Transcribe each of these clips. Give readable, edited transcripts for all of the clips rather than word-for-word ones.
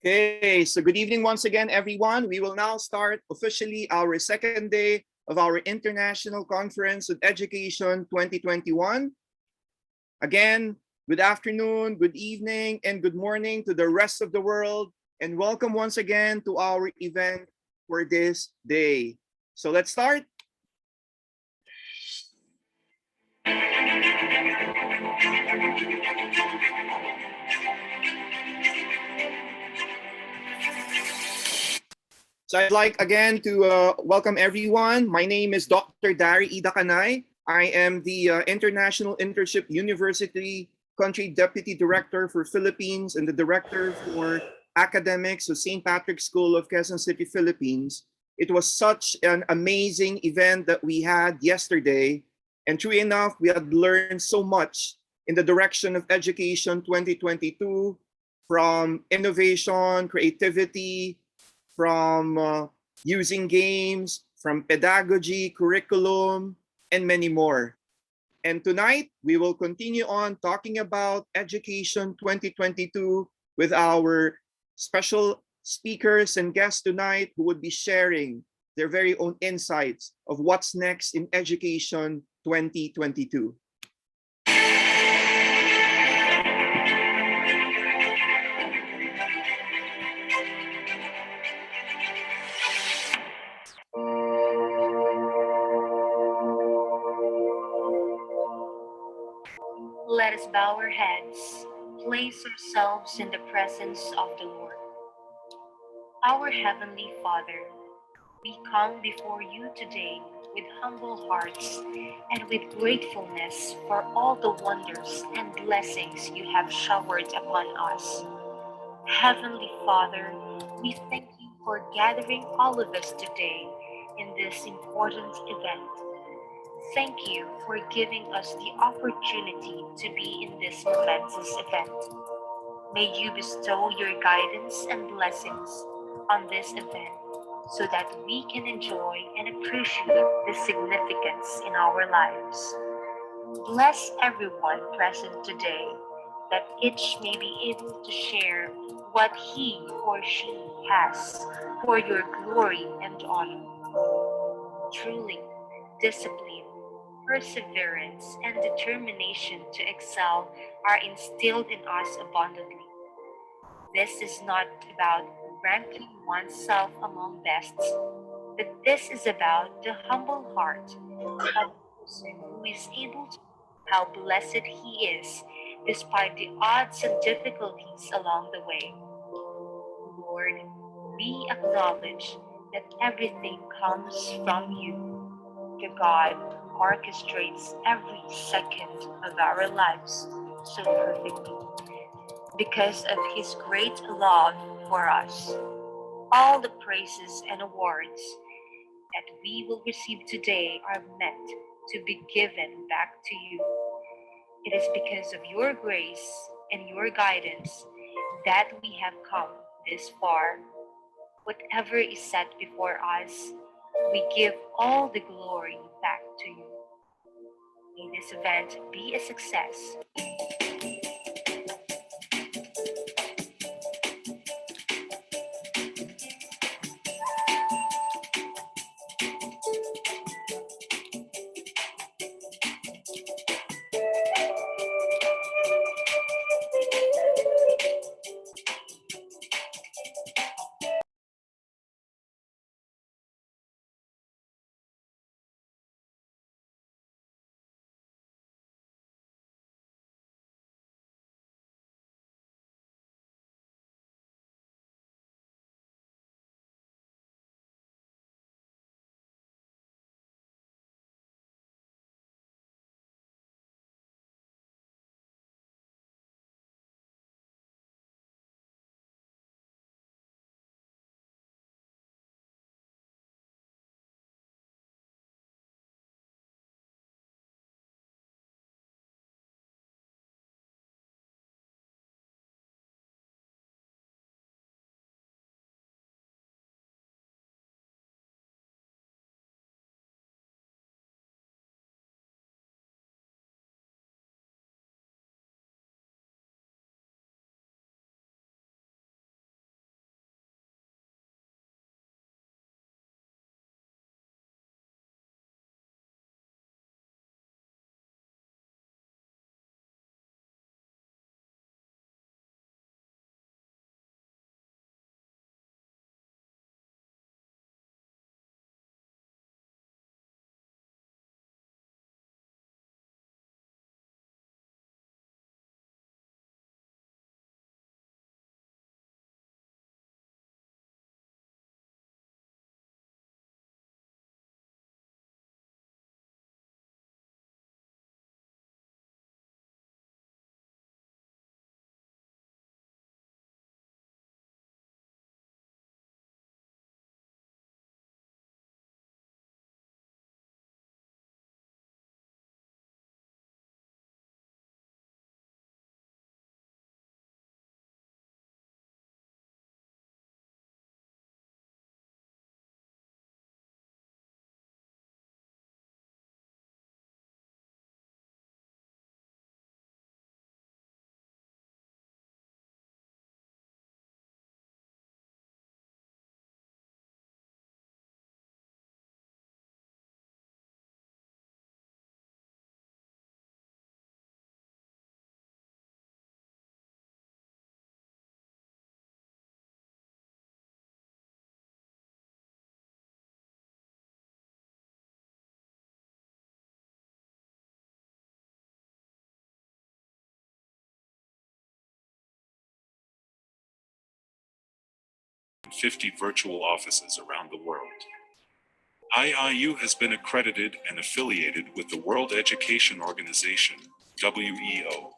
Okay, so good evening once again, everyone. We will now start officially our second day of our International Conference on Education 2021. Again, good afternoon, good evening, and good morning to the rest of the world. And welcome once again to our event for this day. So let's start. So I'd like again to welcome everyone. My name is Dr. Dari Idakanay. I am the International Internship University Country Deputy Director for Philippines and the Director for Academics of St. Patrick's School of Quezon City, Philippines. It was such an amazing event that we had yesterday. And true enough, we had learned so much in the direction of education 2022 from innovation, creativity, from using games, from pedagogy, curriculum, and many more. And tonight, we will continue on talking about Education 2022 with our special speakers and guests tonight who would be sharing their very own insights of what's next in Education 2022. Let us bow our heads, place ourselves in the presence of the Lord. Our Heavenly Father, we come before you today with humble hearts and with gratefulness for all the wonders and blessings you have showered upon us. Heavenly Father, we thank you for gathering all of us today in this important event. Thank you for giving us the opportunity to be in this momentous event. May you bestow your guidance and blessings on this event so that we can enjoy and appreciate the significance in our lives. Bless everyone present today that each may be able to share what he or she has for your glory and honor. Truly, discipline, perseverance, and determination to excel are instilled in us abundantly. This is not about ranking oneself among bests, but this is about the humble heart of a person who is able to know how blessed he is despite the odds and difficulties along the way. Lord, we acknowledge that everything comes from you. The God who orchestrates every second of our lives so perfectly because of his great love for us. All the praises and awards that we will receive today are meant to be given back to you. It is because of your grace and your guidance that we have come this far. Whatever is set before us, we give all the glory back to you. May this event be a success. 50 virtual offices around the world. IIU has been accredited and affiliated with the World Education Organization, WEO,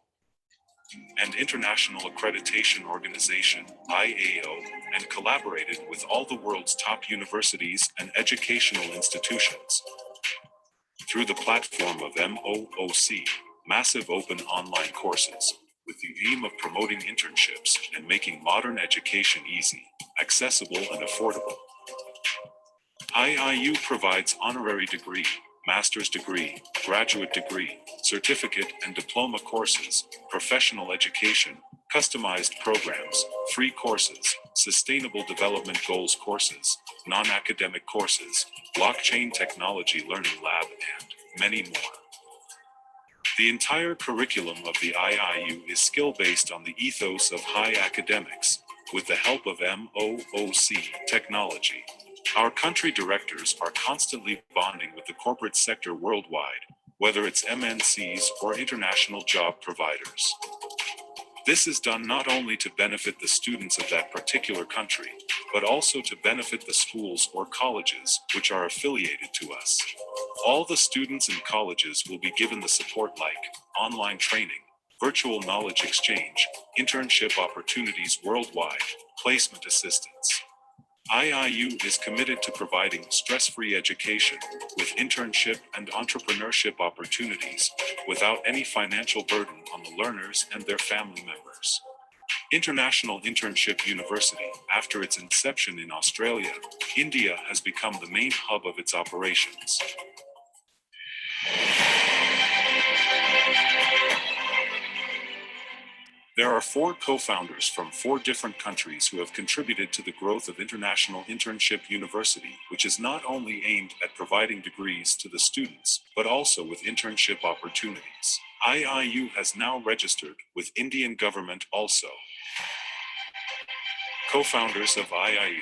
and International Accreditation Organization, IAO, and collaborated with all the world's top universities and educational institutions. Through the platform of MOOC, massive open online courses, with the aim of promoting internships and making modern education easy, accessible and affordable. IIU provides honorary degree, master's degree, graduate degree, certificate and diploma courses, professional education, customized programs, free courses, sustainable development goals courses, non-academic courses, blockchain technology learning lab, and many more. The entire curriculum of the IIU is skill-based on the ethos of high academics, with the help of MOOC technology. Our country directors are constantly bonding with the corporate sector worldwide, whether it's MNCs or international job providers. This is done not only to benefit the students of that particular country, but also to benefit the schools or colleges which are affiliated to us. All the students and colleges will be given the support like online training, virtual knowledge exchange, internship opportunities worldwide, placement assistance. IIU is committed to providing stress-free education with internship and entrepreneurship opportunities without any financial burden on the learners and their family members. International Internship University, after its inception in Australia, India has become the main hub of its operations. There are 4 co-founders from 4 different countries who have contributed to the growth of International Internship University, which is not only aimed at providing degrees to the students, but also with internship opportunities. IIU has now registered with Indian government also. Co-founders of IIU.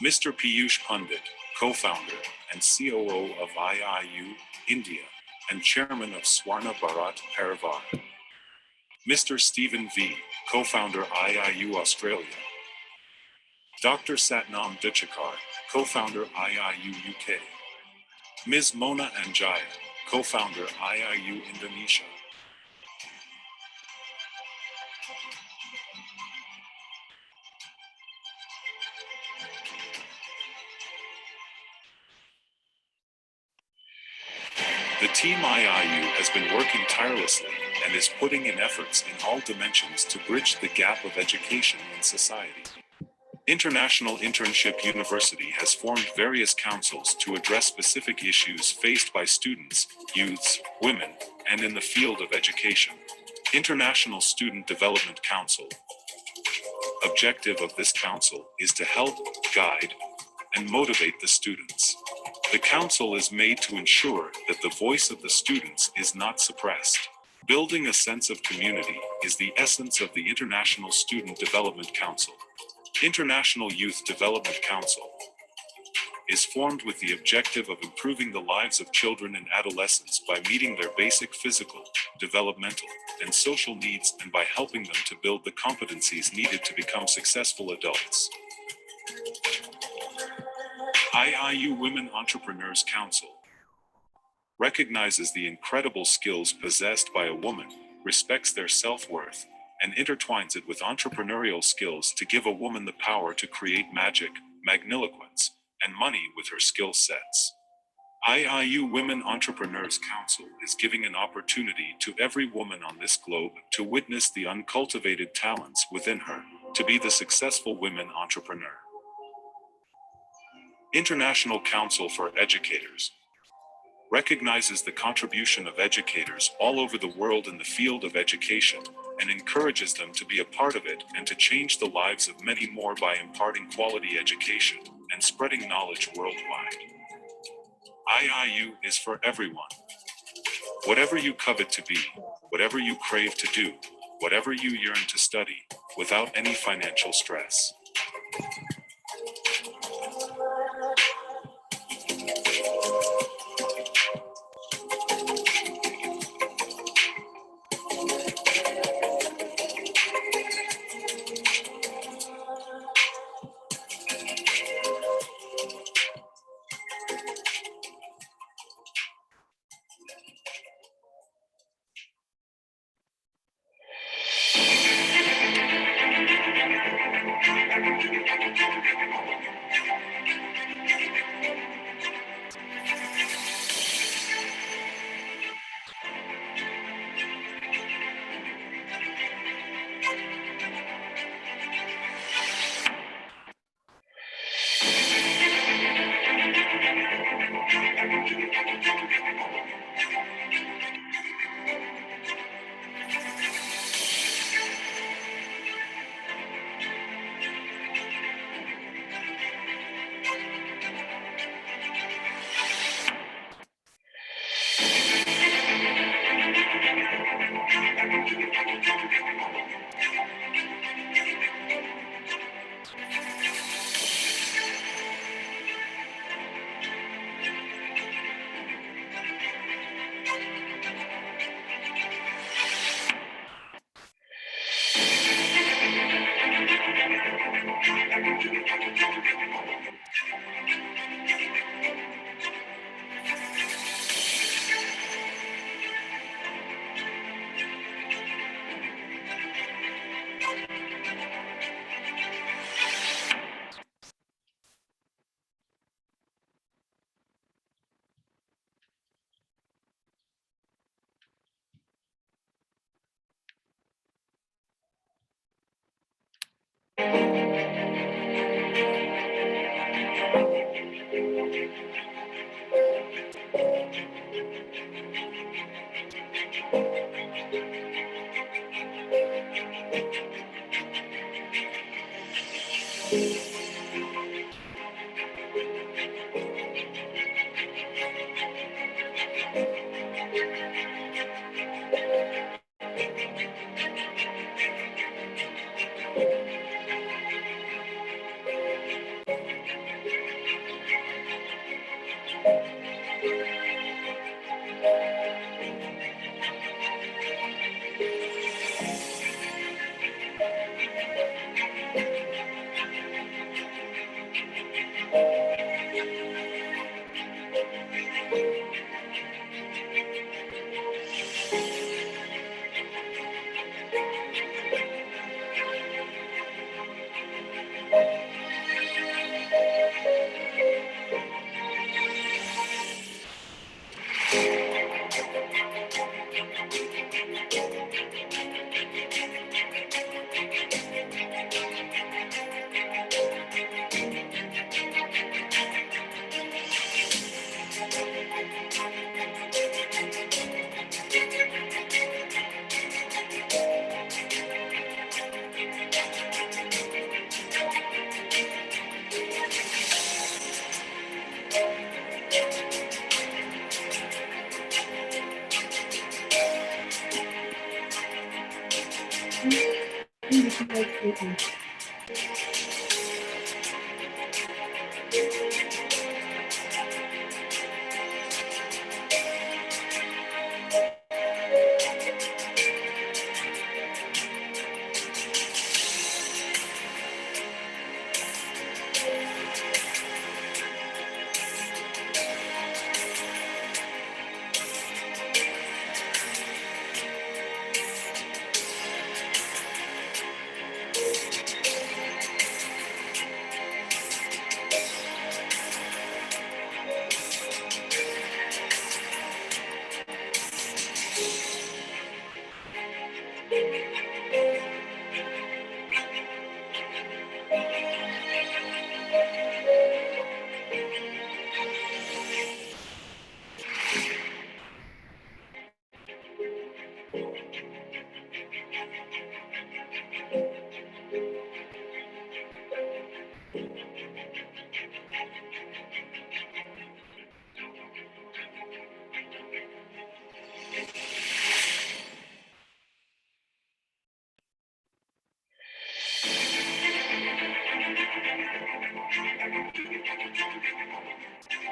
Mr. Piyush Pandit, co-founder and COO of IIU, India, and chairman of Swarna Bharat Parivar. Mr. Stephen V., co-founder IIU Australia. Dr. Satnam Duchekar, co-founder IIU UK. Ms. Mona Anjaya, co-founder IIU Indonesia. The Team IIU has been working tirelessly and is putting in efforts in all dimensions to bridge the gap of education in society. International Internship University has formed various councils to address specific issues faced by students, youths, women, and in the field of education. International Student Development Council. Objective of this council is to help, guide, and motivate the students. The council is made to ensure that the voice of the students is not suppressed. Building a sense of community is the essence of the International Student Development Council. International Youth Development Council is formed with the objective of improving the lives of children and adolescents by meeting their basic physical, developmental, and social needs and by helping them to build the competencies needed to become successful adults. IIU Women Entrepreneurs Council recognizes the incredible skills possessed by a woman, respects their self-worth, and intertwines it with entrepreneurial skills to give a woman the power to create magic, magniloquence, and money with her skill sets. IIU Women Entrepreneurs Council is giving an opportunity to every woman on this globe to witness the uncultivated talents within her, to be the successful women entrepreneur. International Council for Educators recognizes the contribution of educators all over the world in the field of education and encourages them to be a part of it and to change the lives of many more by imparting quality education and spreading knowledge worldwide. IIU is for everyone. Whatever you covet to be, whatever you crave to do, whatever you yearn to study, without any financial stress.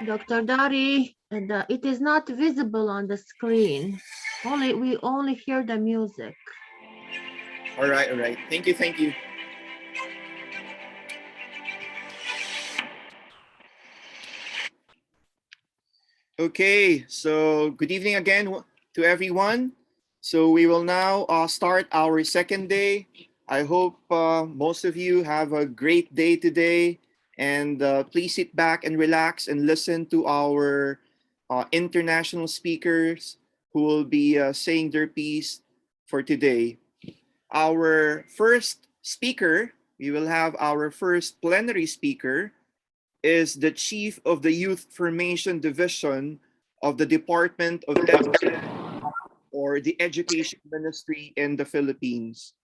Dr. Dari, it is not visible on the screen. We only hear the music. All right, all right. Thank you, thank you. Okay, so good evening again to everyone. So we will now start our second day I hope most of you have a great day today. And please sit back and relax and listen to our international speakers who will be saying their piece for today. Our first speaker, we will have our first plenary speaker, is the Chief of the Youth Formation Division of the Department of Education or the Education Ministry in the Philippines.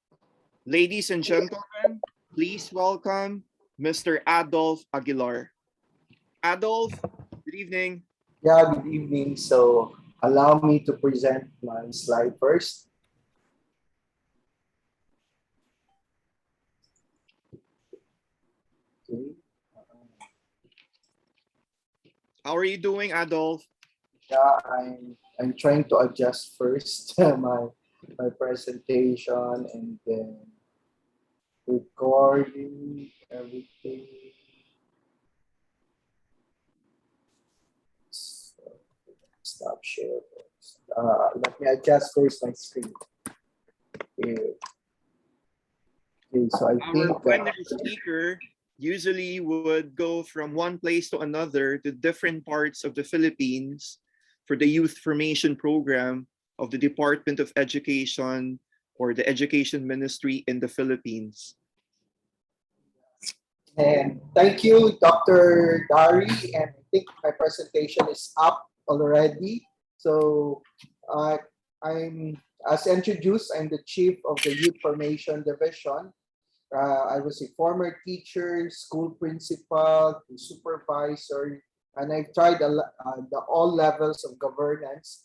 Ladies and gentlemen, please welcome Mr. Adolf Aguilar. Adolf, good evening. Yeah, good evening. So allow me to present my slide first. Okay. How are you doing, Adolf? Yeah, I'm trying to adjust first my presentation and then recording everything. So, stop share. Let me adjust first my screen. Okay. Okay, so I Our think plenary speaker usually would go from one place to another to different parts of the Philippines for the youth formation program of the Department of Education or the Education Ministry in the Philippines. and thank you, Dr. Dari. And I think my presentation is up already. So I'm, as introduced, I'm the chief of the Youth Formation Division. I was a former teacher, school principal, supervisor, and I've tried all levels of governance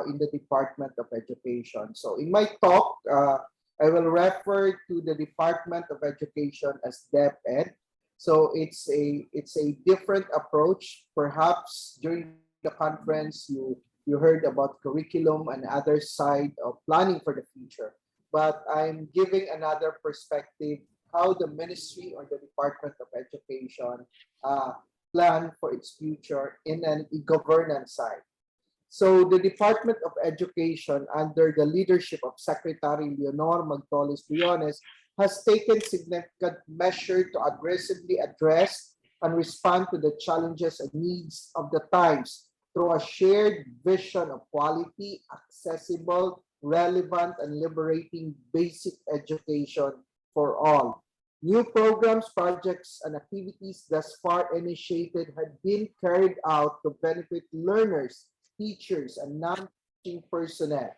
in the Department of Education. So in my talk, I will refer to the Department of Education as DepEd. So it's a different approach. Perhaps during the conference, you heard about curriculum and other side of planning for the future, but I'm giving another perspective how the ministry or the Department of Education plan for its future in an e-governance side. So the Department of Education, under the leadership of Secretary Leonor Magtolis Briones, has taken significant measure to aggressively address and respond to the challenges and needs of the times through a shared vision of quality, accessible, relevant, and liberating basic education for all. New programs, projects, and activities thus far initiated have been carried out to benefit learners, teachers, and non-teaching personnel.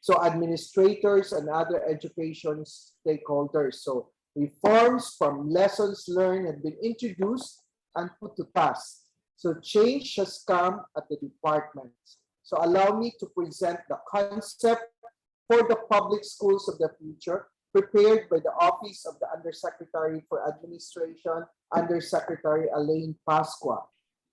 So administrators and other education stakeholders. So reforms from lessons learned have been introduced and put to task. So change has come at the departments. So allow me to present the concept for the public schools of the future, prepared by the Office of the Undersecretary for Administration, Undersecretary Elaine Pasqua.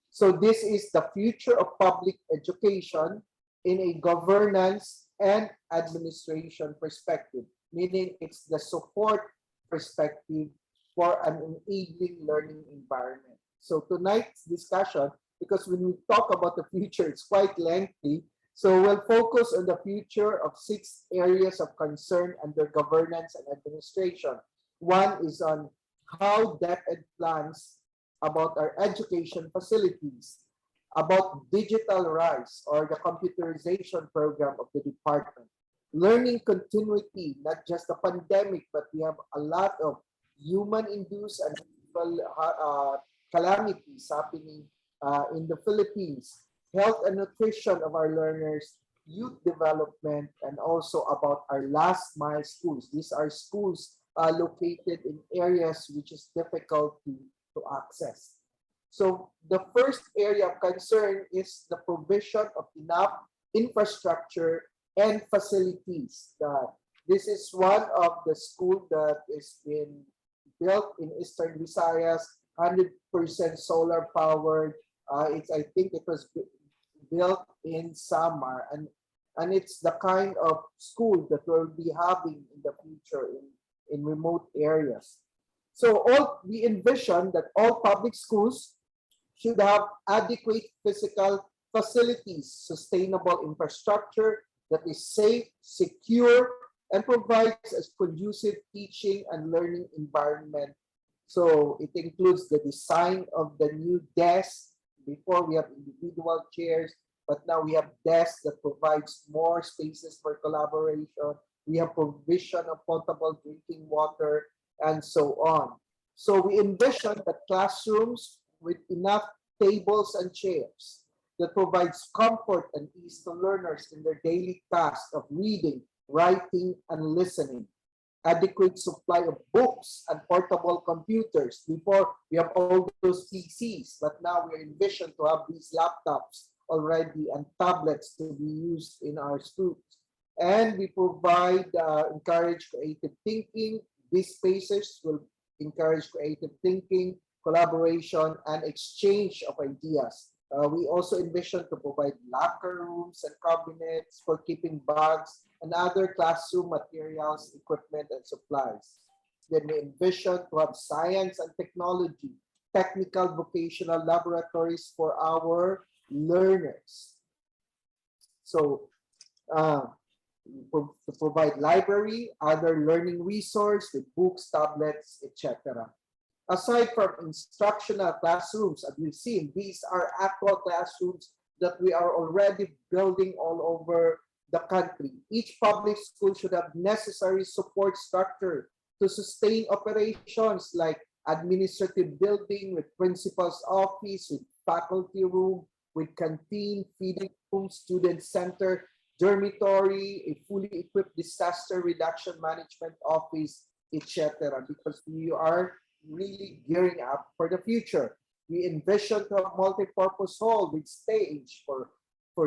So this is the future of public education in a governance and administration perspective, meaning it's the support perspective for an enabling learning environment. So tonight's discussion, because when we talk about the future, it's quite lengthy. So we'll focus on the future of 6 areas of concern under governance and administration. One is on how DepEd plans about our education facilities, about digital rise or the computerization program of the department, learning continuity, not just the pandemic, but we have a lot of human-induced and calamities happening in the Philippines, health and nutrition of our learners, youth development, and also about our last mile schools. These are schools located in areas which is difficult to access. So the first area of concern is the provision of enough infrastructure and facilities. This is one of the school that is been built in Eastern Visayas, 100% solar powered. I think it was built in Samar, and it's the kind of school that we'll be having in the future in remote areas. So we envision that all public schools should have adequate physical facilities, sustainable infrastructure that is safe, secure, and provides a conducive teaching and learning environment. So it includes the design of the new desk. Before we have individual chairs, but now we have desks that provides more spaces for collaboration. We have provision of potable drinking water and so on. So we envision that classrooms with enough tables and chairs that provides comfort and ease to learners in their daily task of reading, writing, and listening. Adequate supply of books and portable computers. Before, we have all those PCs, but now we envision to have these laptops already and tablets to be used in our schools. And we provide, encourage creative thinking. These spaces will encourage creative thinking, collaboration, and exchange of ideas. We also envision to provide locker rooms and cabinets for keeping bags and other classroom materials, equipment, and supplies. Then we envision to have science and technology, technical vocational laboratories for our learners. So to provide library, other learning resource with books, tablets, etc. Aside from instructional classrooms, as we've seen, these are actual classrooms that we are already building all over the country. Each public school should have necessary support structure to sustain operations like administrative building with principal's office, with faculty room, with canteen, feeding room, student center, dormitory, a fully equipped disaster reduction management office, etc. Because we are really gearing up for the future. We envision to have multi-purpose hall with stage for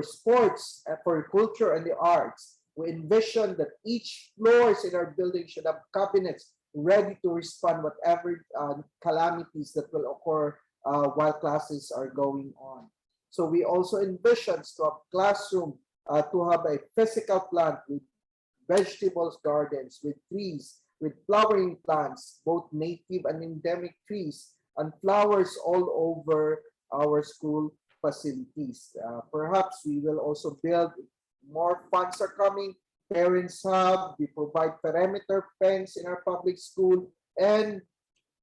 sports, for culture and the arts. We envision that each floors in our building should have cabinets ready to respond whatever calamities that will occur while classes are going on. So we also envision to have classroom to have a physical plant with vegetables gardens, with trees, with flowering plants, both native and endemic trees, and flowers all over our school facilities. Perhaps we will also build, more funds are coming, parents hub, we provide perimeter fence in our public school, and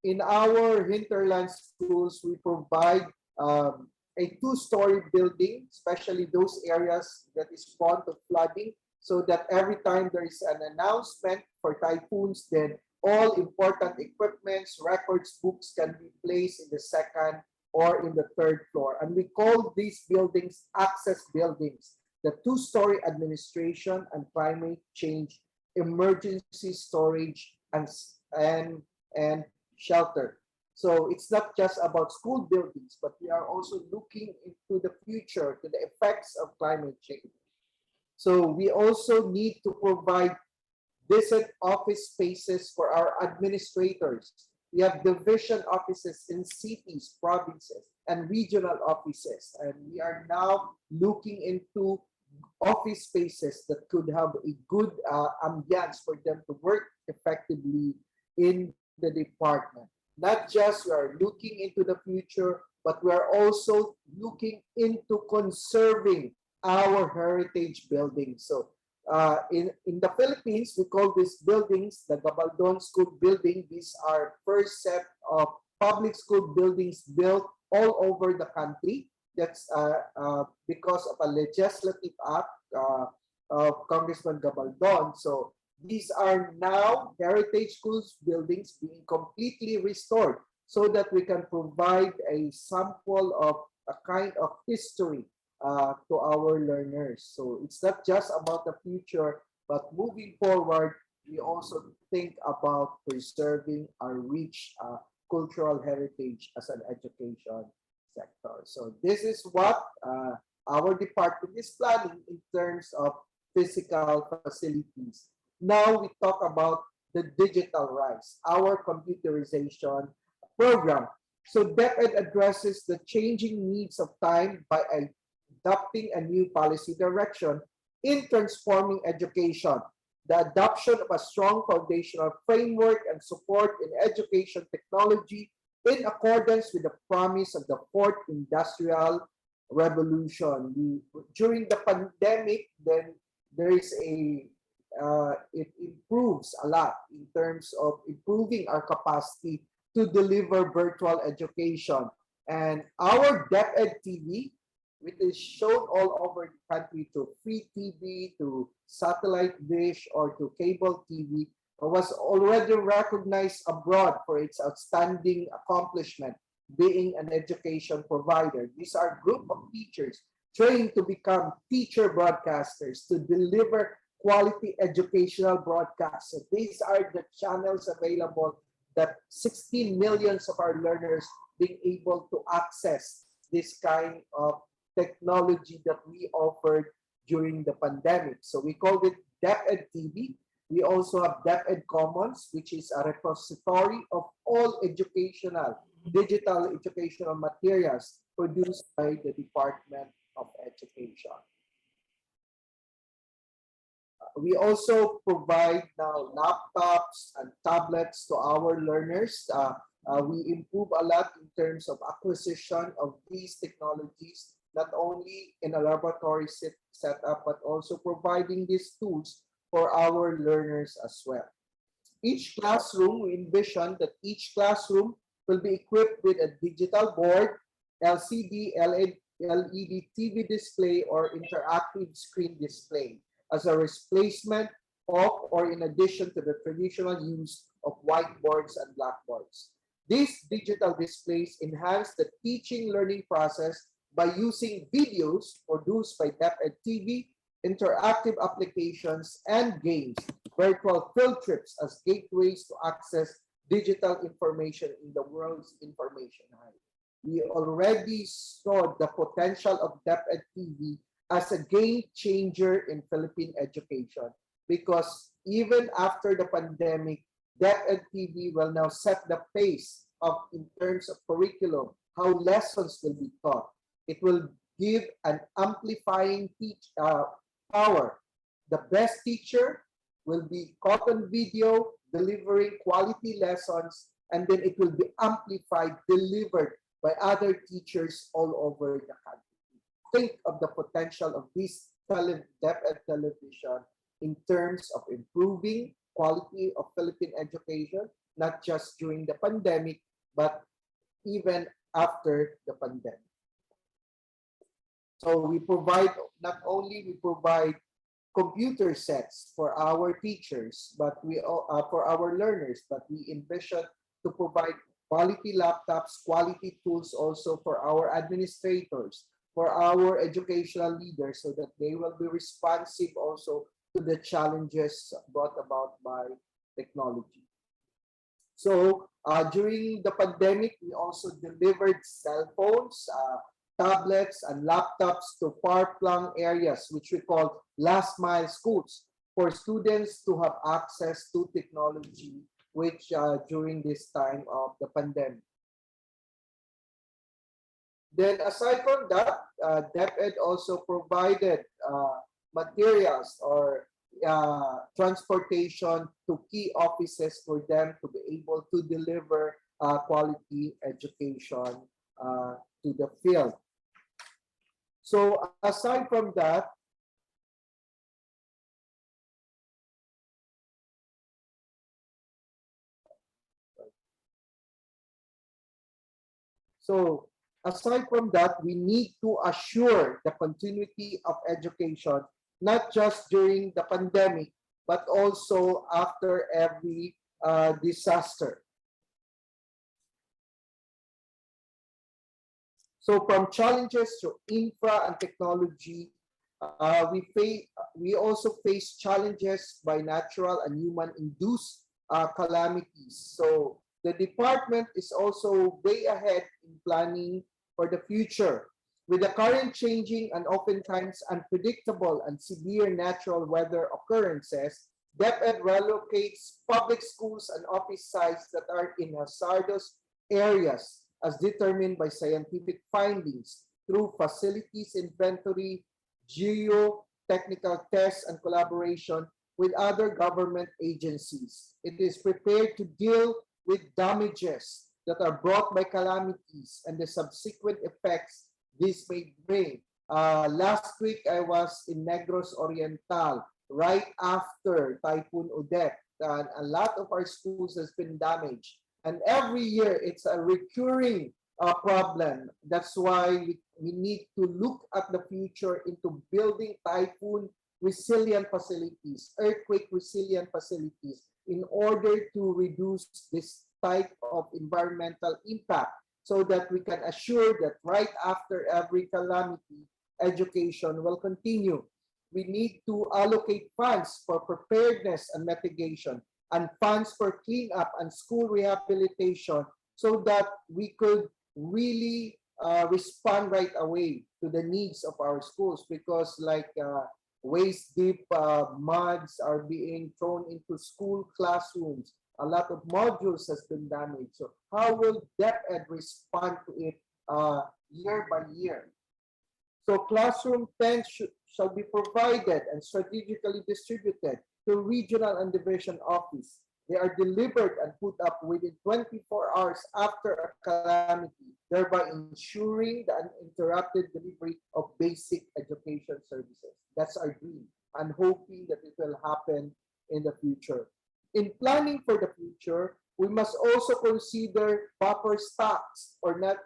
in our hinterland schools, we provide a two-story building, especially those areas that is prone to flooding, so that every time there is an announcement for typhoons, then all important equipments, records, books can be placed in the second or in the third floor. And we call these buildings access buildings, the two-story administration and climate change, emergency storage, and shelter. So it's not just about school buildings, but we are also looking into the future, to the effects of climate change. So we also need to provide decent office spaces for our administrators. We have division offices in cities, provinces, and regional offices. And we are now looking into office spaces that could have a good ambience for them to work effectively in the department. Not just we are looking into the future, but we are also looking into conserving our heritage buildings. So in the Philippines, we call these buildings the Gabaldon School Building. These are first set of public school buildings built all over the country. That's because of a legislative act of Congressman Gabaldon. So these are now heritage schools buildings being completely restored so that we can provide a sample of a kind of history to our learners. So it's not just about the future, but moving forward, we also think about preserving our rich cultural heritage as an education sector. So this is what our department is planning in terms of physical facilities. Now we talk about the digital rise, our computerization program. So DepEd addresses the changing needs of time by adopting a new policy direction in transforming education. The adoption of a strong foundational framework and support in education technology in accordance with the promise of the fourth industrial revolution. During the pandemic, then there is a it improves a lot in terms of improving our capacity to deliver virtual education. And our DepEd TV, which is shown all over the country to free TV, to satellite dish, or to cable TV, was already recognized abroad for its outstanding accomplishment, being an education provider. These are a group of teachers trained to become teacher broadcasters to deliver quality educational broadcasts. So these are the channels available that 16 millions of our learners being able to access this kind of technology that we offered during the pandemic. So we called it DepEd TV. We also have DepEd Commons, which is a repository of all digital educational materials produced by the Department of Education. We also provide now laptops and tablets to our learners. We improve a lot in terms of acquisition of these technologies, not only in a laboratory setup, but also providing these tools for our learners as well. Each classroom, we envision that each classroom will be equipped with a digital board, LCD, LED TV display, or interactive screen display as a replacement of or in addition to the traditional use of whiteboards and blackboards. These digital displays enhance the teaching learning process by using videos produced by DepEd TV, interactive applications, and games, virtual field trips as gateways to access digital information in the world's information highway. We already saw the potential of DepEd TV as a game changer in Philippine education, because even after the pandemic, DepEd TV will now set the pace in terms of curriculum, how lessons will be taught. It will give an amplifying power. The best teacher will be caught on video, delivering quality lessons, and then it will be amplified, delivered by other teachers all over the country. Think of the potential of this DepEd television in terms of improving quality of Philippine education, not just during the pandemic, but even after the pandemic. So we provide, not only we provide computer sets for our teachers, but for our learners, but we envision to provide quality laptops, quality tools also for our administrators, for our educational leaders, so that they will be responsive also to the challenges brought about by technology. So during the pandemic, we also delivered cell phones, tablets, and laptops to far-flung areas, which we call last-mile schools, for students to have access to technology, which during this time of the pandemic. Then aside from that, DepEd also provided materials or transportation to key offices for them to be able to deliver quality education to the field. So aside from that, we need to assure the continuity of education, not just during the pandemic, but also after every disaster. So from challenges to infra and technology, we also face challenges by natural and human-induced calamities. So the department is also way ahead in planning for the future. With the current changing and oftentimes unpredictable and severe natural weather occurrences, DepEd relocates public schools and office sites that are in hazardous areas as determined by scientific findings through facilities inventory, geotechnical tests, and collaboration with other government agencies. It is prepared to deal with damages that are brought by calamities and the subsequent effects this may bring. Last week, I was in Negros Oriental, right after Typhoon Odette. And a lot of our schools has been damaged. And every year, it's a recurring problem. That's why we need to look at the future into building typhoon resilient facilities, earthquake resilient facilities, in order to reduce this type of environmental impact, so that we can assure that right after every calamity, education will continue. We need to allocate funds for preparedness and mitigation, and funds for cleanup and school rehabilitation, so that we could really respond right away to the needs of our schools, because like waist deep muds are being thrown into school classrooms. A lot of modules has been damaged. So how will DepEd respond to it year by year? So classroom tents shall be provided and strategically distributed to regional and division office. They are delivered and put up within 24 hours after a calamity, thereby ensuring the uninterrupted delivery of basic education services. That's our dream, and hoping that it will happen in the future. In planning for the future, we must also consider buffer stocks, or not,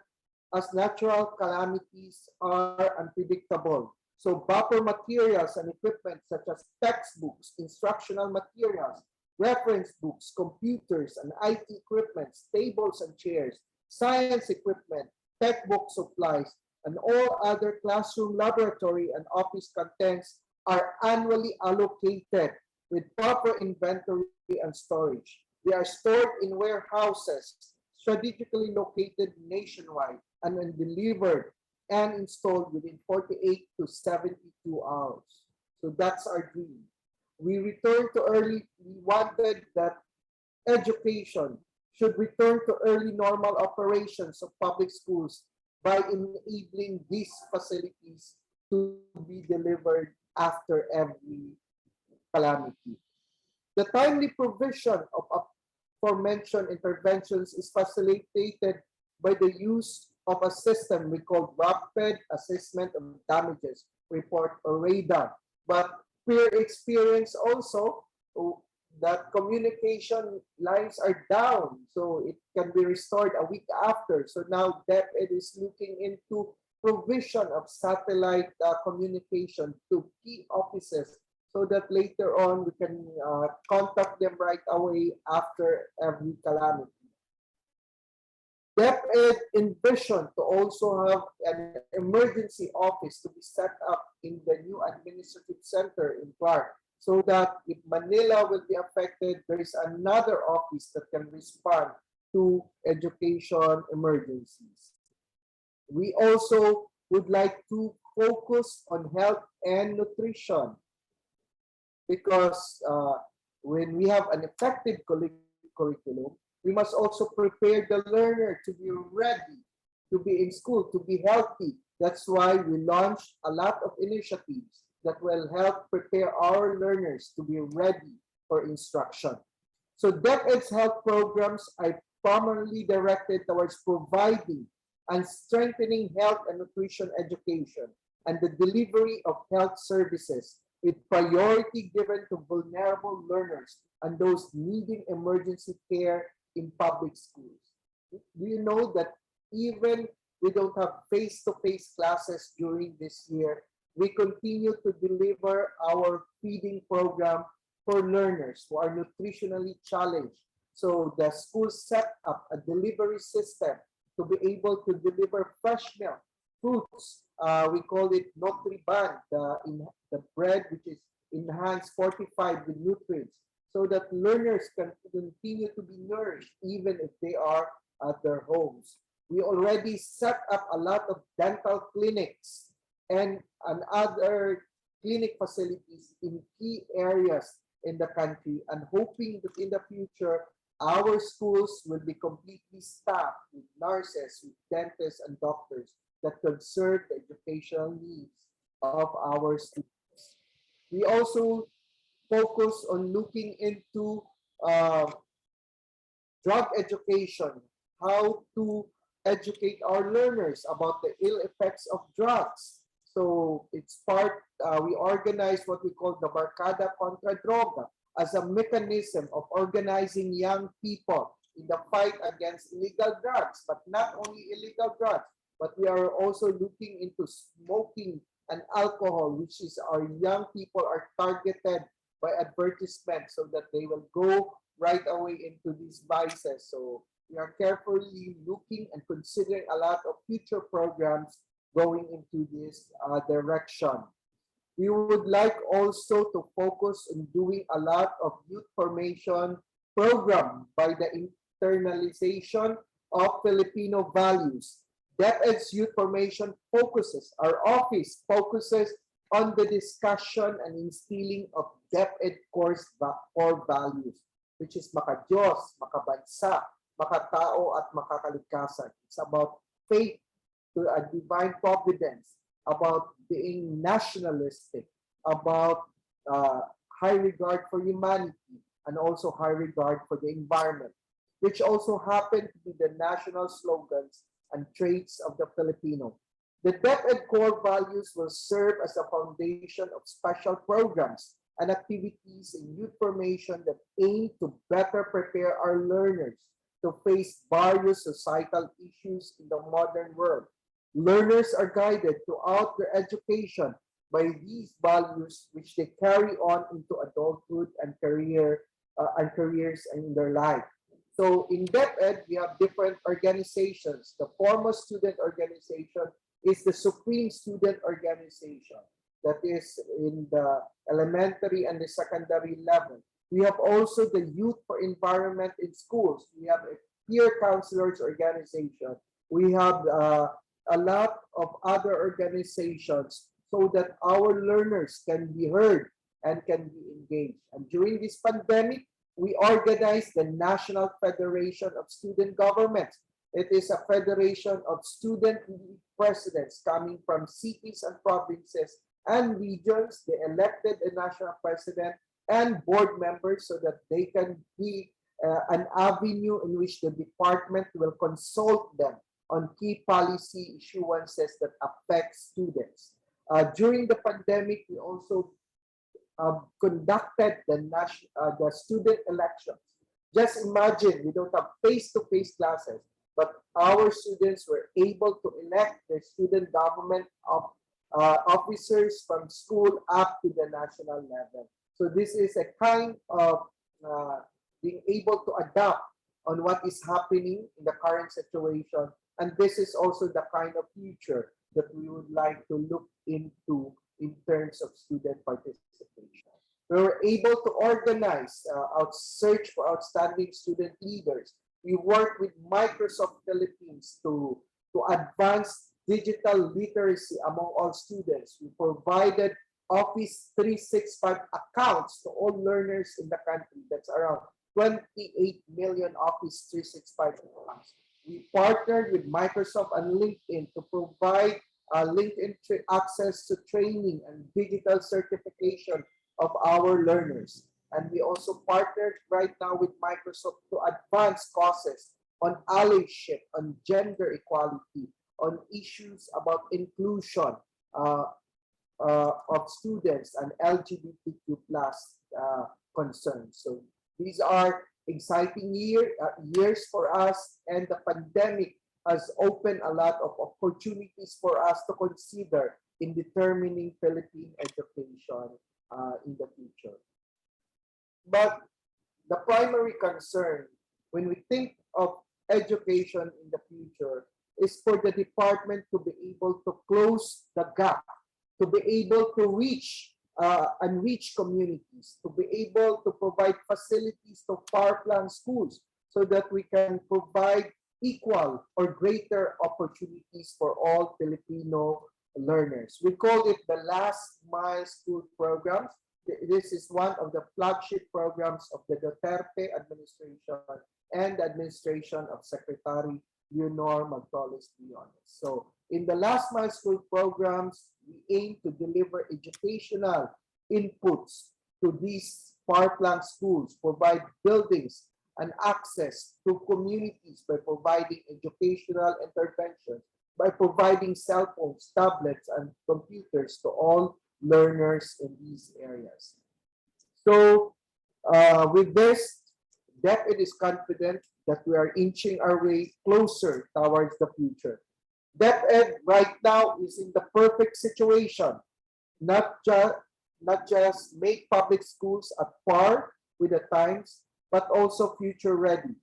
as natural calamities are unpredictable. So buffer materials and equipment such as textbooks, instructional materials, reference books, computers and IT equipment, tables and chairs, science equipment, textbook supplies, and all other classroom, laboratory, and office contents are annually allocated with proper inventory and storage. They are stored in warehouses strategically located nationwide and then delivered and installed within 48 to 72 hours. So that's our dream. We wanted that education should return to early normal operations of public schools by enabling these facilities to be delivered after every calamity. The timely provision of aforementioned interventions is facilitated by the use of a system we call Rapid Assessment of Damages Report, or radar. But peer experience also that communication lines are down, so it can be restored a week after. So now DepEd is looking into provision of satellite communication to key offices, so that later on we can contact them right away after every calamity. DepEd envisioned to also have an emergency office to be set up in the new administrative center in Clark, so that if Manila will be affected, there is another office that can respond to education emergencies. We also would like to focus on health and nutrition, because when we have an effective curriculum, we must also prepare the learner to be ready to be in school, to be healthy. That's why we launched a lot of initiatives that will help prepare our learners to be ready for instruction. So DepEd's health programs are primarily directed towards providing and strengthening health and nutrition education and the delivery of health services, with priority given to vulnerable learners and those needing emergency care in public schools. Do you know that even we don't have face-to-face classes during this year, we continue to deliver our feeding program for learners who are nutritionally challenged. So the school set up a delivery system to be able to deliver fresh milk, fruits. We call it Nutriban, the bread which is enhanced, fortified with nutrients, so that learners can continue to be nourished even if they are at their homes. We already set up a lot of dental clinics and other clinic facilities in key areas in the country, and hoping that in the future, our schools will be completely staffed with nurses, with dentists, and doctors that can serve the educational needs of our students. We also focus on looking into drug education, how to educate our learners about the ill effects of drugs. So it's part, we organize what we call the Barkada Contra Droga as a mechanism of organizing young people in the fight against illegal drugs, but not only illegal drugs, but we are also looking into smoking and alcohol, which is our young people are targeted by advertisement so that they will go right away into these vices. So we are carefully looking and considering a lot of future programs going into this direction. We would like also to focus on doing a lot of youth formation program by the internalization of Filipino values. DepEd's youth formation focuses, our office focuses on the discussion and instilling of DepEd core values, which is maka-Diyos, makabansa, makatao at makakaligtasan. It's about faith to a divine providence, about being nationalistic, about high regard for humanity, and also high regard for the environment, which also happen to be the national slogans and traits of the Filipino. The DepEd core values will serve as a foundation of special programs and activities in youth formation that aim to better prepare our learners to face various societal issues in the modern world. Learners are guided throughout their education by these values, which they carry on into adulthood and careers in their life. So in DepEd, we have different organizations. The foremost student organization is the Supreme Student Organization that is in the elementary and the secondary level. We have also the Youth for Environment in Schools. We have a peer counselors organization. We have a lot of other organizations so that our learners can be heard and can be engaged. And during this pandemic, we organized the National Federation of Student Governments. It is a federation of student presidents coming from cities and provinces and regions. They elected a national president and board members so that they can be an avenue in which the department will consult them on key policy issuances that affect students. During the pandemic, we also conducted the student elections. Just imagine, we don't have face-to-face classes, but our students were able to elect their student government of officers from school up to the national level. So this is a kind of being able to adapt on what is happening in the current situation. And this is also the kind of future that we would like to look into in terms of student participation. We were able to organize search for outstanding student leaders. We worked with Microsoft Philippines to advance digital literacy among all students. We provided Office 365 accounts to all learners in the country. That's around 28 million Office 365 accounts. We partnered with Microsoft and LinkedIn to provide LinkedIn access to training and digital certification of our learners. And we also partnered right now with Microsoft to advance courses on allyship, on gender equality, on issues about inclusion of students and LGBTQ plus concerns. So these are exciting years for us, and the pandemic has opened a lot of opportunities for us to consider in determining Philippine education in the future. But the primary concern when we think of education in the future is for the department to be able to close the gap, to be able to reach unreached communities, to be able to provide facilities to far-flung schools so that we can provide equal or greater opportunities for all Filipino learners. We call it the Last Mile School Programs. This is one of the flagship programs of the Duterte administration and the administration of Secretary Leonor Magtoles Briones. So in the Last Mile School Programs, we aim to deliver educational inputs to these far-flung schools, provide buildings and access to communities by providing educational interventions by providing cell phones, tablets, and computers to all learners in these areas. So with this, DepEd is confident that we are inching our way closer towards the future. DepEd right now is in the perfect situation, not just make public schools at par with the times, but also future ready,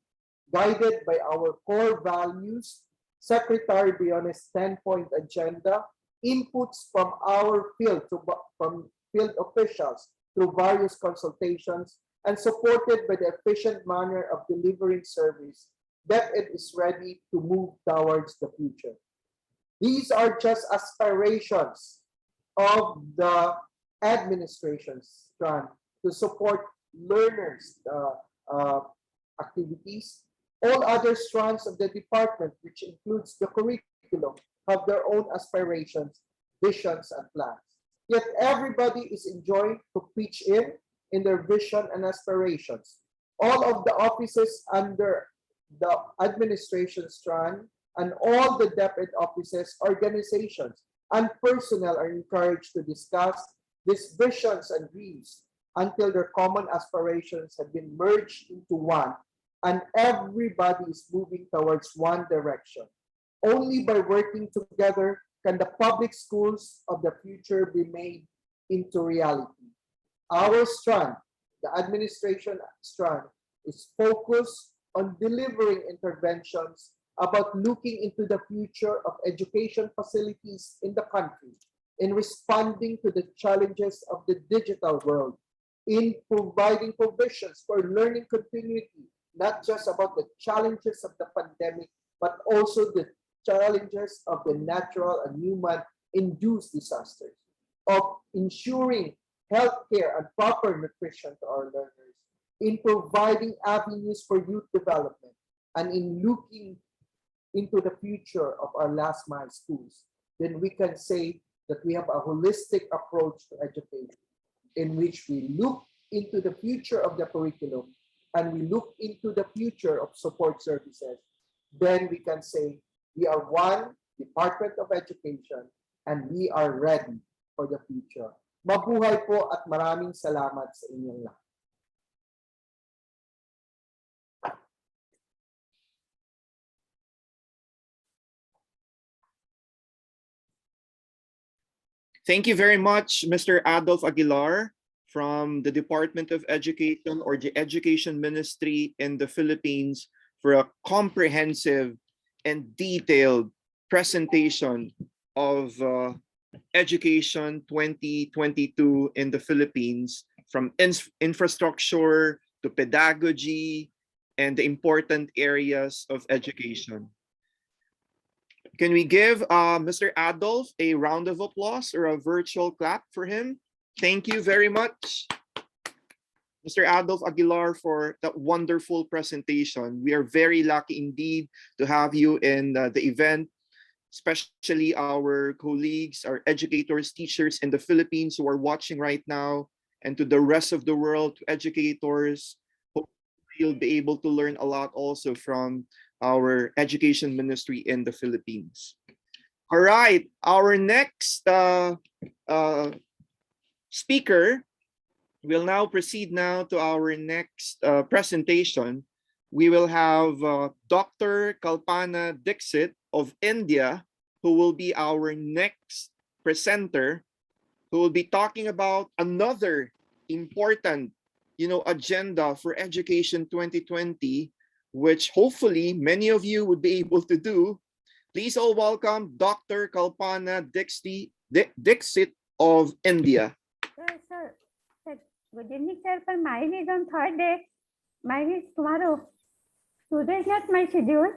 guided by our core values, Secretary Biones' 10-point agenda, inputs from our field, from field officials through various consultations, and supported by the efficient manner of delivering service, DepEd is ready to move towards the future. These are just aspirations of the administration's strand to support learners' activities. All other strands of the department, which includes the curriculum, have their own aspirations, visions, and plans. Yet everybody is enjoying to pitch in their vision and aspirations. All of the offices under the administration strand and all the DepEd offices, organizations, and personnel are encouraged to discuss these visions and dreams until their common aspirations have been merged into one and everybody is moving towards one direction. Only by working together can the public schools of the future be made into reality. Our strand, the administration strand, is focused on delivering interventions about looking into the future of education facilities in the country, in responding to the challenges of the digital world, in providing provisions for learning continuity, not just about the challenges of the pandemic, but also the challenges of the natural and human-induced disasters, of ensuring healthcare and proper nutrition to our learners, in providing avenues for youth development, and in looking into the future of our last mile schools, then we can say that we have a holistic approach to education in which we look into the future of the curriculum and we look into the future of support services. Then we can say we are one Department of Education and we are ready for the future. Mabuhay po at maraming salamat sa inyong lahat. Thank you very much, Mr. Adolf Aguilar from the Department of Education or the Education Ministry in the Philippines for a comprehensive and detailed presentation of Education 2022 in the Philippines, from infrastructure to pedagogy and the important areas of education. Can we give Mr. Adolf a round of applause or a virtual clap for him? Thank you very much, Mr. Adolf Aguilar, for that wonderful presentation. We are very lucky indeed to have you in the event, especially our colleagues, our educators, teachers in the Philippines who are watching right now, and to the rest of the world, to educators. Hopefully you'll be able to learn a lot also from our education ministry in the Philippines. All right, our next speaker will now proceed now to our next presentation. We will have Dr. Kalpana Dixit of India, who will be our next presenter, who will be talking about another important, agenda for Education 2020, which hopefully many of you would be able to do. Please all welcome Dr. Kalpana Dixit of India. Sir, good evening, sir. For mine is on third day. Mine is tomorrow. Today is not my schedule.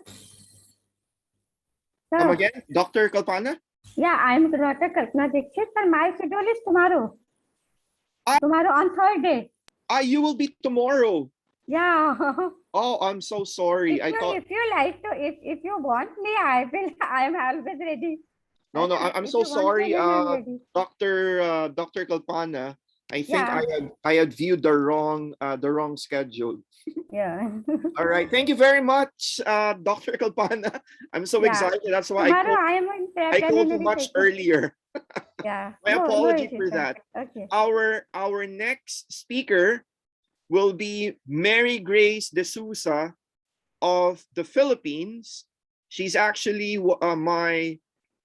Come Sir, again, Dr. Kalpana? yeah, I'm Dr. Kalpana Dixit, but my schedule is tomorrow. Ah. Tomorrow on third day. You will be tomorrow. Yeah. Oh, I'm so sorry. If you like to, if you want me, I will. I am always ready. No, I'm If so you want me, sorry, then I'm ready. Dr. Kalpana. I think Yeah. I had viewed the wrong schedule. Yeah. All right. Thank you very much, Dr. Kalpana. I'm so Yeah. excited. That's why Tomorrow I am in I called you preliminary much session. earlier. Yeah. My No apology issues, for sir. that. Okay. Our next speaker will be Mary Grace De Souza of the Philippines. She's actually my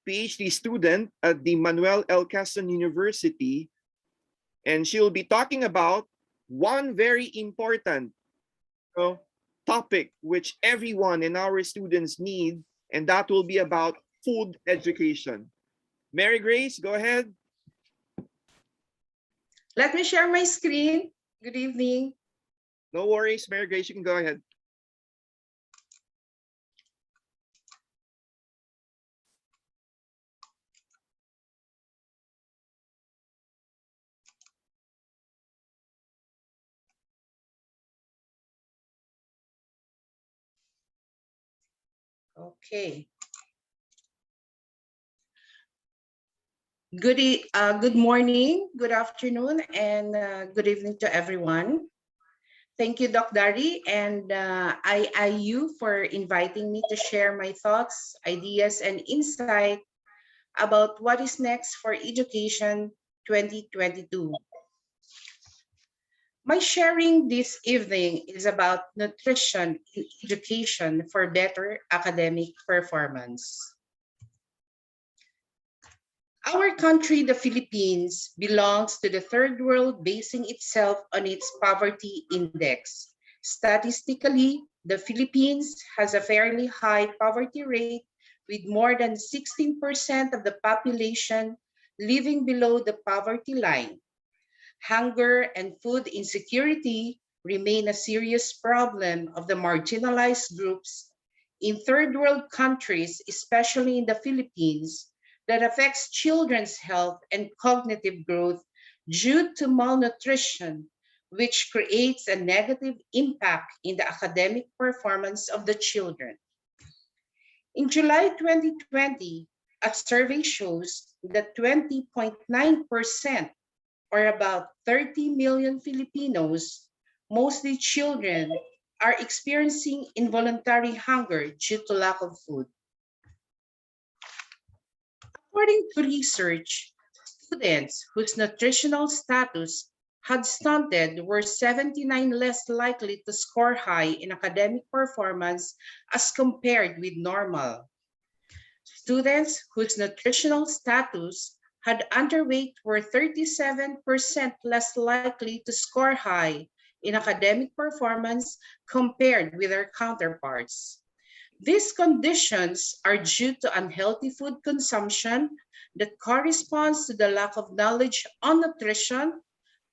PhD student at the Manuel L. Quezon University, and she'll be talking about one very important topic which everyone and our students need, and that will be about food education. Mary Grace, go ahead. Let me share my screen. Good evening. No worries, Mary Grace, you can go ahead. Okay. Good morning, good afternoon, and good evening to everyone. Thank you, Doc Dari and IIU for inviting me to share my thoughts, ideas, and insight about what is next for Education 2022. My sharing this evening is about nutrition in education for better academic performance. Our country, the Philippines, belongs to the third world, basing itself on its poverty index. Statistically, the Philippines has a fairly high poverty rate, with more than 16% of the population living below the poverty line. Hunger and food insecurity remain a serious problem of the marginalized groups in third world countries, especially in the Philippines, that affects children's health and cognitive growth due to malnutrition, which creates a negative impact in the academic performance of the children. In July 2020, a survey shows that 20.9%, or about 30 million Filipinos, mostly children, are experiencing involuntary hunger due to lack of food. According to research, students whose nutritional status had stunted were 79 less likely to score high in academic performance as compared with normal. Students whose nutritional status had underweight were 37% less likely to score high in academic performance compared with their counterparts. These conditions are due to unhealthy food consumption that corresponds to the lack of knowledge on nutrition,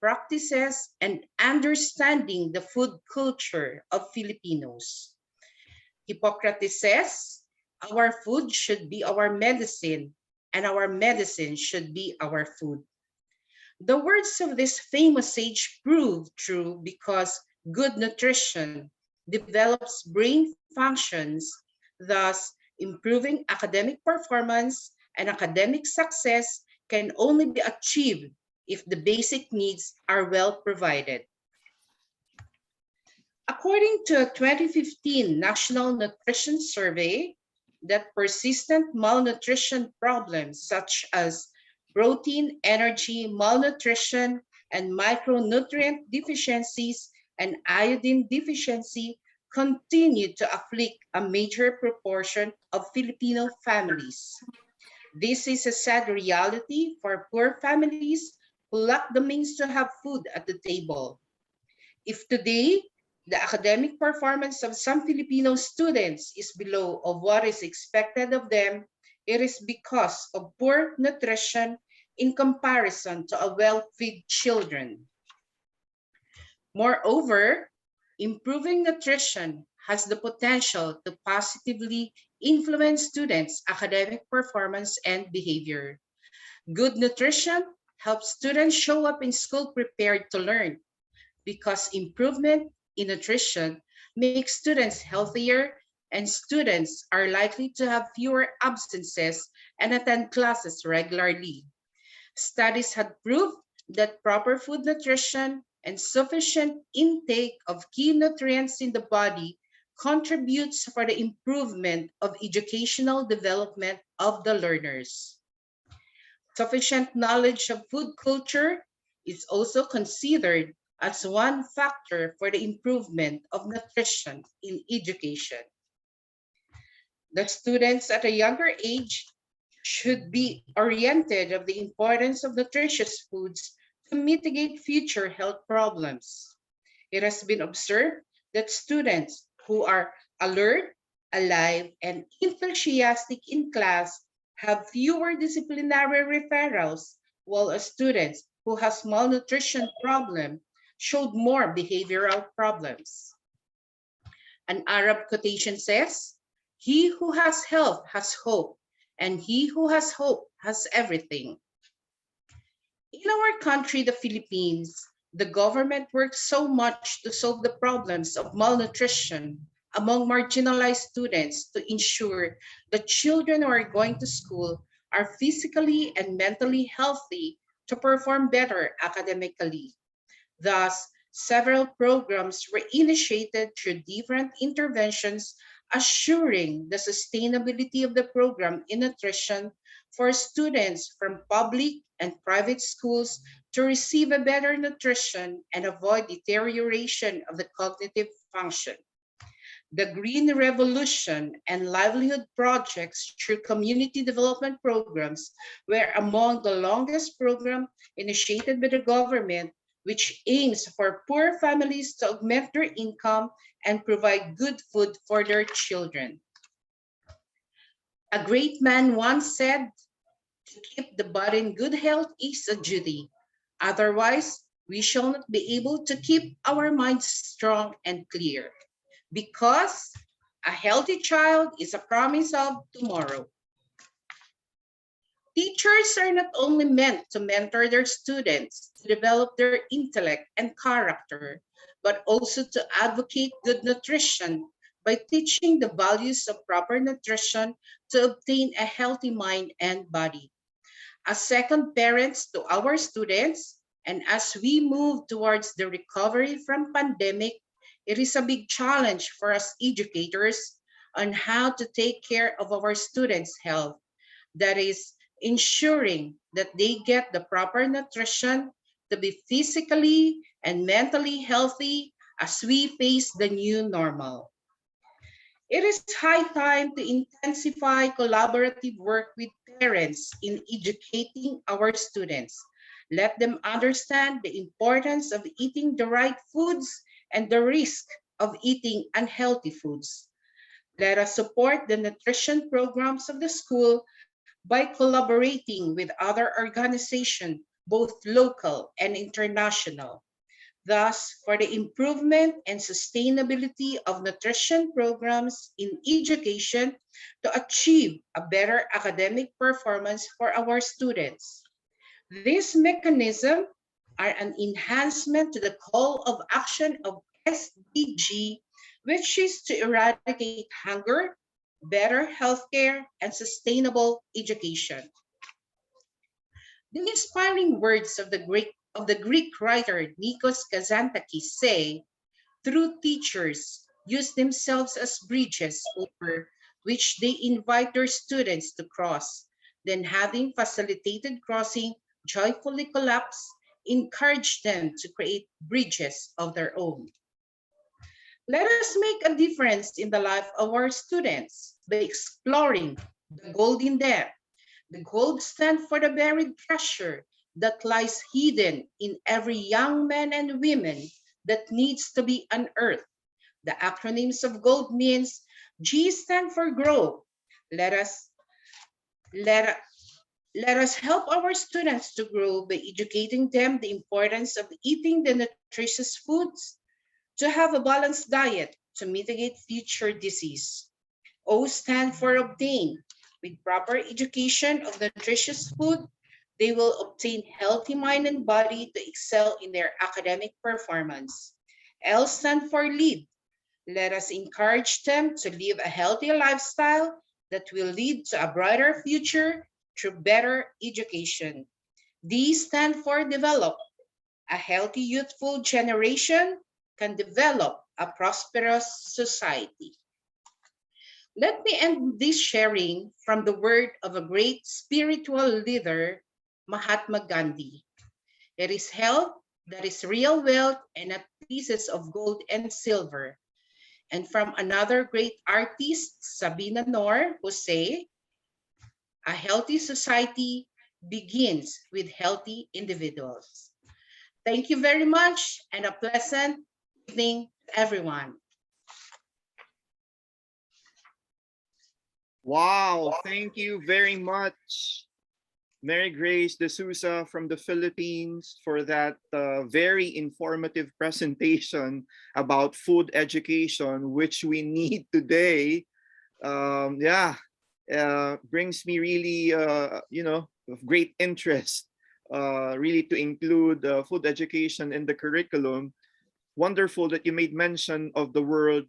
practices, and understanding the food culture of Filipinos. Hippocrates says, our food should be our medicine, and our medicine should be our food. The words of this famous sage prove true because good nutrition develops brain functions, thus improving academic performance, and academic success can only be achieved if the basic needs are well provided. According to a 2015 National Nutrition Survey, that persistent malnutrition problems such as protein, energy, malnutrition, and micronutrient deficiencies and iodine deficiency continue to afflict a major proportion of Filipino families. This is a sad reality for poor families who lack the means to have food at the table. If today the academic performance of some Filipino students is below of what is expected of them, it is because of poor nutrition in comparison to a well-fed children. Moreover, improving nutrition has the potential to positively influence students' academic performance and behavior. Good nutrition helps students show up in school prepared to learn, because improvement in nutrition makes students healthier, and students are likely to have fewer absences and attend classes regularly. Studies have proved that proper food nutrition and sufficient intake of key nutrients in the body contributes for the improvement of educational development of the learners. Sufficient knowledge of food culture is also considered as one factor for the improvement of nutrition in education. The students at a younger age should be oriented of the importance of nutritious foods to mitigate future health problems. It has been observed that students who are alert, alive, and enthusiastic in class have fewer disciplinary referrals, while students who has malnutrition problem showed more behavioral problems. An Arab quotation says, "He who has health has hope, and he who has hope has everything." In our country, the Philippines, the government works so much to solve the problems of malnutrition among marginalized students to ensure that children who are going to school are physically and mentally healthy to perform better academically. Thus, several programs were initiated through different interventions, assuring the sustainability of the program in nutrition for students from public and private schools to receive a better nutrition and avoid deterioration of the cognitive function. The Green Revolution and livelihood projects through community development programs were among the longest programs initiated by the government, which aims for poor families to augment their income and provide good food for their children. A great man once said, "To keep the body in good health is a duty. Otherwise, we shall not be able to keep our minds strong and clear, because a healthy child is a promise of tomorrow." Teachers are not only meant to mentor their students to develop their intellect and character, but also to advocate good nutrition by teaching the values of proper nutrition to obtain a healthy mind and body. As second parents to our students, and as we move towards the recovery from pandemic, it is a big challenge for us educators on how to take care of our students' health. That is, ensuring that they get the proper nutrition to be physically and mentally healthy as we face the new normal. It is high time to intensify collaborative work with parents in educating our students. Let them understand the importance of eating the right foods and the risk of eating unhealthy foods. Let us support the nutrition programs of the school by collaborating with other organizations, both local and international. Thus, for the improvement and sustainability of nutrition programs in education to achieve a better academic performance for our students. These mechanisms are an enhancement to the call of action of SDG, which is to eradicate hunger, better healthcare, and sustainable education. The inspiring words of the Greek writer Nikos Kazantzakis say, "True teachers use themselves as bridges over which they invite their students to cross, then having facilitated crossing, joyfully collapse, encourage them to create bridges of their own." Let us make a difference in the life of our students by exploring the gold in them. The gold stands for the buried treasure that lies hidden in every young man and woman that needs to be unearthed. The acronyms of GOLD means G stand for grow. Let us let, let us help our students to grow by educating them the importance of eating the nutritious foods, to have a balanced diet to mitigate future disease. O stand for obtain. With proper education of nutritious food, they will obtain healthy mind and body to excel in their academic performance. L stand for lead. Let us encourage them to live a healthy lifestyle that will lead to a brighter future through better education. D stand for develop. A healthy youthful generation can develop a prosperous society. Let me end this sharing from the word of a great spiritual leader, Mahatma Gandhi. It is health that is real wealth and not pieces of gold and silver. And from another great artist, Sabina Noor, who say, a healthy society begins with healthy individuals. Thank you very much and a pleasant evening, everyone. Wow, thank you very much, Mary Grace de Souza from the Philippines, for that very informative presentation about food education, which we need today. Yeah, brings me really, of great interest, really to include food education in the curriculum. Wonderful that you made mention of the word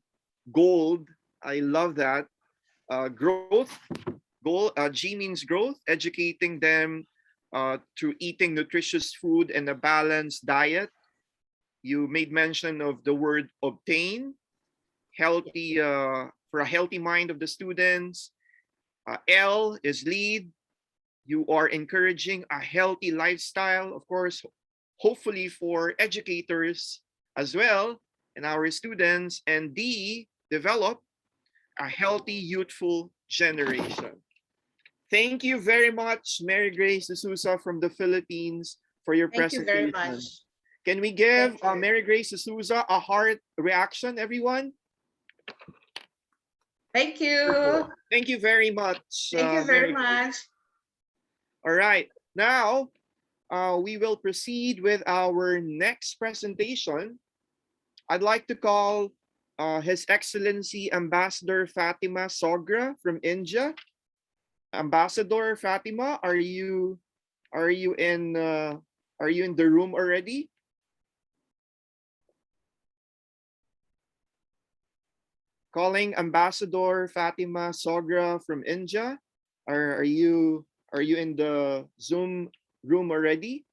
gold. I love that. Growth, G means growth, educating them through eating nutritious food and a balanced diet. You made mention of the word obtain, healthy, for a healthy mind of the students. L is lead. You are encouraging a healthy lifestyle, of course, hopefully for educators as well and our students. And D, develop a healthy, youthful generation. Thank you very much, Mary Grace de Souza from the Philippines, for your Thank you very presentation. much. Can we give Thank you. Mary Grace de Souza a heart reaction, everyone? Thank you. Thank you very much. Thank you very much. All right. Now, we will proceed with our next presentation. I'd like to call His Excellency Ambassador Fatima Sogra from India. Ambassador Fatima, are you in the room already? Calling Ambassador Fatima Sogra from India. Are you in the Zoom room already?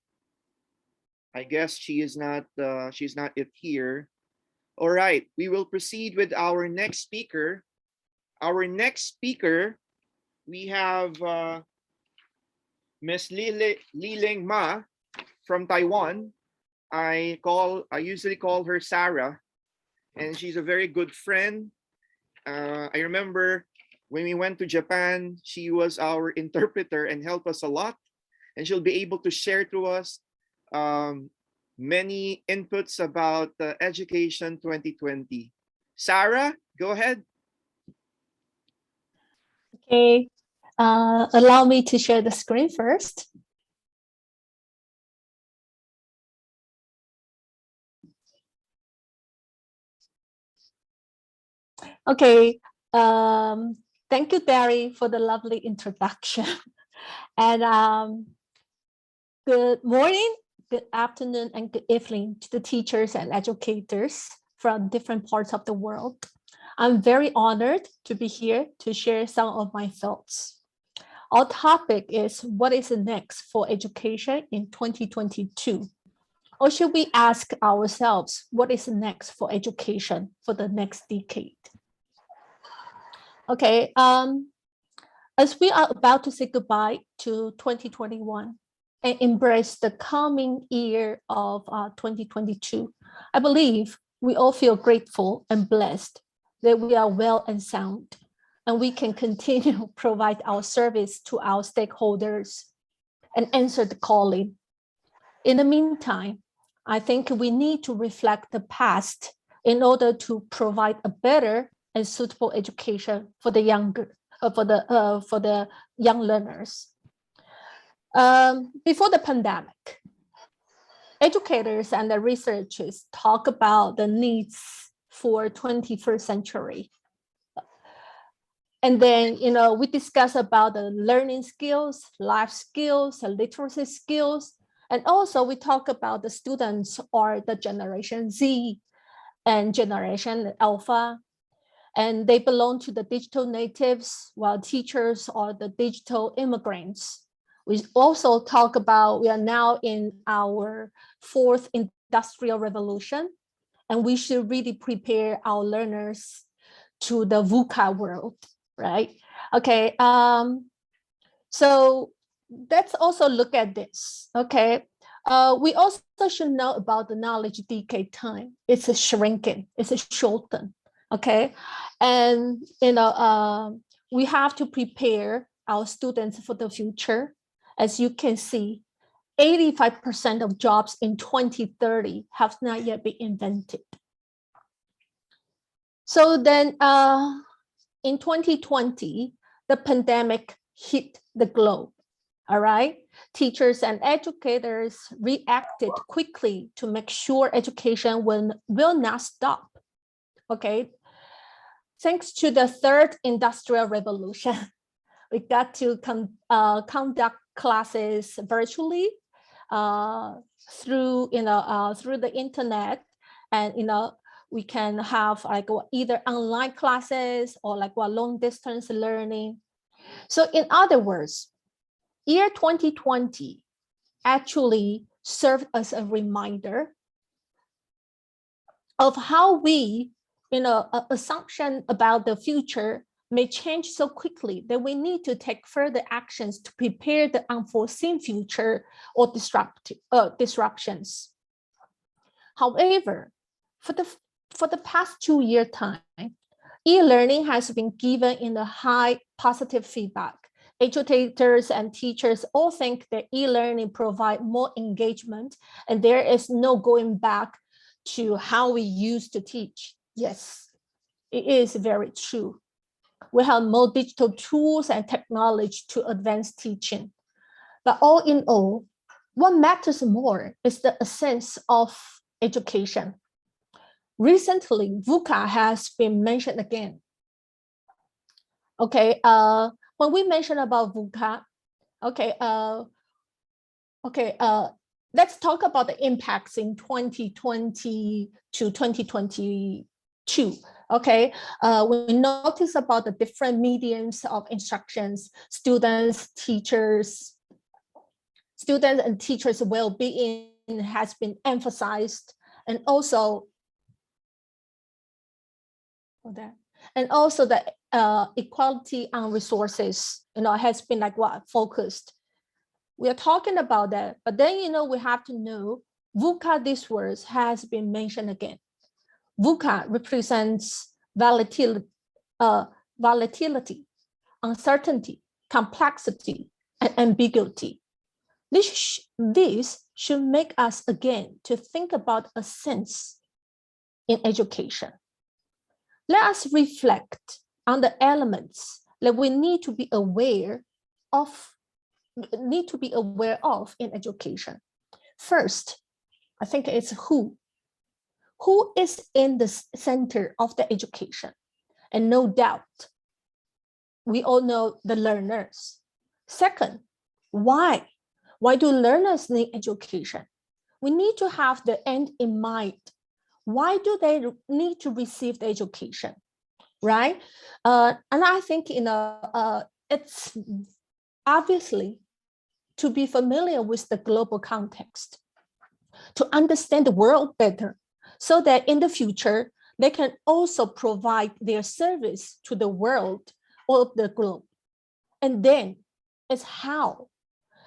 I guess she's not yet here. All right, we will proceed with our next speaker. Our next speaker, we have Miss Liling Ma from Taiwan. I usually call her Sarah, and she's a very good friend. I remember when we went to Japan, she was our interpreter and helped us a lot. And she'll be able to share to us many inputs about Education 2020. Sarah, go ahead. Okay, allow me to share the screen first. Okay, thank you, Barry, for the lovely introduction. And good morning, good afternoon, and good evening to the teachers and educators from different parts of the world. I'm very honored to be here to share some of my thoughts. Our topic is what is next for education in 2022? Or should we ask ourselves what is next for education for the next decade? Okay, as we are about to say goodbye to 2021 and embrace the coming year of 2022, I believe we all feel grateful and blessed that we are well and sound, and we can continue to provide our service to our stakeholders and answer the calling. In the meantime, I think we need to reflect the past in order to provide a better and suitable education for the for the young learners. Before the pandemic, educators and the researchers talk about the needs for 21st century. And then, we discuss about the learning skills, life skills, and literacy skills. And also we talk about the students or the Generation Z and Generation Alpha. And they belong to the digital natives, while teachers are the digital immigrants. We also talk about we are now in our fourth industrial revolution, and we should really prepare our learners to the VUCA world, right? Okay, so let's also look at this, okay? We also should know about the knowledge decay time. It's a shrinking, it's a shorten, okay? And, we have to prepare our students for the future. As you can see, 85% of jobs in 2030 have not yet been invented. So then in 2020, the pandemic hit the globe, all right? Teachers and educators reacted quickly to make sure education will not stop, okay? Thanks to the third industrial revolution, we got to conduct classes virtually through the internet, and we can have like either online classes or like long distance learning. So in other words, year 2020 actually served as a reminder of how we, assumption about the future may change so quickly that we need to take further actions to prepare the unforeseen future or disruptions. However, for the past 2-year time, e-learning has been given in a high positive feedback. Educators and teachers all think that e-learning provide more engagement, and there is no going back to how we used to teach. Yes, it is very true. We have more digital tools and technology to advance teaching. But all in all, what matters more is the essence of education. Recently, VUCA has been mentioned again. Okay, when we mention about VUCA, let's talk about the impacts in 2020 to 2022. Okay, we notice about the different mediums of instructions, students and teachers' well-being has been emphasized, and also the equality on resources, has been focused. We are talking about that, but then we have to know VUCA. This word has been mentioned again. VUCA represents volatility, uncertainty, complexity, and ambiguity. This should make us again to think about a sense in education. Let us reflect on the elements that we need to be aware of in education. First, I think it's who. Who is in the center of the education? And no doubt, we all know the learners. Second, why? Why do learners need education? We need to have the end in mind. Why do they need to receive the education, right? And I think it's obviously to be familiar with the global context, to understand the world better, so that in the future, they can also provide their service to the world or the globe. And then it's how.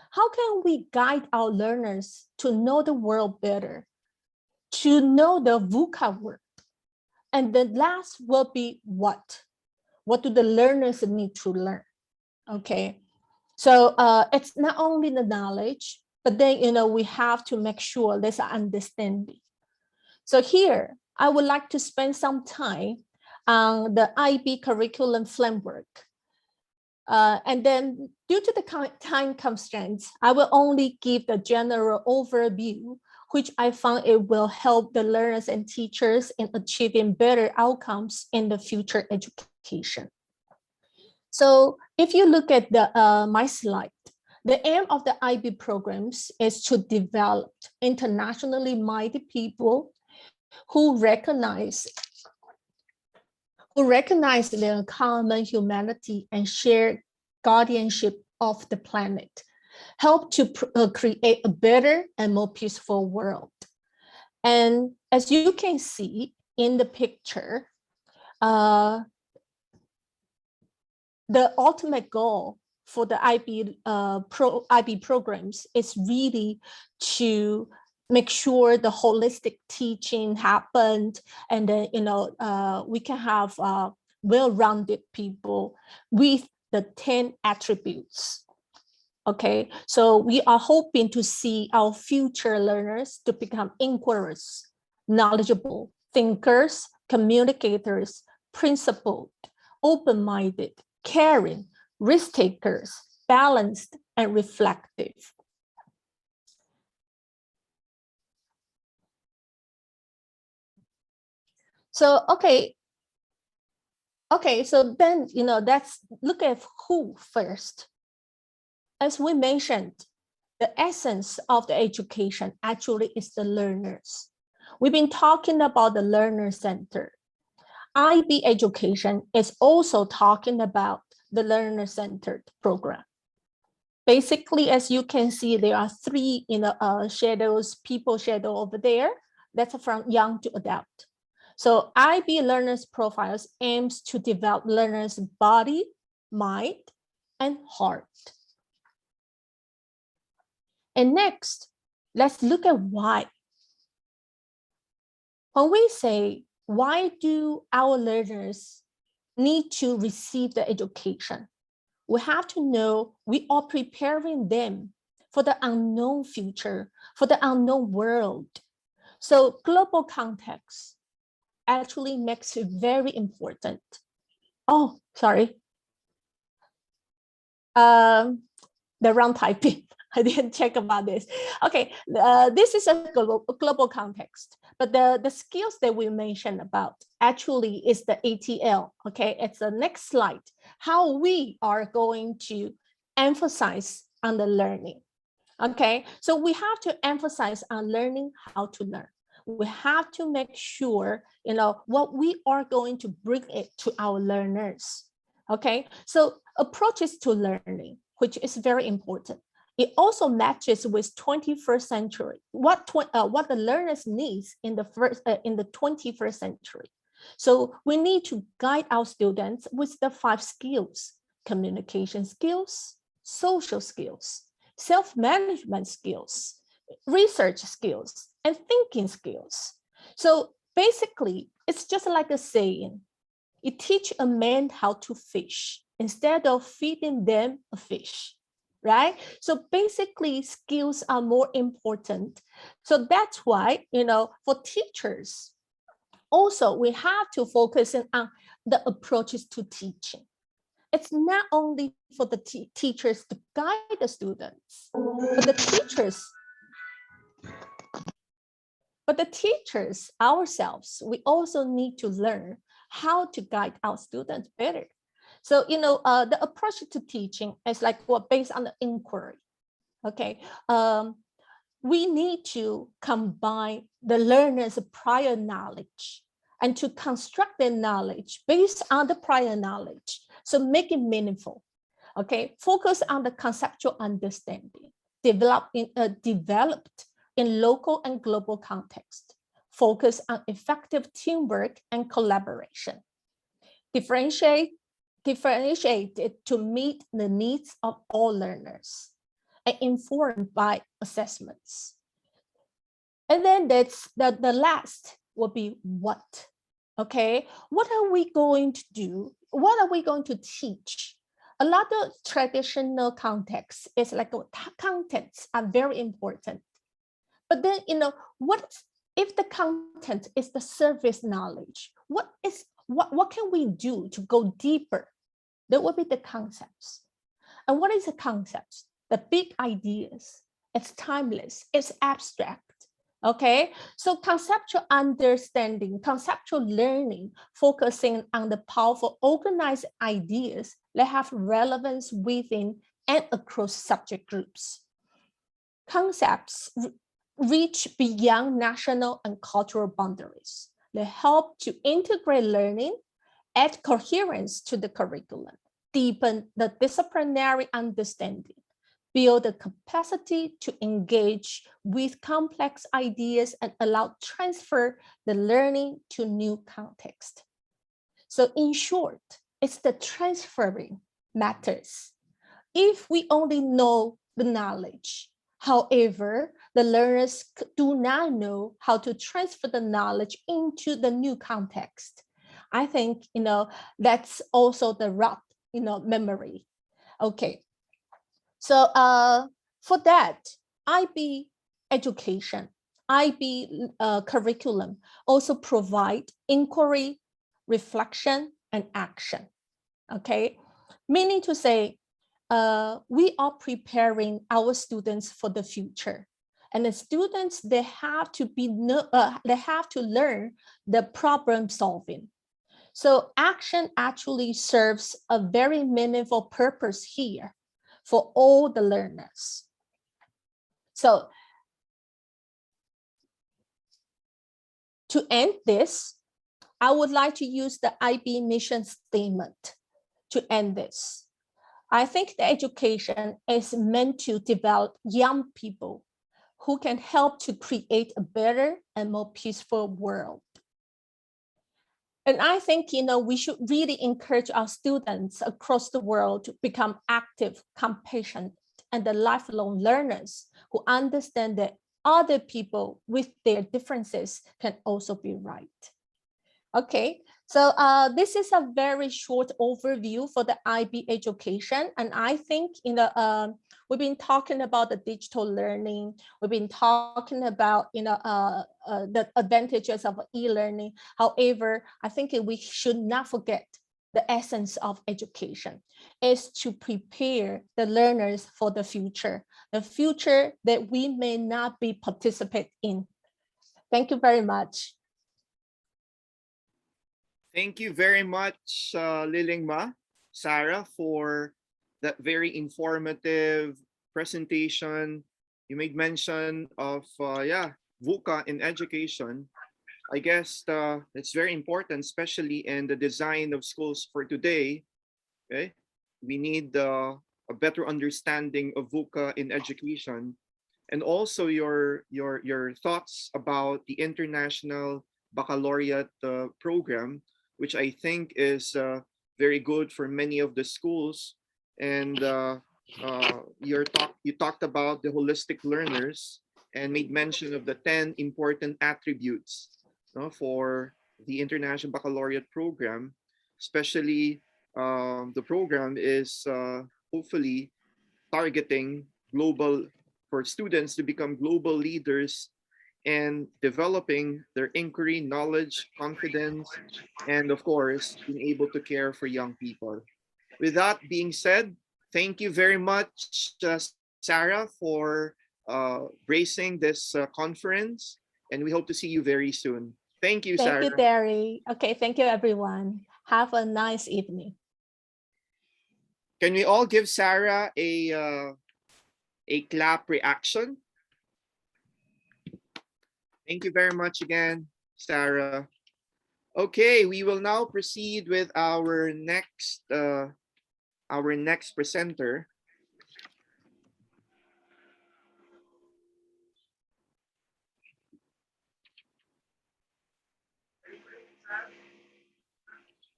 How can we guide our learners to know the world better, to know the VUCA word? And the last will be what? What do the learners need to learn? Okay, so it's not only the knowledge, but then we have to make sure there's an understanding. So here, I would like to spend some time on the IB curriculum framework. And then due to the time constraints, I will only give the general overview, which I found it will help the learners and teachers in achieving better outcomes in the future education. So if you look at my slide, the aim of the IB programs is to develop internationally minded people who recognize their common humanity and share guardianship of the planet. help to create a better and more peaceful world. And as you can see in the picture, the ultimate goal for the IB programs is really to make sure the holistic teaching happened, and then we can have well-rounded people with the 10 attributes. Okay, so we are hoping to see our future learners to become inquirers, knowledgeable, thinkers, communicators, principled, open-minded, caring, risk takers, balanced, and reflective. So, okay, so then, let's look at who first. As we mentioned, the essence of the education actually is the learners. We've been talking about the learner center. IB education is also talking about the learner-centered program. Basically, as you can see, there are three shadows, people shadow over there. That's from young to adult. So IB learners profiles aims to develop learners' body, mind, and heart. And next, let's look at why. When we say, why do our learners need to receive the education? We have to know we are preparing them for the unknown future, for the unknown world. So global context actually makes it very important. Oh, sorry. The wrong typing. I didn't check about this. Okay, this is a global context, but the skills that we mentioned about actually is the ATL. Okay, it's the next slide. How we are going to emphasize on the learning. Okay, so we have to emphasize on learning how to learn. We have to make sure, what we are going to bring it to our learners. Okay, so approaches to learning, which is very important. It also matches with 21st century, what the learners needs in the 21st century. So we need to guide our students with the 5 skills: communication skills, social skills, self-management skills, research skills, and thinking skills. So basically, it's just like a saying. You teach a man how to fish instead of feeding them a fish. Right? So basically, skills are more important. So that's why, for teachers, also we have to focus on the approaches to teaching. It's not only for the teachers to guide the students, but the teachers ourselves, we also need to learn how to guide our students better. So, the approach to teaching is like based on the inquiry. Okay, we need to combine the learner's prior knowledge and to construct their knowledge based on the prior knowledge. So make it meaningful. Okay, focus on the conceptual understanding developed in local and global context. Focus on effective teamwork and collaboration. Differentiate it to meet the needs of all learners and informed by assessments. And then that's the last will be what. Okay, what are we going to do? What are we going to teach? A lot of traditional contexts is like contents are very important. But then, what if the content is the surface knowledge? What can we do to go deeper? That would be the concepts. And what is the concepts? The big ideas. It's timeless. It's abstract. Okay, so conceptual understanding, conceptual learning, focusing on the powerful organized ideas that have relevance within and across subject groups. Concepts reach beyond national and cultural boundaries. They help to integrate learning, add coherence to the curriculum, deepen the disciplinary understanding, build the capacity to engage with complex ideas and allow transfer the learning to new context. So in short, it's the transferring matters. If we only know the knowledge, however, the learners do not know how to transfer the knowledge into the new context. I think, that's also the route, memory. Okay. So for that, IB education, IB curriculum also provide inquiry, reflection, and action. Okay, meaning to say, we are preparing our students for the future, and the students they have to learn the problem solving. So action actually serves a very meaningful purpose here for all the learners. So to end this, I would like to use the IB mission statement to end this. I think the education is meant to develop young people who can help to create a better and more peaceful world. And I think, we should really encourage our students across the world to become active, compassionate, and the lifelong learners who understand that other people with their differences can also be right. Okay, so this is a very short overview for the IB education. And I think, we've been talking about the digital learning. We've been talking about, the advantages of e-learning. However, I think we should not forget the essence of education is to prepare the learners for the future that we may not be participate in. Thank you very much. Thank you very much, Lilingma, Sarah, for that very informative presentation. You made mention of, VUCA in education. I guess it's very important, especially in the design of schools for today. Okay, we need a better understanding of VUCA in education, and also your thoughts about the International Baccalaureate program, which I think is very good for many of the schools. And you talked about the holistic learners and made mention of the 10 important attributes for the International Baccalaureate program. Especially, the program is hopefully targeting for students to become global leaders and developing their inquiry, knowledge, confidence, and of course, being able to care for young people. With that being said, thank you very much, Sarah, for bracing this conference, and we hope to see you very soon. Thank you, Sarah. Thank you, Derry. Okay, thank you, everyone. Have a nice evening. Can we all give Sarah a clap reaction? Thank you very much again, Sarah. Okay, we will now proceed with our next presenter.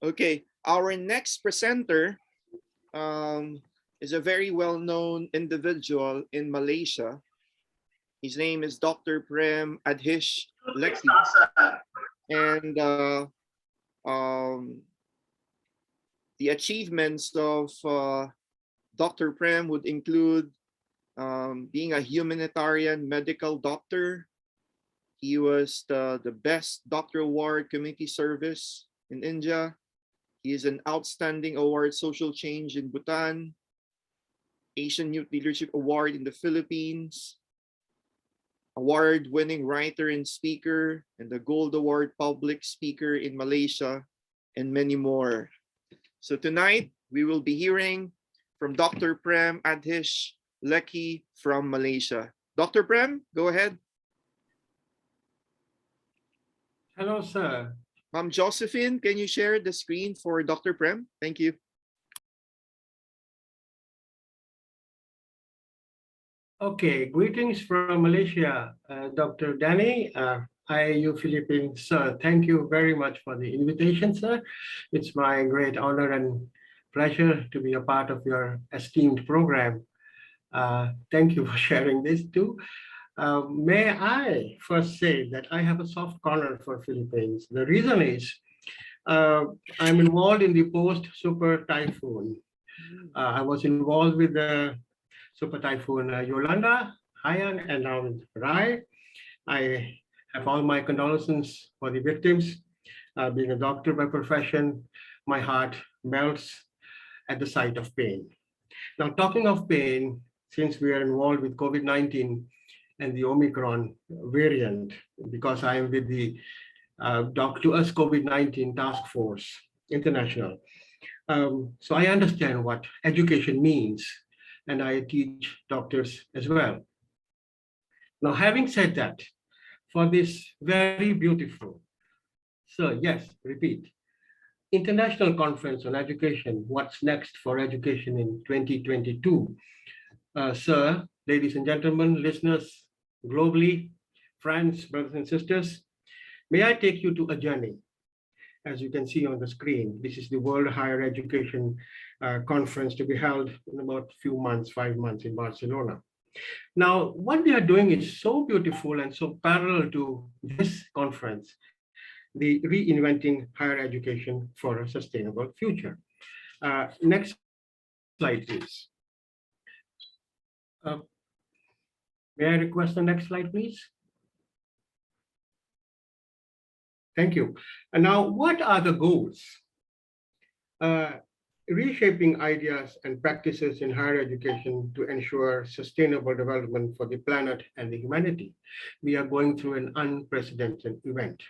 Okay, our next presenter is a very well-known individual in Malaysia. His name is Dr. Prem Adhish Lekhi. And the achievements of Dr. Prem would include being a humanitarian medical doctor. He was the best doctor award community service in India. He is an outstanding award social change in Bhutan, Asian Youth Leadership Award in the Philippines, award-winning writer and speaker, and the Gold Award public speaker in Malaysia, and many more. So tonight, we will be hearing from Dr. Prem Adhish Lekhi from Malaysia. Dr. Prem, go ahead. Hello, sir. Ma'am Josephine, can you share the screen for Dr. Prem? Thank you. Okay, greetings from Malaysia, Dr. Danny. IAU Philippines, sir. Thank you very much for the invitation, sir. It's my great honor and pleasure to be a part of your esteemed program. Thank you for sharing this too. May I first say that I have a soft corner for Philippines. The reason is I'm involved in the post-super typhoon. I was involved with the super typhoon Yolanda, Haiyan, and now Rai. I have all my condolences for the victims. Being a doctor by profession, my heart melts at the sight of pain. Now, talking of pain, since we are involved with COVID-19 and the Omicron variant, because I am with the Doc to Us COVID-19 Task Force International. So I understand what education means, and I teach doctors as well. Now, having said that, for this very beautiful, so yes, repeat, International Conference on Education, what's next for education in 2022? Sir, ladies and gentlemen, listeners globally, friends, brothers and sisters, may I take you to a journey. As you can see on the screen, this is the World Higher Education Conference to be held in about a few months, 5 months in Barcelona. Now, what they are doing is so beautiful and so parallel to this conference, the Reinventing Higher Education for a Sustainable Future. Next slide, please. May I request the next slide, please? Thank you. And now, what are the goals? Reshaping ideas and practices in higher education to ensure sustainable development for the planet and the humanity. We are going through an unprecedented event,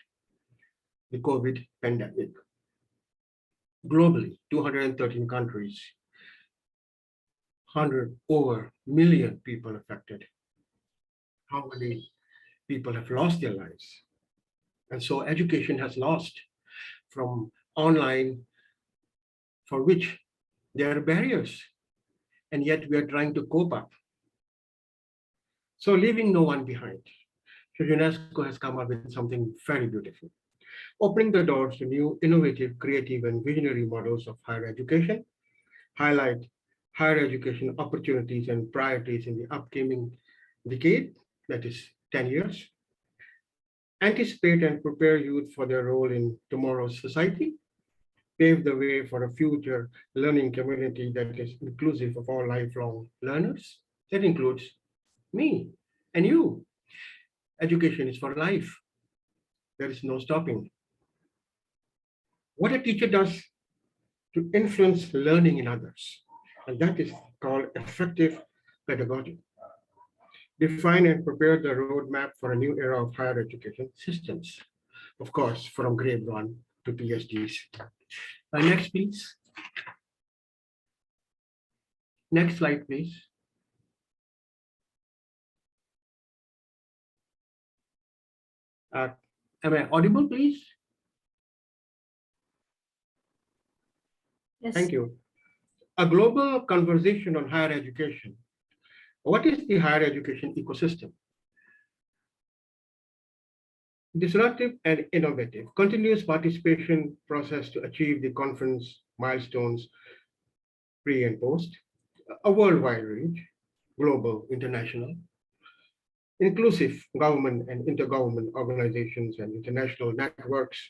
the COVID pandemic. Globally, 213 countries, over million people affected. How many people have lost their lives? And so education has lost from online, for which there are barriers, and yet we are trying to cope up. So leaving no one behind. So UNESCO has come up with something very beautiful, opening the doors to new, innovative, creative, and visionary models of higher education, highlight higher education opportunities and priorities in the upcoming decade, that is 10 years, anticipate and prepare youth for their role in tomorrow's society, pave the way for a future learning community that is inclusive of all lifelong learners. That includes me and you. Education is for life. There is no stopping. What a teacher does to influence learning in others, and that is called effective pedagogy. Define and prepare the roadmap for a new era of higher education systems, of course, from grade 1 to PhDs. Next, please. Next slide, please. Am I audible, please? Yes. Thank you. A global conversation on higher education. What is the higher education ecosystem? Disruptive and innovative, continuous participation process to achieve the conference milestones pre and post, a worldwide reach, global, international, inclusive government and intergovernment organizations and international networks,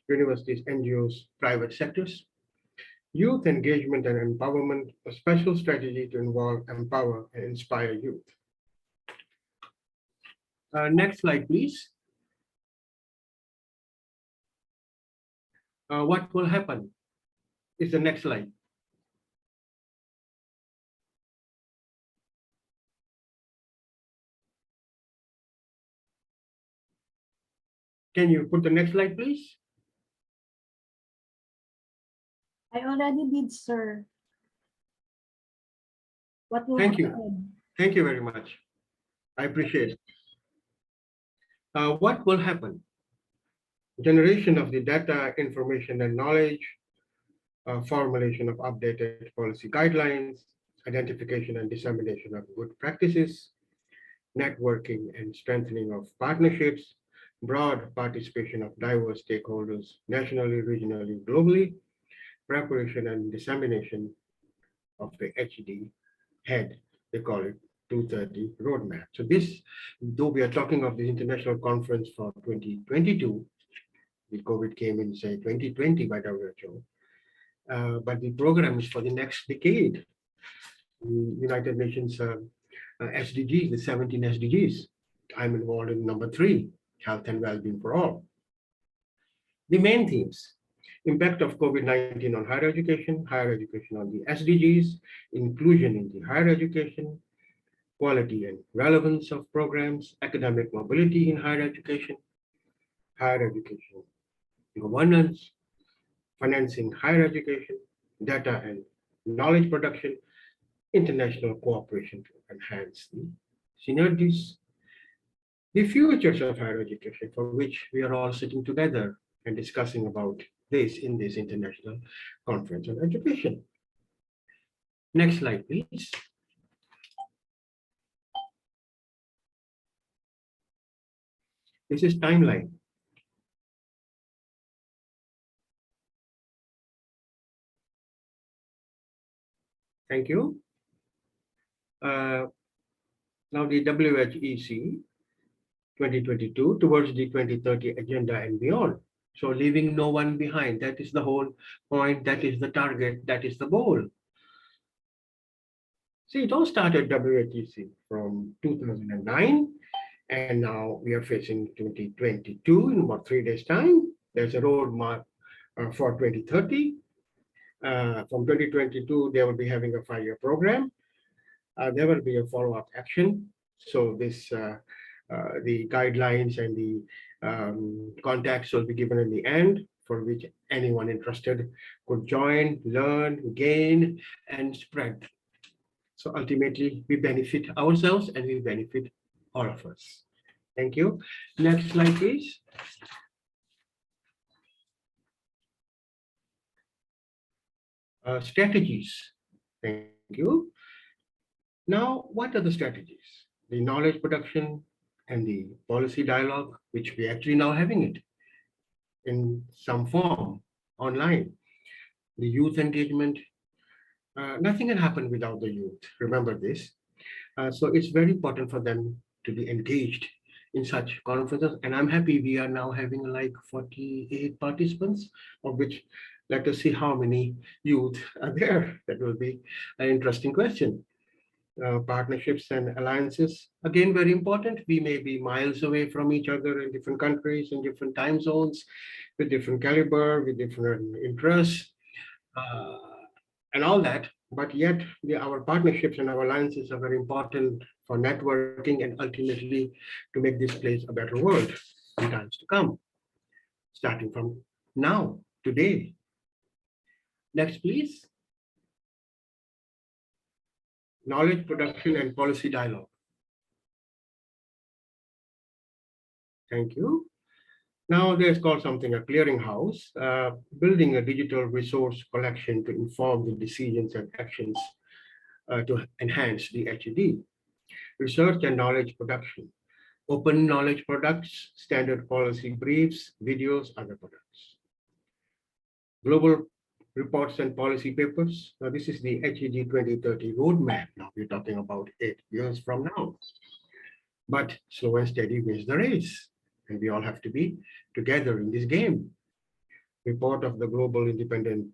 universities, NGOs, private sectors, youth engagement and empowerment, a special strategy to involve, empower, and inspire youth. Next slide, please. What will happen is the next slide. Can you put the next slide, please? I already did, sir. What will Thank you. happen? Thank you very much. I appreciate it. What will happen? Generation of the data, information, and knowledge, formulation of updated policy guidelines, identification and dissemination of good practices, networking and strengthening of partnerships, broad participation of diverse stakeholders nationally, regionally, globally, preparation and dissemination of the HD head, they call it 230 roadmap. So this, though we are talking of the international conference for 2022, the COVID came in, say, 2020 by WHO, but the program is for the next decade. The United Nations SDGs, the 17 SDGs. I'm involved in number 3, health and well-being for all. The main themes: impact of COVID-19 on higher education on the SDGs, inclusion in the higher education, quality and relevance of programs, academic mobility in higher education governance, financing higher education, data and knowledge production, international cooperation to enhance the synergies, the futures of higher education, for which we are all sitting together and discussing about this in this international conference on education. Next slide, please. This is timeline. Thank you. Now the WHEC 2022 towards the 2030 agenda and beyond. So leaving no one behind, that is the whole point, that is the target, that is the goal. See, it all started WHEC from 2009, and now we are facing 2022 in about 3 days' time. There's a roadmap for 2030. From 2022, they will be having a 5-year program. There will be a follow-up action. So this, the guidelines and the contacts will be given in the end, for which anyone interested could join, learn, gain, and spread. So ultimately, we benefit ourselves and we benefit all of us. Thank you. Next slide, please. Strategies. Thank you. Now, what are the strategies? The knowledge production and the policy dialogue, which we actually now having it in some form online. The youth engagement. Nothing can happen without the youth. Remember this. So it's very important for them to be engaged in such conferences. And I'm happy we are now having like 48 participants, of which let us see how many youth are there. That will be an interesting question. Partnerships and alliances, again, very important. We may be miles away from each other in different countries, in different time zones, with different caliber, with different interests, and all that. But yet, our partnerships and our alliances are very important for networking and ultimately to make this place a better world in times to come, starting from now, today. Next, please. Knowledge production and policy dialogue. Thank you. Now there's called something a clearinghouse, building a digital resource collection to inform the decisions and actions to enhance the HED. Research and knowledge production, open knowledge products, standard policy briefs, videos, other products. Global reports and policy papers. Now this is the HED 2030 roadmap. Now we're talking about 8 years from now. But slow and steady wins the race. And we all have to be together in this game. Report of the Global Independent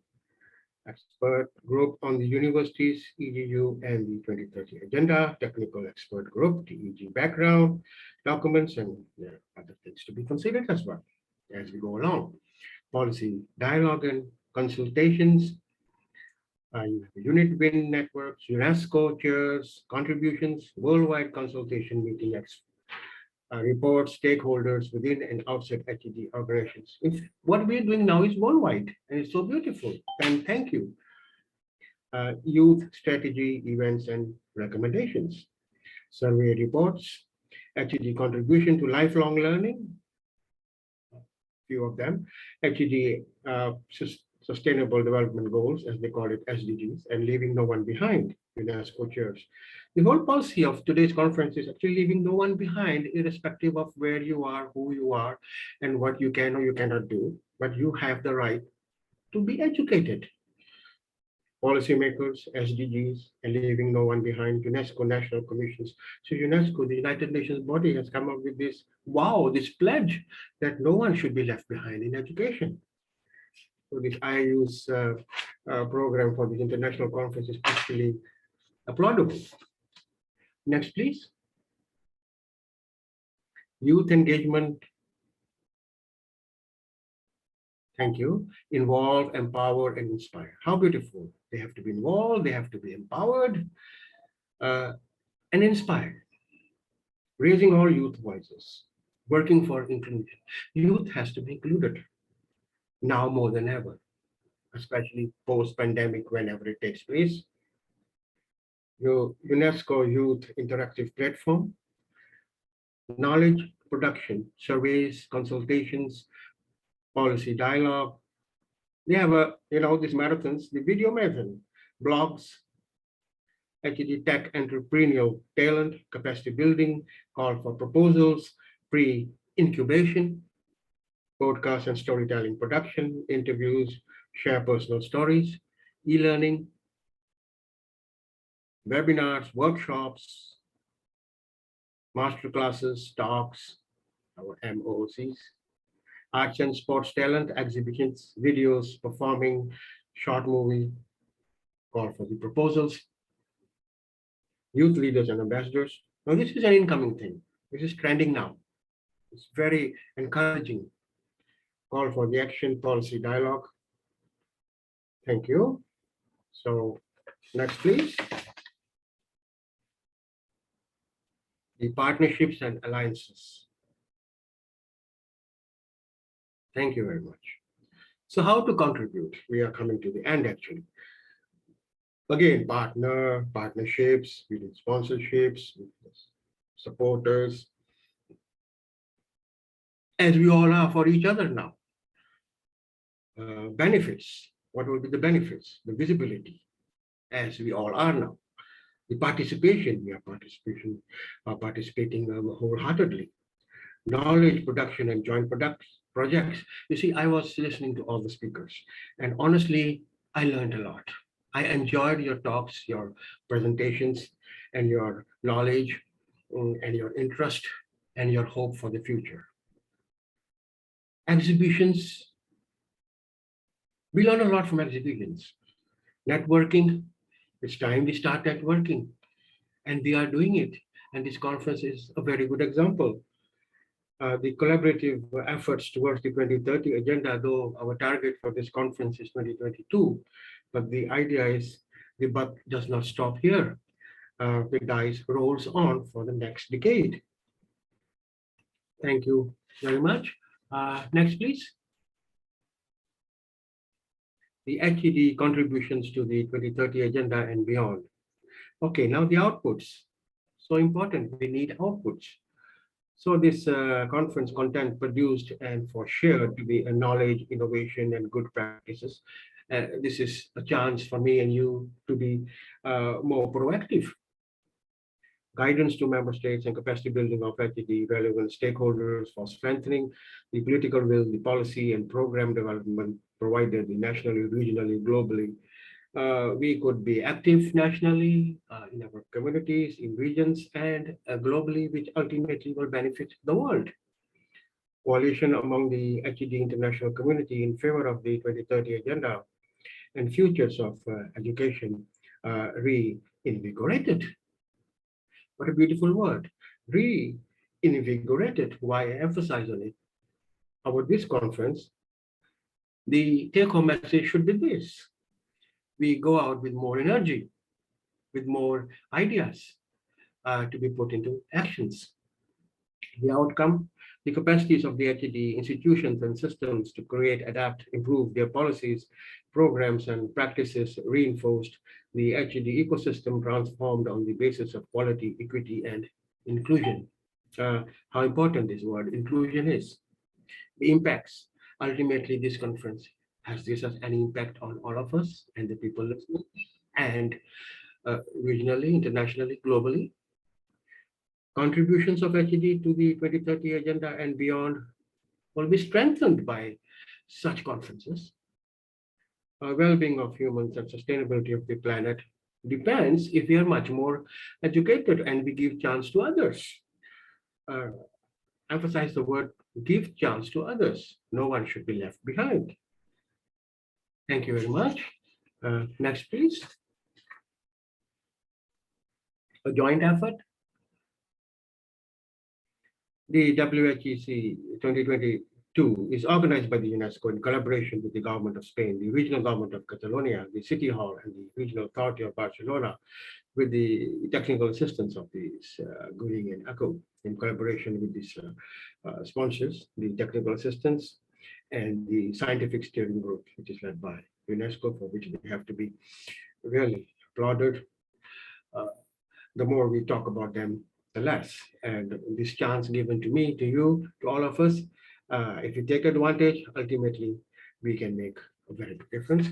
Expert Group on the Universities, EGU, and the 2030 Agenda, Technical Expert Group, TEG background, documents, and there are other things to be considered as well as we go along. Policy dialogue and consultations, unit win networks, UNESCO chairs, contributions, worldwide consultation meeting, reports, stakeholders within and outside HED organizations. What we're doing now is worldwide, and it's so beautiful, and thank you. Youth strategy, events, and recommendations. Survey reports, HED contribution to lifelong learning, few of them, HED Sustainable Development Goals, as they call it, SDGs, and leaving no one behind, UNESCO chairs. The whole policy of today's conference is actually leaving no one behind, irrespective of where you are, who you are, and what you can or you cannot do, but you have the right to be educated. Policymakers, SDGs, and leaving no one behind, UNESCO national commissions. So UNESCO, the United Nations body, has come up with this, wow, this pledge that no one should be left behind in education. So this IU's program for the international conference is actually applaudable. Next, please. Youth engagement. Thank you. Involve, empower, and inspire. How beautiful. They have to be involved, they have to be empowered, and inspired. Raising all youth voices, working for inclusion. Youth has to be included now more than ever, especially post-pandemic, whenever it takes place. Your UNESCO Youth Interactive Platform, knowledge production, surveys, consultations, policy dialogue. They have these marathons, the video marathon, blogs, actually tech entrepreneurial talent, capacity building, call for proposals, pre-incubation, podcast and storytelling production, interviews, share personal stories, e-learning, webinars, workshops, masterclasses, talks, our MOOCs, arts and sports talent, exhibitions, videos, performing, short movie, call for the proposals, youth leaders and ambassadors. Now this is an incoming thing. This is trending now. It's very encouraging. Call for the action policy dialogue. Thank you. So next, please. The partnerships and alliances. Thank you very much. So how to contribute? We are coming to the end actually. Again, partnerships, we need sponsorships, supporters, as we all are for each other now. Benefits, what will be the benefits? The visibility, as we all are now. The participation, we are participating wholeheartedly. Knowledge production and joint projects. You see, I was listening to all the speakers, and honestly, I learned a lot. I enjoyed your talks, your presentations, and your knowledge, and your interest, and your hope for the future. Exhibitions, we learn a lot from exhibitions. Networking, it's time we start networking, and we are doing it. And this conference is a very good example. The collaborative efforts towards the 2030 agenda, though our target for this conference is 2022, but the idea is the buck does not stop here. The dice rolls on for the next decade. Thank you very much. Next, please. The HED contributions to the 2030 agenda and beyond. Okay, now the outputs. So important, we need outputs. So this conference content produced and for shared to be a knowledge, innovation, and good practices. This is a chance for me and you to be more proactive. Guidance to member states and capacity building of HED relevant stakeholders for strengthening the political will, the policy and program development provided nationally, regionally, globally. We could be active nationally in our communities, in regions, and globally, which ultimately will benefit the world. Coalition among the HED international community in favor of the 2030 agenda and futures of education reinvigorated. What a beautiful word, reinvigorated. Why I emphasize on it? About this conference, the take-home message should be this. We go out with more energy, with more ideas to be put into actions. The outcome, the capacities of the HED institutions and systems to create, adapt, improve their policies, programs, and practices reinforced, the HED ecosystem transformed on the basis of quality, equity, and inclusion. How important this word inclusion is. The impacts, ultimately this conference Has this has any impact on all of us and the people listening? And regionally, internationally, globally? Contributions of HED to the 2030 agenda and beyond will be strengthened by such conferences. Well-being of humans and sustainability of the planet depends if we are much more educated and we give chance to others. Emphasize the word give chance to others. No one should be left behind. Thank you very much. Next, please. A joint effort. The WHEC 2022 is organized by the UNESCO in collaboration with the government of Spain, the regional government of Catalonia, the City Hall, and the regional authority of Barcelona, with the technical assistance of these Goering and ECHO, in collaboration with these sponsors, the technical assistance, and the scientific steering group, which is led by UNESCO, for which they have to be really applauded. The more we talk about them, the less. And this chance given to me, to you, to all of us, if you take advantage, ultimately, we can make a very big difference.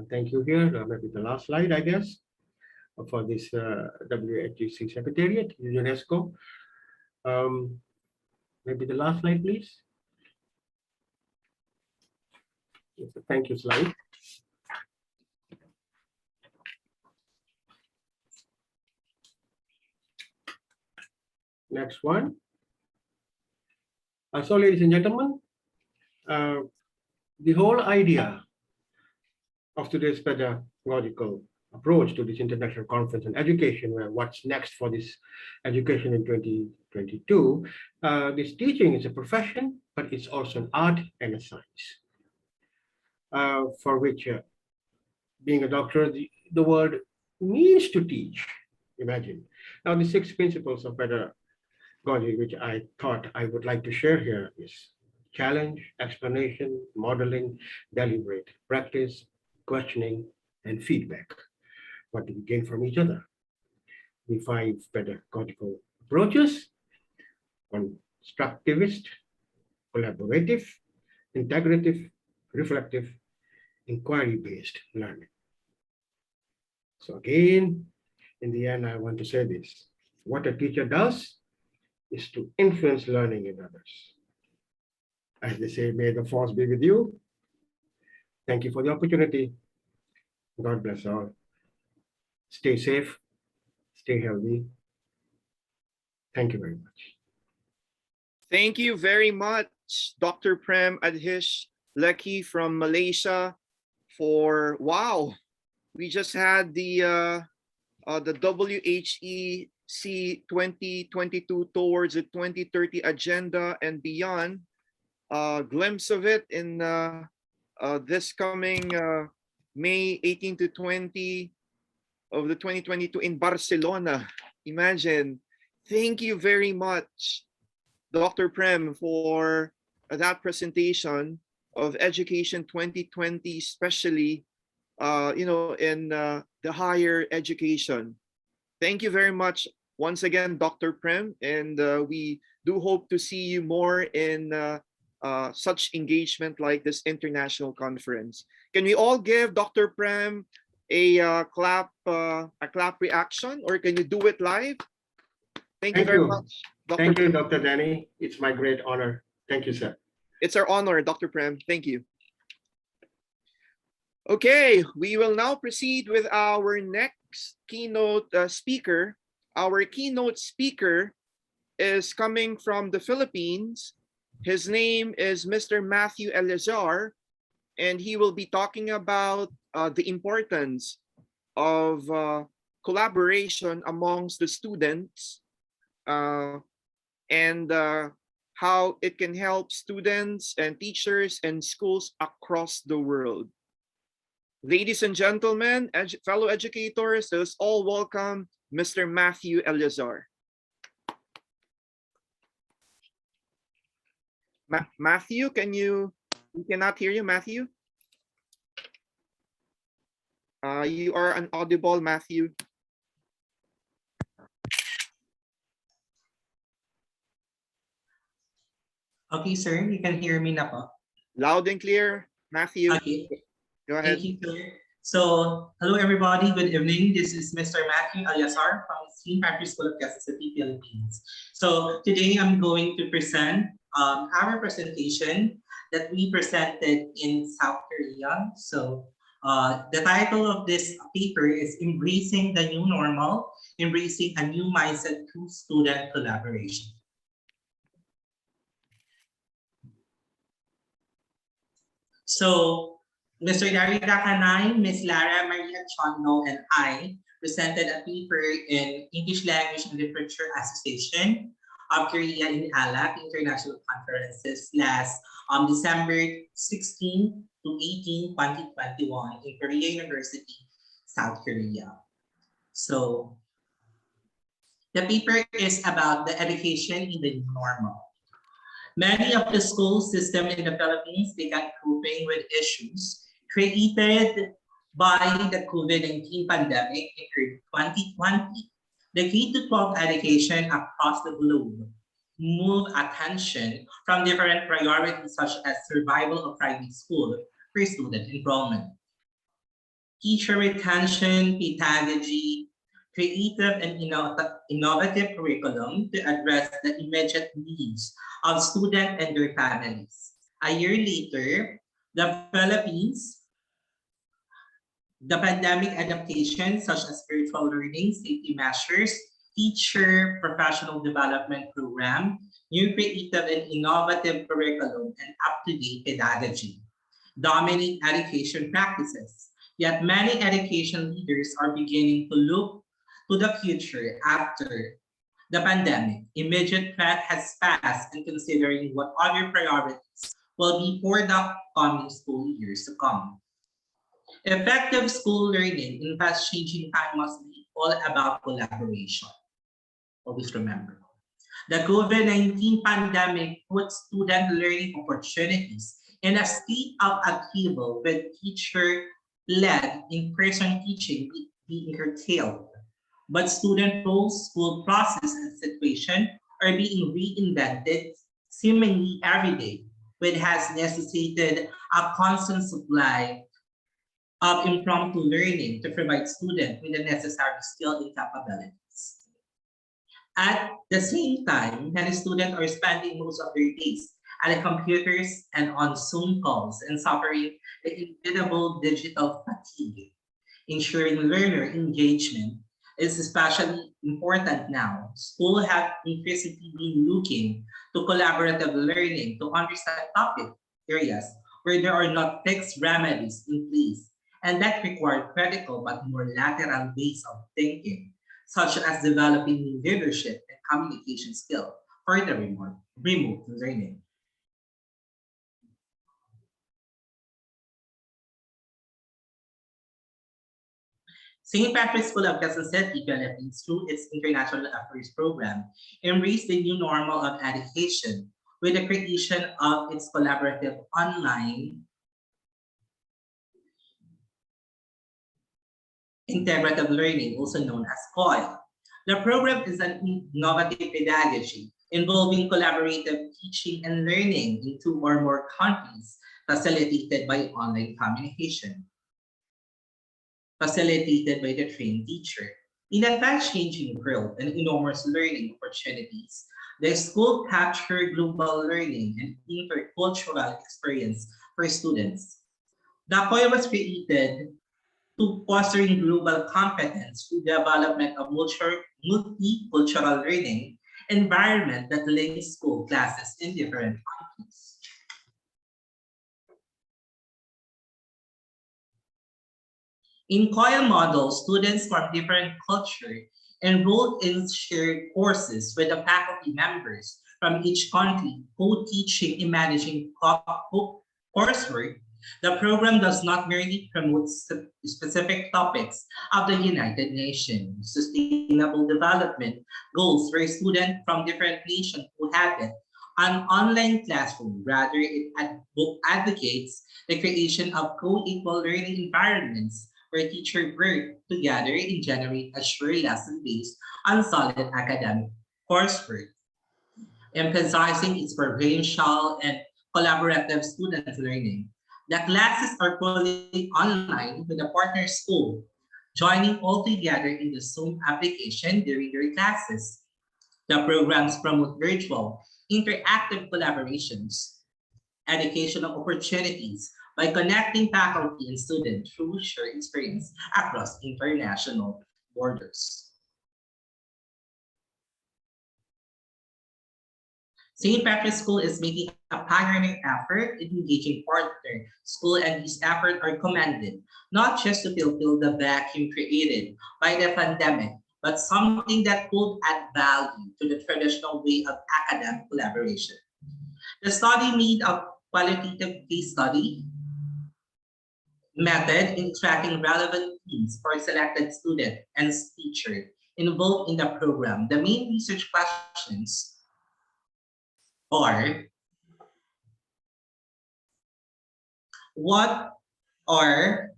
Thank you here. Maybe the last slide, I guess, for this WHEC Secretariat, UNESCO. Maybe the last slide, please. It's a thank you slide. Next one. So, ladies and gentlemen, the whole idea of today's pedagogical approach to this international conference on education, where what's next for this education in 2022, this teaching is a profession, but it's also an art and a science, for which being a doctor, the word means to teach, imagine. Now, the 6 principles of pedagogy, which I thought I would like to share here, is challenge, explanation, modeling, deliberate, practice, questioning, and feedback. What do we gain from each other? The 5 pedagogical approaches: constructivist, collaborative, integrative, reflective, inquiry-based learning. So again, in the end, I want to say this: what a teacher does is to influence learning in others. As they say, may the force be with you. Thank you for the opportunity. God bless all. Stay safe, stay healthy. Thank you very much. Thank you very much, Dr. Prem Adhish Leki from Malaysia, for wow. We just had the WHEC 2022 towards the 2030 agenda and beyond. Glimpse of it in this coming May 18 to 20 of the 2022 in Barcelona. Imagine. Thank you very much, Dr. Prem, for that presentation of Education 2020, especially in the higher education. Thank you very much once again, Dr. Prem, and we do hope to see you more in such engagement like this international conference. Can we all give Dr. Prem a clap reaction, or can you do it live? Thank you very much, Dr. Thank you, Dr. Danny. It's my great honor. Thank you, sir. It's our honor, Dr. Prem. Thank you. Okay, we will now proceed with our next keynote speaker. Our keynote speaker is coming from the Philippines. His name is Mr. Matthew Eleazar, and he will be talking about the importance of collaboration amongst the students and how it can help students and teachers and schools across the world. Ladies and gentlemen, fellow educators, let us all welcome Mr. Matthew Eleazar. Matthew, we cannot hear you, Matthew. You are inaudible, Matthew. Okay, sir, you can hear me na po. Loud and clear. Matthew, Okay, go thank ahead. you, sir. So, hello everybody, good evening. This is Mr. Matthew Alyasar from St. Patrick's School of Quezon City, Philippines. So, today I'm going to present our presentation that we presented in South Korea. So, the title of this paper is Embracing the New Normal, Embracing a New Mindset Through Student Collaboration. So, Mr. Dari Dakanay, Ms. Lara Maria Chondo, and I presented a paper in English Language and Literature Association of Korea in ALAC International Conferences last December 16 to 18, 2021 in Korea University, South Korea. So, the paper is about the education in the new normal. Many of the school systems in the Philippines began coping with issues created by the COVID-19 pandemic in early 2020. The K-12 education across the globe moved attention from different priorities such as survival of private school for student enrollment, teacher retention, pedagogy, creative and innovative curriculum to address the immediate needs of students and their families. A year later, the Philippines, the pandemic adaptation such as virtual learning, safety measures, teacher professional development program, new creative and innovative curriculum, and up-to-date pedagogy dominate education practices. Yet many education leaders are beginning to look to the future after the pandemic. Immediate threat has passed and considering what other priorities will be for the coming school years to come. Effective school learning in fast-changing time must be all about collaboration. Always remember. The COVID-19 pandemic put student learning opportunities in a state of upheaval with teacher-led in-person teaching being curtailed. But student roles, school process, and situation are being reinvented seemingly every day, which has necessitated a constant supply of impromptu learning to provide students with the necessary skill and capabilities. At the same time, many students are spending most of their days at the computers and on Zoom calls and suffering the inevitable digital fatigue. Ensuring learner engagement is especially important now. Schools have increasingly been looking to collaborative learning to understand topic areas where there are not fixed remedies in place and that require critical but more lateral ways of thinking, such as developing new leadership and communication skills for the remote learning. St. Patrick's School of Quezon City, Philippines, through its International Affairs program, embraced the new normal of education with the creation of its collaborative online integrative learning, also known as COIL. The program is an innovative pedagogy involving collaborative teaching and learning in 2 or more countries, facilitated by online communication, facilitated by the trained teacher. In a fast-changing world and enormous learning opportunities, the school captured global learning and intercultural experience for students. The COIL was created to fostering global competence through the development of multicultural learning environment that links school classes in different countries. In COIL models, students from different cultures enrolled in shared courses with the faculty members from each country co-teaching and managing coursework. The program does not merely promote specific topics of the United Nations Sustainable Development Goals for students from different nations who inhabit an online classroom. Rather, it advocates the creation of co-equal learning environments where teachers work together and generate a shared lesson based on solid academic coursework, emphasizing experiential and collaborative student learning. The classes are fully online with a partner school, joining all together in the Zoom application during their classes. The programs promote virtual, interactive collaborations, educational opportunities by connecting faculty and students through shared experience across international borders. St. Patrick's School is making a pioneering effort in engaging partner school, and these efforts are commended, not just to fulfill the vacuum created by the pandemic, but something that could add value to the traditional way of academic collaboration. The study made a qualitative case study method in tracking relevant themes for selected student and teacher involved in the program. The main research questions are: what are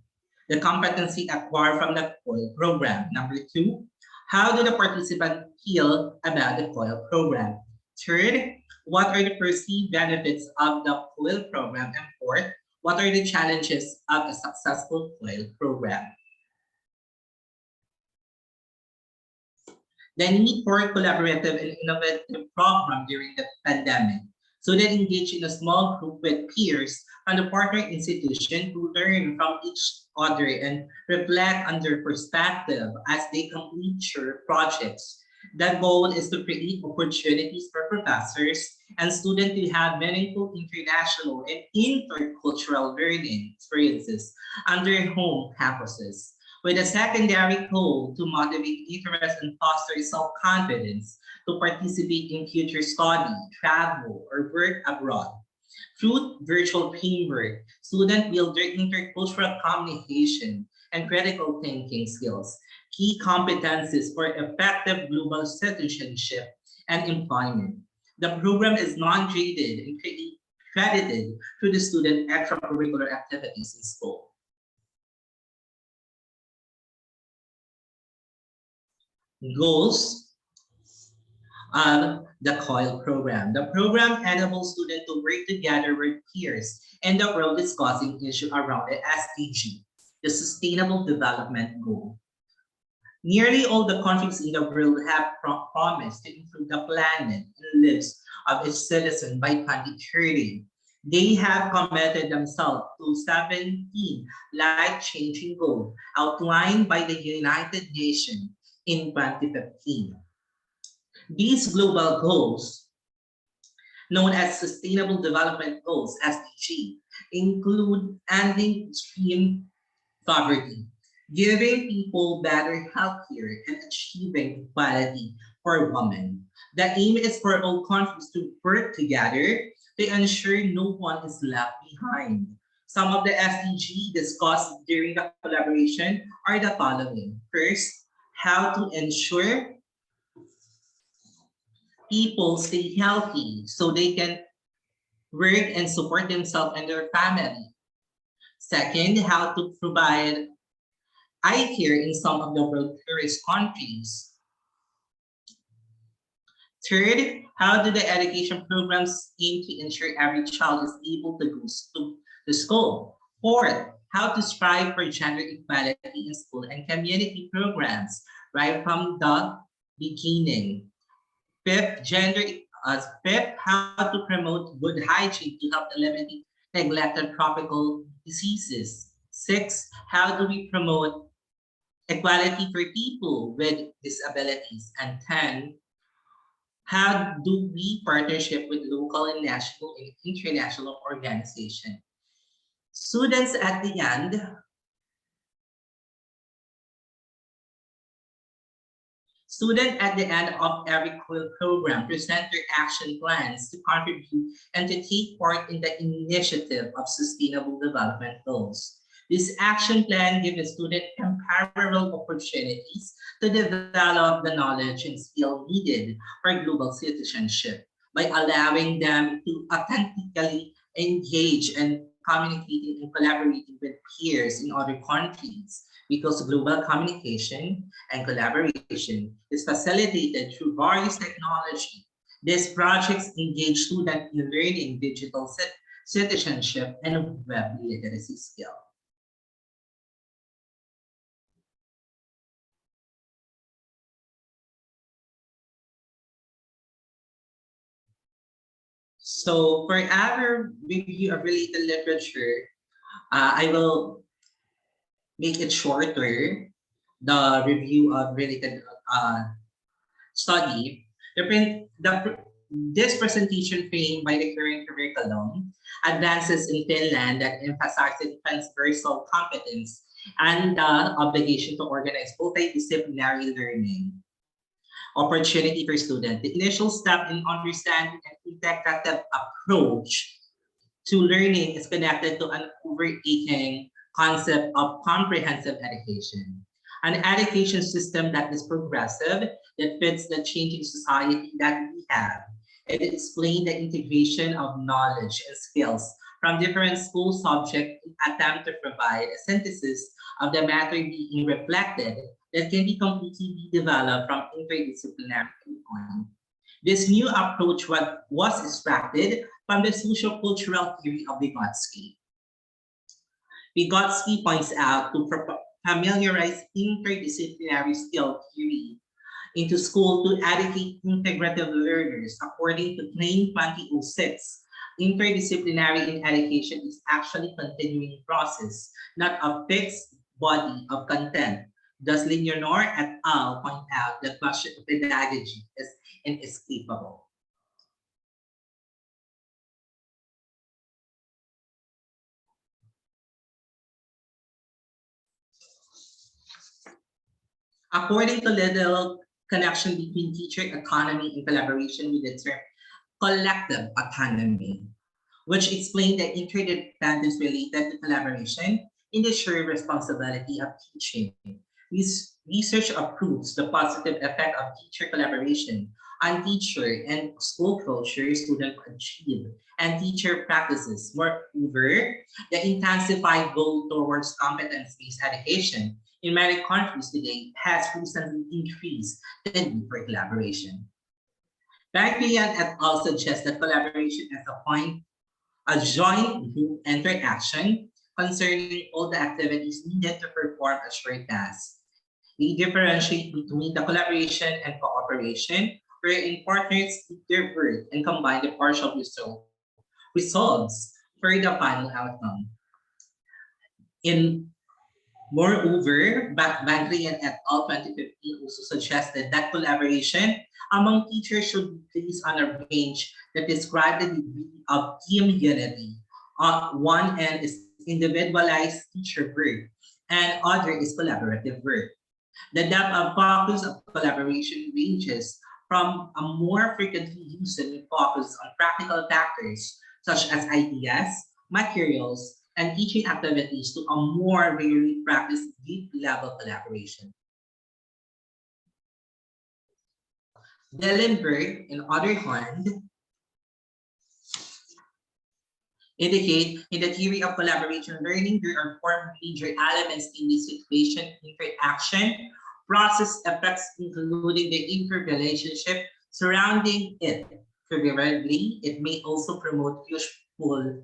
the competency acquired from the COIL program? Number two, how do the participants feel about the COIL program? Third, what are the perceived benefits of the COIL program? And fourth, what are the challenges of a successful COIL program? The need for collaborative and innovative program during the pandemic. Students engage in a small group with peers on the partner institution to learn from each other and reflect on their perspective as they complete their projects. The goal is to create opportunities for professors and students to have meaningful international and intercultural learning experiences on their home campuses, with a secondary goal to motivate interest and foster self-confidence to participate in future study, travel, or work abroad. Through virtual teamwork, students build their intercultural communication and critical thinking skills, key competencies for effective global citizenship and employment. The program is non-graded and credited through the student extracurricular activities in school. Goals of the COIL program. The program enables students to work together with peers in the world discussing issues around the SDG, the Sustainable Development Goal. Nearly all the countries in the world have promised to improve the planet and lives of its citizens by 2030. They have committed themselves to 17 life-changing goals outlined by the United Nations in 2015. These global goals, known as Sustainable Development Goals, SDG, include ending extreme poverty, giving people better healthcare, and achieving equality for women. The aim is for all countries to work together to ensure no one is left behind. Some of the SDG discussed during the collaboration are the following. First, how to ensure people stay healthy so they can work and support themselves and their family. Second, how to provide eye care in some of the world's poorest countries. Third, how do the education programs aim to ensure every child is able to go to school? Fourth, how to strive for gender equality in school and community programs right from the beginning. Fifth, how to promote good hygiene to help eliminate neglected tropical diseases. Six, how do we promote equality for people with disabilities? And 10, how do we partnership with local and national and international organizations? Students at the end of every COIL program present their action plans to contribute and to take part in the initiative of Sustainable Development Goals. This action plan gives the student comparable opportunities to develop the knowledge and skill needed for global citizenship by allowing them to authentically engage and communicating and collaborating with peers in other countries, because global communication and collaboration is facilitated through various technology. These projects engage students in learning digital citizenship, and web literacy skill. So for our review of related literature, I will make it shorter, the review of related study. This presentation framed by the current curriculum advances in Finland that emphasizes transversal competence and the obligation to organize multidisciplinary learning opportunity for students. The initial step in understanding an integrative approach to learning is connected to an overarching concept of comprehensive education. An education system that is progressive, that fits the changing society that we have. It explains the integration of knowledge and skills from different school subjects in attempt to provide a synthesis of the matter being reflected that can be completely developed from interdisciplinary viewpoint. This new approach was extracted from the social-cultural theory of Vygotsky. Vygotsky points out to familiarize interdisciplinary skill theory into school to educate integrative learners. According to Claim 2006, interdisciplinary in education is actually a continuing process, not a fixed body of content. Thus, Leonor et al. Point out the question of pedagogy is inescapable. According to Liddell, connection between teacher autonomy and collaboration with the term collective autonomy, which explained the interdependence related to collaboration in the shared responsibility of teaching. Research approves the positive effect of teacher collaboration on teacher and school culture students achieve and teacher practices. Moreover, the intensified goal towards competence-based education in many countries today has recently increased the need for collaboration. Backrian et al. Suggests that collaboration as a joint group interaction concerning all the activities needed to perform a shared task. We differentiate between the collaboration and cooperation, wherein partners split their work and combine the partial results for the final outcome. Moreover, Backrian et al. 2015 also suggested that collaboration among teachers should be placed on a range that describes the degree of team unity. One end is individualized teacher work, and other is collaborative work. The depth of focus of collaboration ranges from a more frequently used focus on practical factors such as ideas, materials, and teaching activities to a more rarely practiced deep level collaboration. Dellenberg, on the other hand, indicate in the theory of collaboration learning, there are four major elements in this situation: interaction, process effects, including the interrelationship surrounding it. Figuratively, it may also promote useful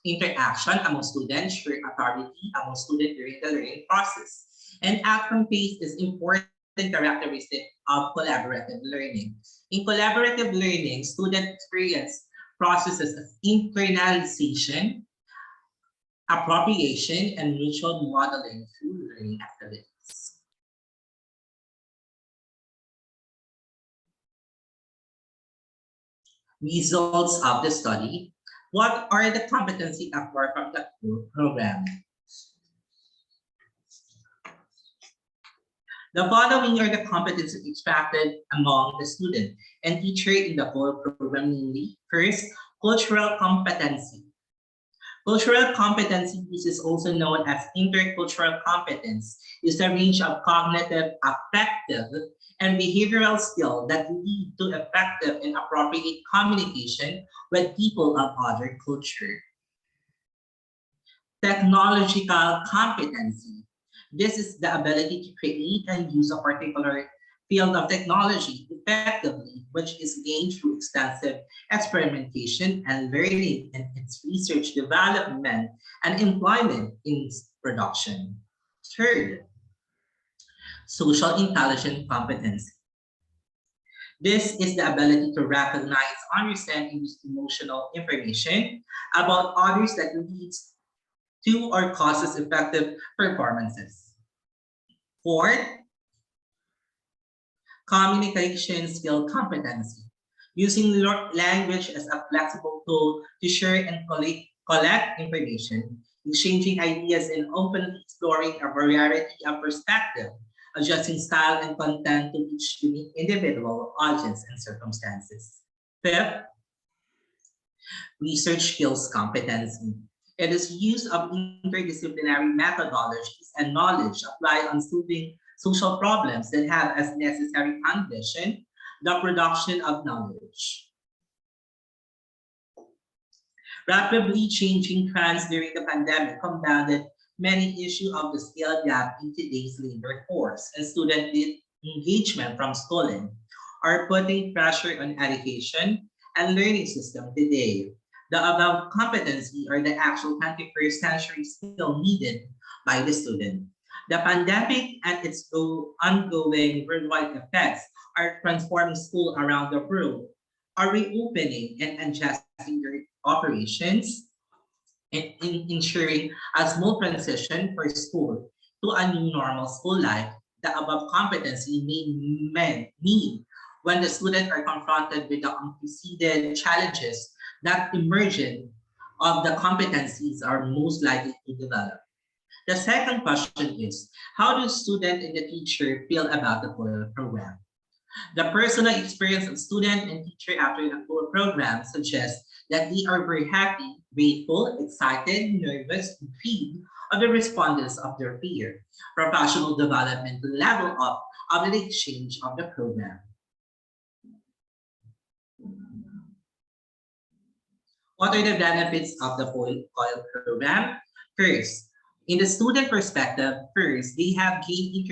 interaction among students, shared authority among students during the learning process. And outcome based is important characteristic of collaborative learning. In collaborative learning, student experience processes of internalization, appropriation, and mutual modeling through learning activities. Results of the study. What are the competency acquired from the program? The following are the competencies extracted among the student and teacher in the whole program, namely, first, cultural competency. Cultural competency, which is also known as intercultural competence, is a range of cognitive, affective, and behavioral skills that lead to effective and appropriate communication with people of other culture. Technological competency. This is the ability to create and use a particular field of technology effectively, which is gained through extensive experimentation and learning in its research, development, and employment in production. Third, social intelligence competence. This is the ability to recognize, understand, and use emotional information about others that leads to or causes effective performances. Fourth, communication skill competency. Using language as a flexible tool to share and collect information, exchanging ideas and openly exploring a variety of perspectives, adjusting style and content to each unique individual, audience, and circumstances. Fifth, research skills competency. It is use of interdisciplinary methodologies and knowledge applied on solving social problems that have as necessary condition the production of knowledge. Rapidly changing trends during the pandemic compounded many issues of the skill gap in today's labor force and student engagement from schooling are putting pressure on education and learning system today. The above competency are the actual 21st century skill needed by the student. The pandemic and its ongoing worldwide effects are transforming school around the world, are reopening and adjusting their operations and ensuring a smooth transition for school to a new normal school life. The above competency may mean when the students are confronted with the unprecedented challenges that emergent of the competencies are most likely to develop. The second question is, how do student and the teacher feel about the program? The personal experience of student and teacher after the full program suggests that they are very happy, grateful, excited, nervous, intrigued of the respondents of their peer, professional development level up of the exchange of the program. What are the benefits of the COIL program? First, in the student perspective, first, they have gained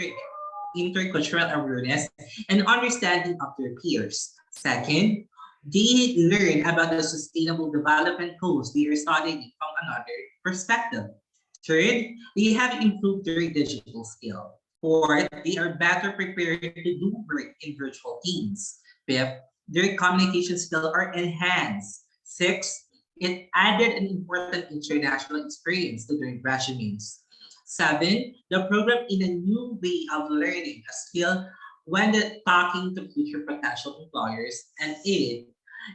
intercultural awareness and understanding of their peers. Second, they learn about the sustainable development goals they are studying from another perspective. Third, they have improved their digital skill. Fourth, they are better prepared to do work in virtual teams. Fifth, their communication skills are enhanced. Sixth, it added an important international experience to their resumes. Seven, the program in a new way of learning a skill when talking to future potential employers. And eight,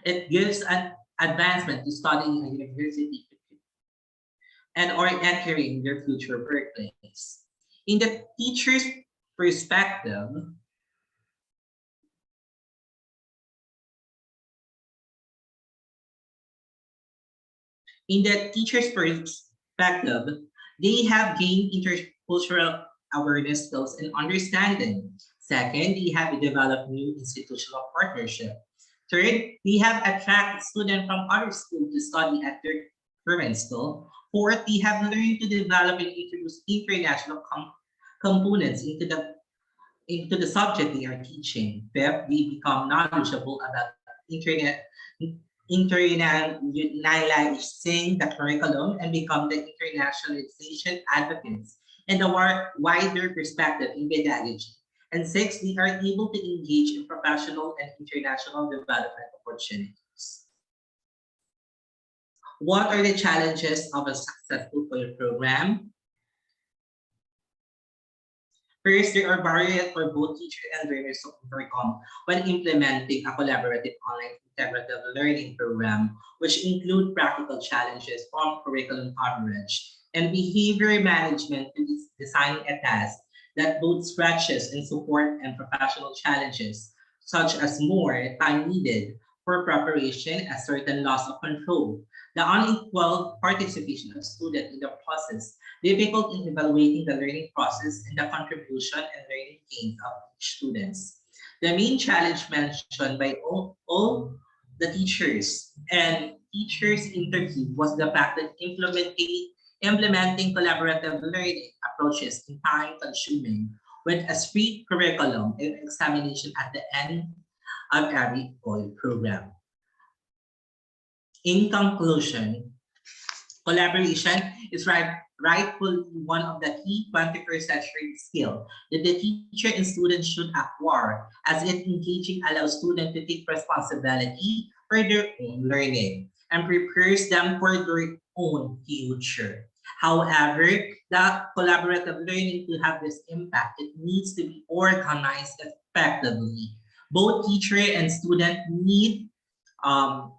it gives an advancement to studying a university and or entering their future workplace. In the teacher's perspective, they have gained intercultural awareness skills and understanding. Second, they have developed new institutional partnership. Third, they have attracted students from other schools to study at their current school. Fourth, they have learned to develop and introduce international components into the subject they are teaching. Fifth, they become knowledgeable about internationalizing the curriculum and become the internationalization advocates and a wider perspective in pedagogy. And six, they are able to engage in professional and international development opportunities. What are the challenges of a successful COIL program? First, there are barriers for both teachers and learners to overcome when implementing a collaborative online integrative learning program, which include practical challenges from curriculum coverage and behavior management to designing a task that both stretches and support and professional challenges, such as more time needed for preparation, a certain loss of control, the unequal participation of students in the process, difficult in evaluating the learning process and the contribution and learning gains of students. The main challenge mentioned by all the teachers and teachers interviewed was the fact that implementing collaborative learning approaches in time consuming with a strict curriculum and examination at the end of every OIL program. In conclusion, collaboration is rightfully one of the key 21st century skills that the teacher and students should acquire, as it engaging allows students to take responsibility for their own learning and prepares them for their own future. However, the collaborative learning to have this impact, it needs to be organized effectively. Both teacher and student um,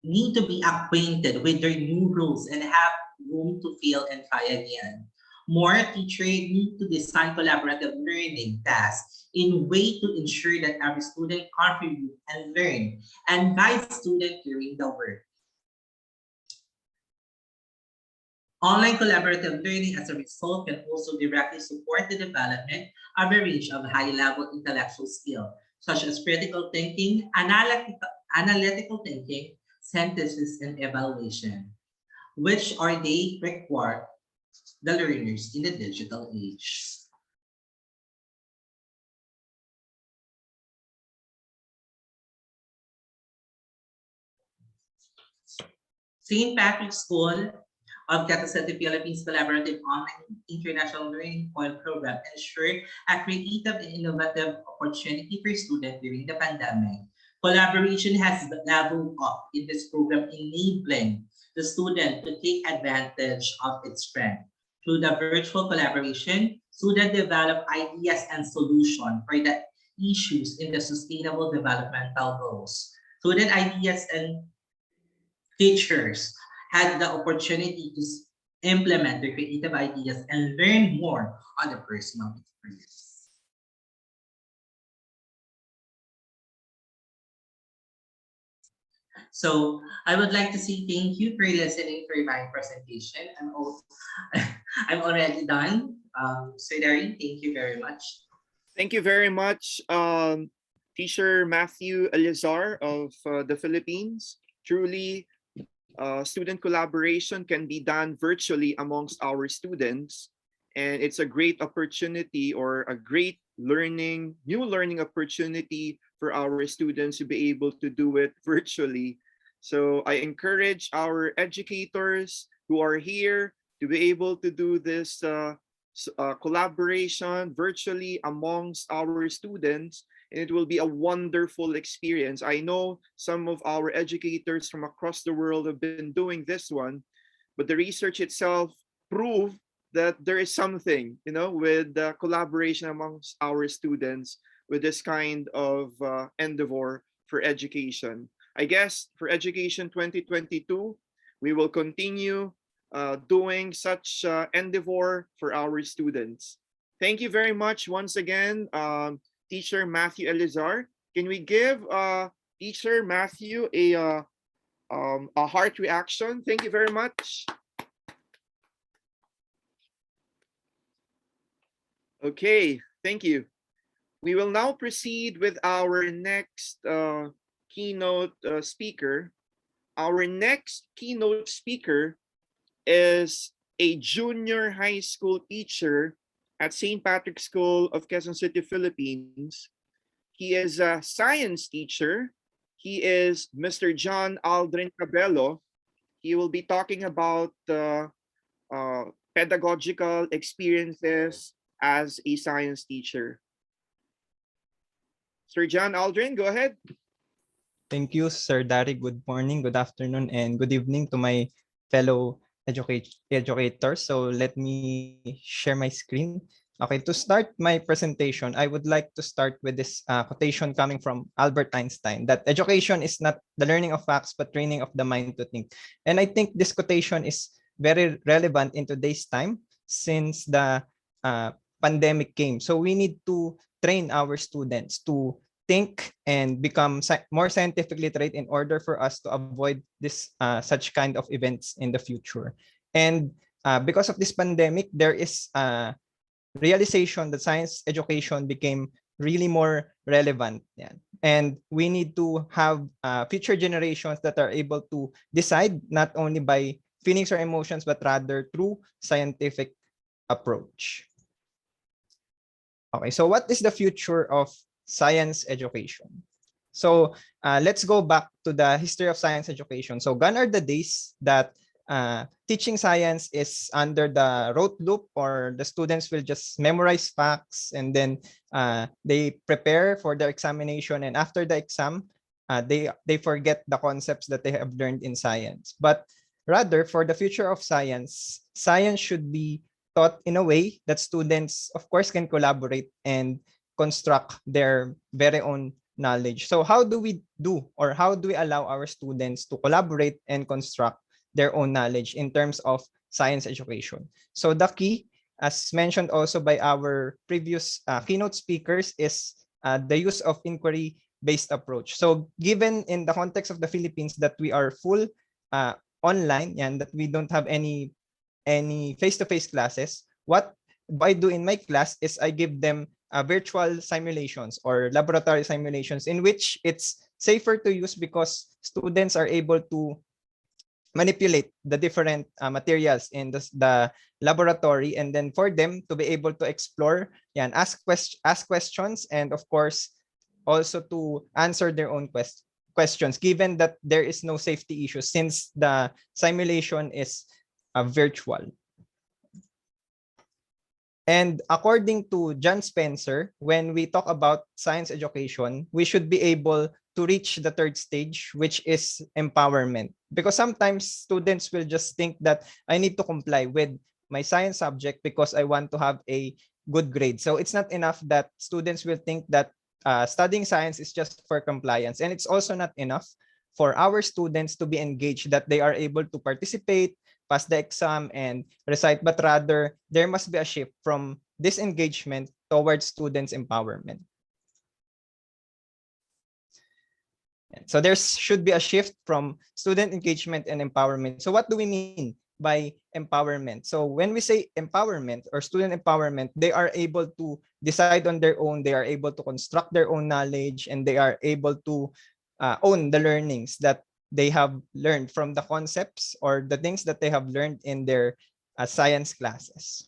need to be acquainted with their new rules and have room to fail and try again. More teachers need to design collaborative learning tasks in way to ensure that every student contribute and learn and guide students during the work. Online collaborative learning as a result can also directly support the development of a range of high-level intellectual skills, such as critical thinking, analytical thinking, synthesis, and evaluation, which are they require the learners in the digital age. St. Patrick's School of Quezon City, Philippines Collaborative Online International Learning Foil Program ensured a creative and innovative opportunity for students during the pandemic. Collaboration has leveled up in this program, enabling the student to take advantage of its strength. Through the virtual collaboration, students develop ideas and solutions for the issues in the sustainable developmental goals. Student ideas and teachers had the opportunity to implement their creative ideas and learn more on the personal experience. So I would like to say thank you for listening for my presentation. I'm already done. So Dari, thank you very much. Thank you very much, Teacher Matthew Elizar of the Philippines. Truly, student collaboration can be done virtually amongst our students, and it's a great opportunity or a great new learning opportunity for our students to be able to do it virtually. So I encourage our educators who are here to be able to do this collaboration virtually amongst our students, and it will be a wonderful experience. I know some of our educators from across the world have been doing this one, but the research itself proved that there is something, with the collaboration amongst our students with this kind of endeavor for education. I guess for Education 2022, we will continue doing such endeavor for our students. Thank you very much once again, Teacher Matthew Elizar. Can we give Teacher Matthew a heart reaction? Thank you very much. Okay, thank you. We will now proceed with our next keynote speaker. Our next keynote speaker is a junior high school teacher at St. Patrick's School of Quezon City, Philippines. He is a science teacher. He is Mr. John Aldrin Cabello. He will be talking about pedagogical experiences as a science teacher. Sir John Aldrin, go ahead. Thank you, Sir Dari. Good morning, good afternoon, and good evening to my fellow educators. So let me share my screen. Okay, to start my presentation, I would like to start with this quotation coming from Albert Einstein, that education is not the learning of facts, but training of the mind to think. And I think this quotation is very relevant in today's time since the pandemic came. So we need to train our students to think and become more scientifically literate in order for us to avoid this such kind of events in the future. And because of this pandemic, there is a realization that science education became really more relevant. Yeah. And we need to have future generations that are able to decide not only by feelings or emotions, but rather through scientific approach. Okay, so what is the future of science education. So let's go back to the history of science education. So gone are the days that teaching science is under the rote loop, or the students will just memorize facts and then they prepare for their examination, and after the exam they forget the concepts that they have learned in science. But rather, for the future of science, science should be taught in a way that students, of course, can collaborate and construct their very own knowledge. So how do we do, or how do we allow our students to collaborate and construct their own knowledge in terms of science education? So the key, as mentioned also by our previous keynote speakers, is the use of inquiry-based approach. So given in the context of the Philippines that we are full online and that we don't have any face-to-face classes, what I do in my class is I give them virtual simulations or laboratory simulations in which it's safer to use because students are able to manipulate the different materials in the laboratory, and then for them to be able to explore and ask questions, and of course also to answer their own questions, given that there is no safety issue since the simulation is virtual. And according to John Spencer, when we talk about science education, we should be able to reach the third stage, which is empowerment. Because sometimes students will just think that I need to comply with my science subject because I want to have a good grade. So it's not enough that students will think that studying science is just for compliance. And it's also not enough for our students to be engaged, that they are able to participate, pass the exam, and recite, but rather there must be a shift from disengagement towards students' empowerment. So there should be a shift from student engagement and empowerment. So what do we mean by empowerment? So when we say empowerment or student empowerment, they are able to decide on their own, they are able to construct their own knowledge, and they are able to own the learnings that they have learned from the concepts or the things that they have learned in their science classes.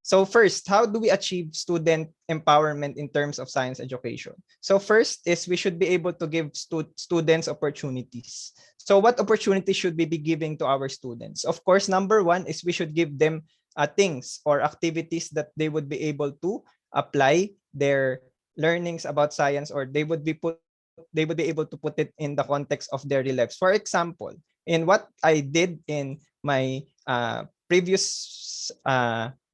So first, how do we achieve student empowerment in terms of science education? So first is we should be able to give students opportunities. So what opportunities should we be giving to our students? Of course, number one is we should give them things or activities that they would be able to apply their learnings about science, or they would be able to put it in the context of their lives. For example, in what I did in my previous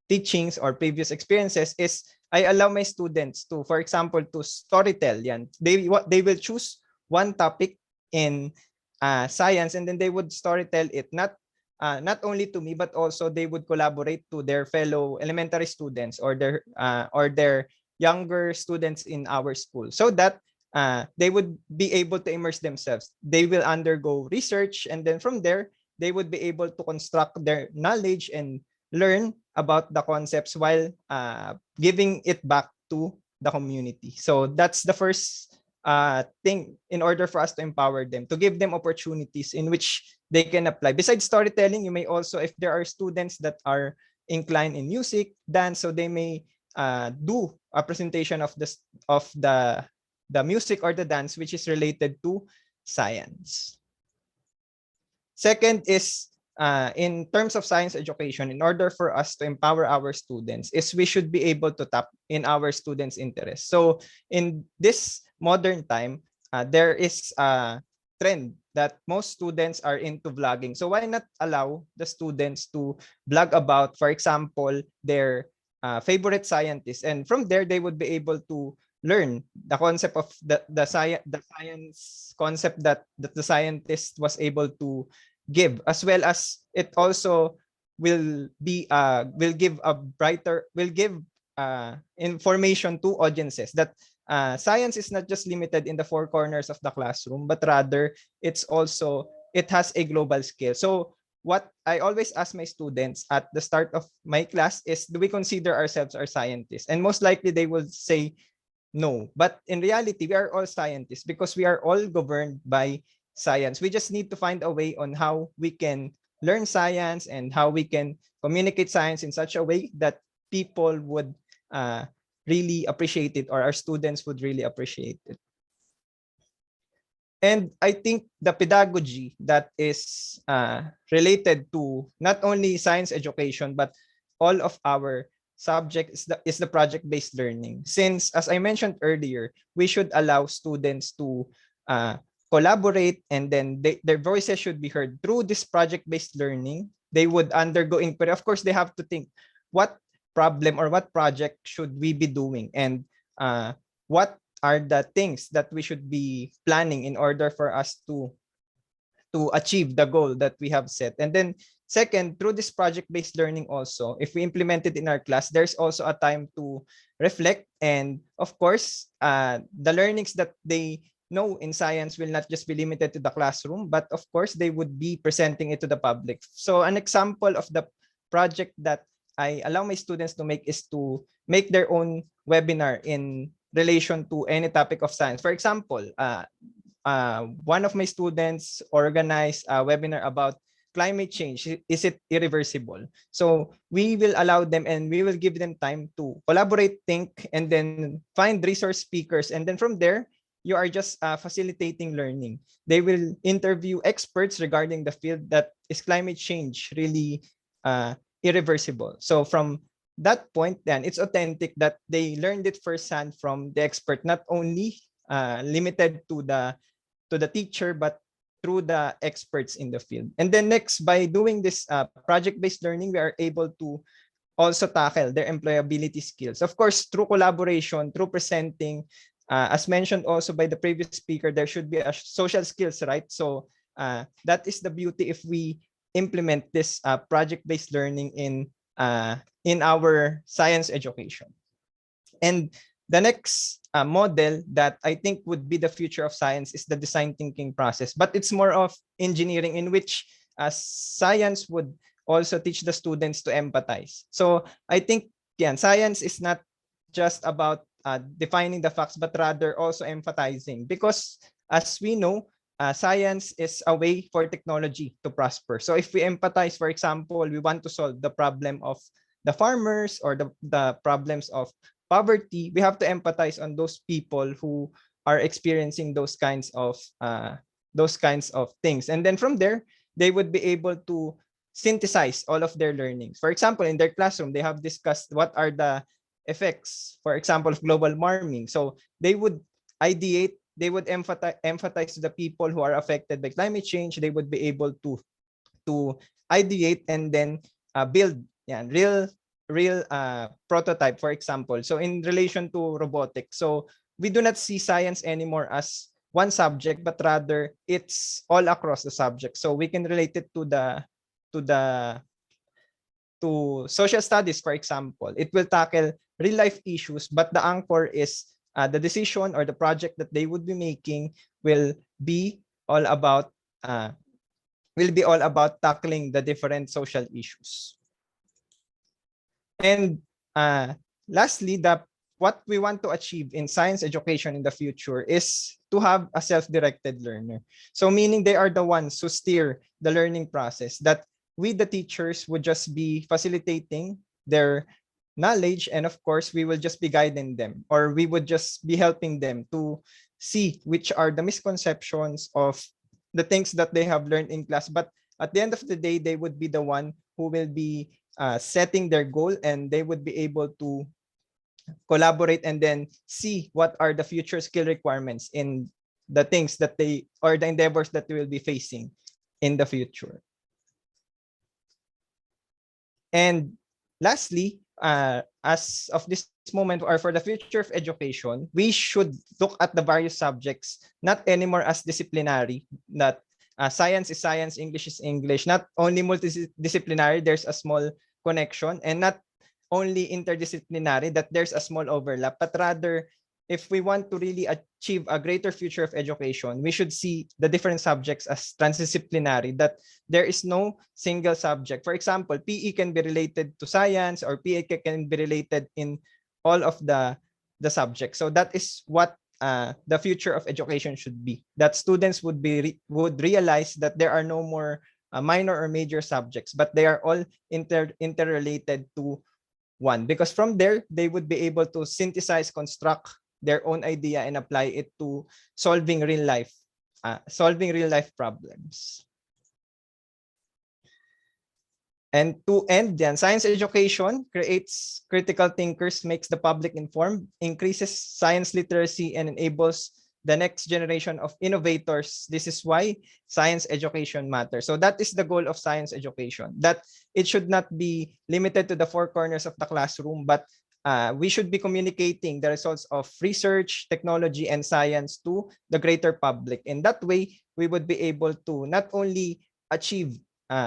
teachings or previous experiences is I allow my students to, for example, to storytell. Yan. They will choose one topic in science, and then they would storytell it, not only to me, but also they would collaborate to their fellow elementary students or their younger students in our school, so that they would be able to immerse themselves. They will undergo research, and then from there, they would be able to construct their knowledge and learn about the concepts while giving it back to the community. So that's the first thing in order for us to empower them, to give them opportunities in which they can apply. Besides storytelling, you may also, if there are students that are inclined in music, dance, so they may do a presentation of the music or the dance which is related to science. Second is in terms of science education, in order for us to empower our students, is we should be able to tap in our students' interests. So in this modern time, there is a trend that most students are into vlogging. So why not allow the students to vlog about, for example, their favorite scientists, and from there they would be able to learn the concept of the science concept that the scientist was able to give, as well as it also will give information to audiences that science is not just limited in the four corners of the classroom, but rather it has a global scale. So what I always ask my students at the start of my class is, do we consider ourselves as scientists? And most likely they will say no. But in reality, we are all scientists because we are all governed by science. We just need to find a way on how we can learn science and how we can communicate science in such a way that people would really appreciate it, or our students would really appreciate it. And I think the pedagogy that is related to not only science education, but all of our subjects is the project-based learning. Since, as I mentioned earlier, we should allow students to collaborate, and then their voices should be heard through this project-based learning. They would undergo inquiry. Of course, they have to think, what problem or what project should we be doing, and what are the things that we should be planning in order for us to achieve the goal that we have set. And then second, through this project-based learning also, if we implement it in our class, there's also a time to reflect. And of course, the learnings that they know in science will not just be limited to the classroom, but of course, they would be presenting it to the public. So an example of the project that I allow my students to make is to make their own webinar in relation to any topic of science. For example, one of my students organized a webinar about climate change. Is it irreversible? So we will allow them, and we will give them time to collaborate, think, and then find resource speakers. And then from there, you are just facilitating learning. They will interview experts regarding the field that is climate change really irreversible. So from that point, then it's authentic that they learned it firsthand from the expert, not only limited to the teacher, but through the experts in the field. And then next, by doing this project-based learning, we are able to also tackle their employability skills. Of course, through collaboration, through presenting, as mentioned also by the previous speaker, there should be a social skills, right? So that is the beauty if we implement this project-based learning in our science education. And the next model that I think would be the future of science is the design thinking process, but it's more of engineering, in which science would also teach the students to empathize. So I think, yeah, science is not just about defining the facts, but rather also empathizing, because as we know, science is a way for technology to prosper. So if we empathize, for example, we want to solve the problem of the farmers, or the problems of poverty, we have to empathize on those people who are experiencing those kinds of things. And then from there, they would be able to synthesize all of their learnings. For example, in their classroom, they have discussed what are the effects, for example, of global warming. So they would ideate, they would emphasize to the people who are affected by climate change. They would be able to ideate and then build real prototype, for example. So in relation to robotics, so we do not see science anymore as one subject, but rather it's all across the subject. So we can relate it to social studies, for example. It will tackle real life issues, but the anchor is the decision or the project that they would be making will be all about tackling the different social issues. And lastly, what we want to achieve in science education in the future is to have a self-directed learner. So meaning they are the ones who steer the learning process, that we, the teachers, would just be facilitating their knowledge, and of course, we will just be guiding them, or we would just be helping them to see which are the misconceptions of the things that they have learned in class. But at the end of the day, they would be the one who will be setting their goal, and they would be able to collaborate and then see what are the future skill requirements in the things that they, or the endeavors that they will be facing in the future. And lastly, as of this moment, or for the future of education, we should look at the various subjects not anymore as disciplinary, that science is science, English is English, not only multidisciplinary, there's a small connection, and not only interdisciplinary, that there's a small overlap, but rather, if we want to really achieve a greater future of education, we should see the different subjects as transdisciplinary, that there is no single subject. For example, PE can be related to science, or PE can be related in all of the subjects. So that is what the future of education should be, that students would realize that there are no more minor or major subjects, but they are all interrelated to one, because from there they would be able to synthesize, construct their own idea and apply it to solving real life problems. And to end, science education creates critical thinkers, makes the public informed, increases science literacy, and enables the next generation of innovators. This is why science education matters. So that is the goal of science education, that it should not be limited to the four corners of the classroom, but we should be communicating the results of research, technology, and science to the greater public. In that way, we would be able to not only achieve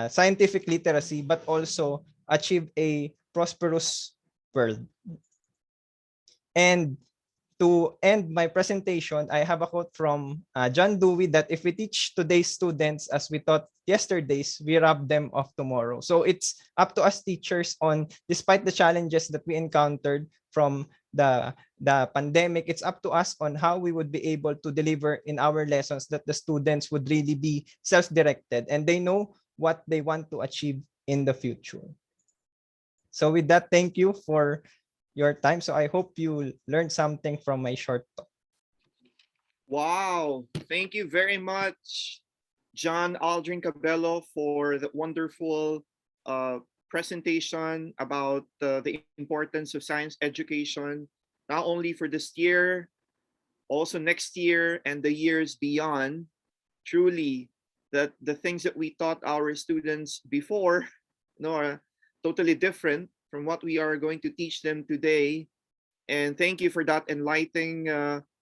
scientific literacy, but also achieve a prosperous world. And to end my presentation, I have a quote from John Dewey, that if we teach today's students as we taught yesterday's, we rob them of tomorrow. So it's up to us teachers on, despite the challenges that we encountered from the pandemic, it's up to us on how we would be able to deliver in our lessons that the students would really be self-directed and they know what they want to achieve in the future. So with that, thank you for your time. So I hope you learned something from my short talk. Wow, thank you very much, John Aldrin Cabello, for the wonderful presentation about the importance of science education, not only for this year, also next year and the years beyond. Truly, that the things that we taught our students before, are totally different from what we are going to teach them today. And thank you for that enlightening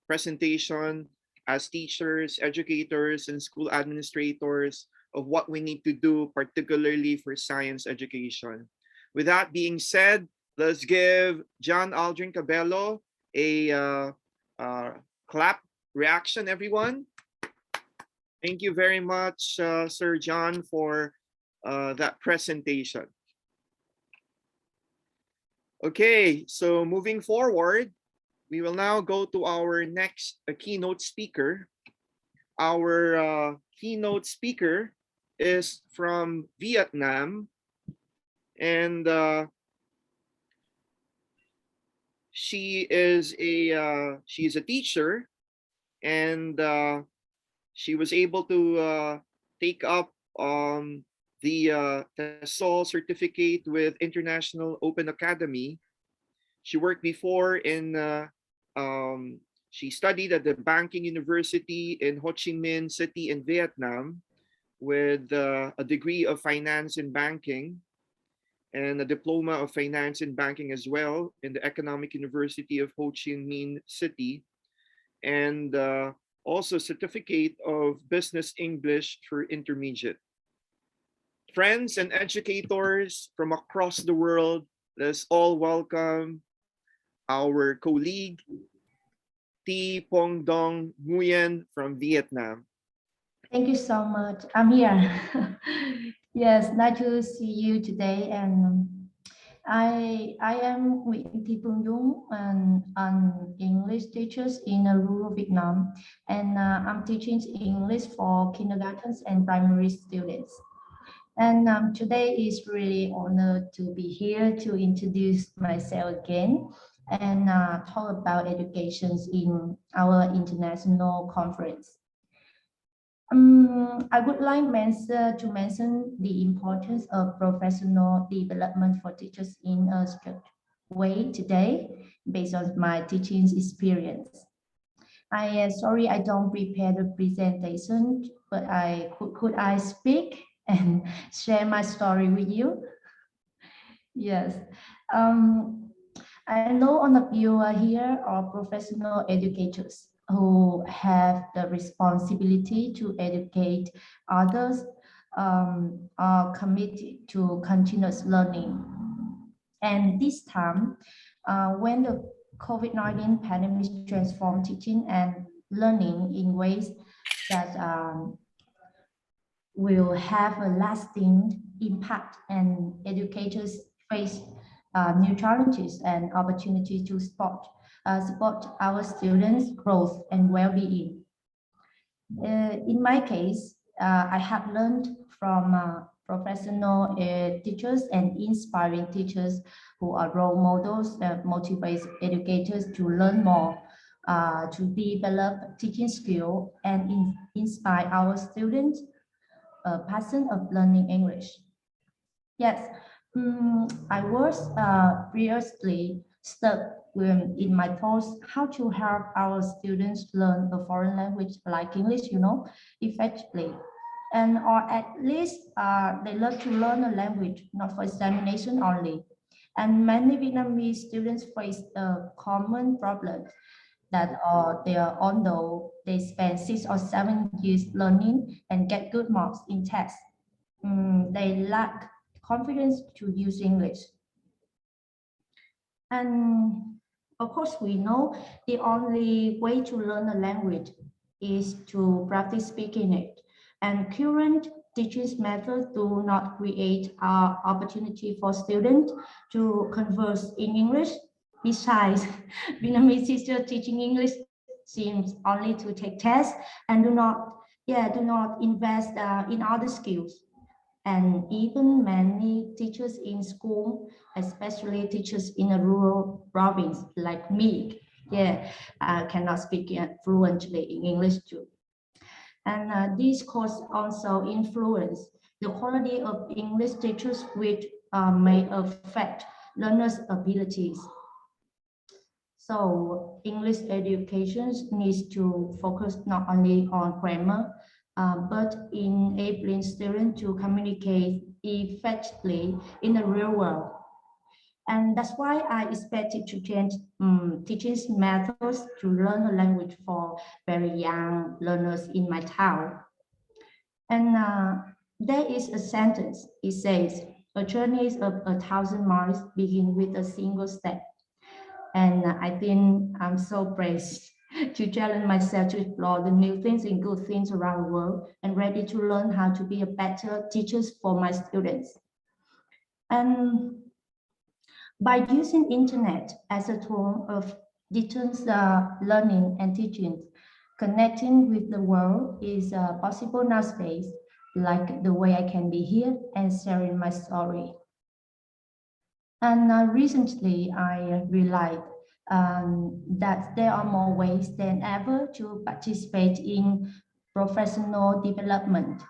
presentation as teachers, educators, and school administrators of what we need to do, particularly for science education. With that being said, let's give John Aldrin Cabello a clap reaction, everyone. Thank you very much, Sir John, for that presentation. Okay, so moving forward, we will now go to our next keynote speaker. Our keynote speaker is from Vietnam, and she is a teacher, and she was able to take up the TESOL certificate with International Open Academy. She worked before in, she studied at the Banking University in Ho Chi Minh City in Vietnam with a degree of finance and banking and a diploma of finance and banking as well in the Economic University of Ho Chi Minh City, and also certificate of business English for intermediate. Friends and educators from across the world, let's all welcome our colleague, Thi Pong Dong Nguyen from Vietnam. Thank you so much. I'm here. Yes, nice to see you today. And I am Nguyễn Thị Phương Dung, and an English teacher in rural Vietnam, and I'm teaching English for kindergartens and primary students. And today is really honored to be here to introduce myself again and talk about education in our international conference. I would like to mention the importance of professional development for teachers in a structured way today, based on my teaching experience. Sorry, I don't prepare the presentation, but could I speak and share my story with you? Yes. I know all of you are here are professional educators who have the responsibility to educate others, are committed to continuous learning. And this time, when the COVID-19 pandemic transformed teaching and learning in ways that will have a lasting impact, and educators face new challenges and opportunities to support our students' growth and well-being. In my case, I have learned from professional teachers and inspiring teachers who are role models that motivate educators to learn more, to develop teaching skill and inspire our students passion of learning English. Yes, I was previously stuck in my thoughts how to help our students learn a foreign language like English, effectively. And or at least they love to learn a language, not for examination only. And many Vietnamese students face a common problem that although they spend 6 or 7 years learning and get good marks in tests, they lack confidence to use English. And of course, we know the only way to learn a language is to practice speaking it. And current teaching methods do not create an opportunity for students to converse in English. Besides, Vietnamese teachers teaching English seems only to take tests and do not invest in other skills. And even many teachers in school, especially teachers in a rural province like me, cannot speak fluently in English too. And these courses also influence the quality of English teachers, which may affect learners' abilities. So English education needs to focus not only on grammar, but enabling students to communicate effectively in the real world. And that's why I expected to change teaching methods to learn a language for very young learners in my town. And there is a sentence, it says, a journey of 1,000 miles begin with a single step. And I think I'm so brave to challenge myself to explore the new things and good things around the world and ready to learn how to be a better teacher for my students. And by using internet as a tool of distance learning and teaching, connecting with the world is possible nowadays, like the way I can be here and sharing my story. And recently, I realized that there are more ways than ever to participate in professional development.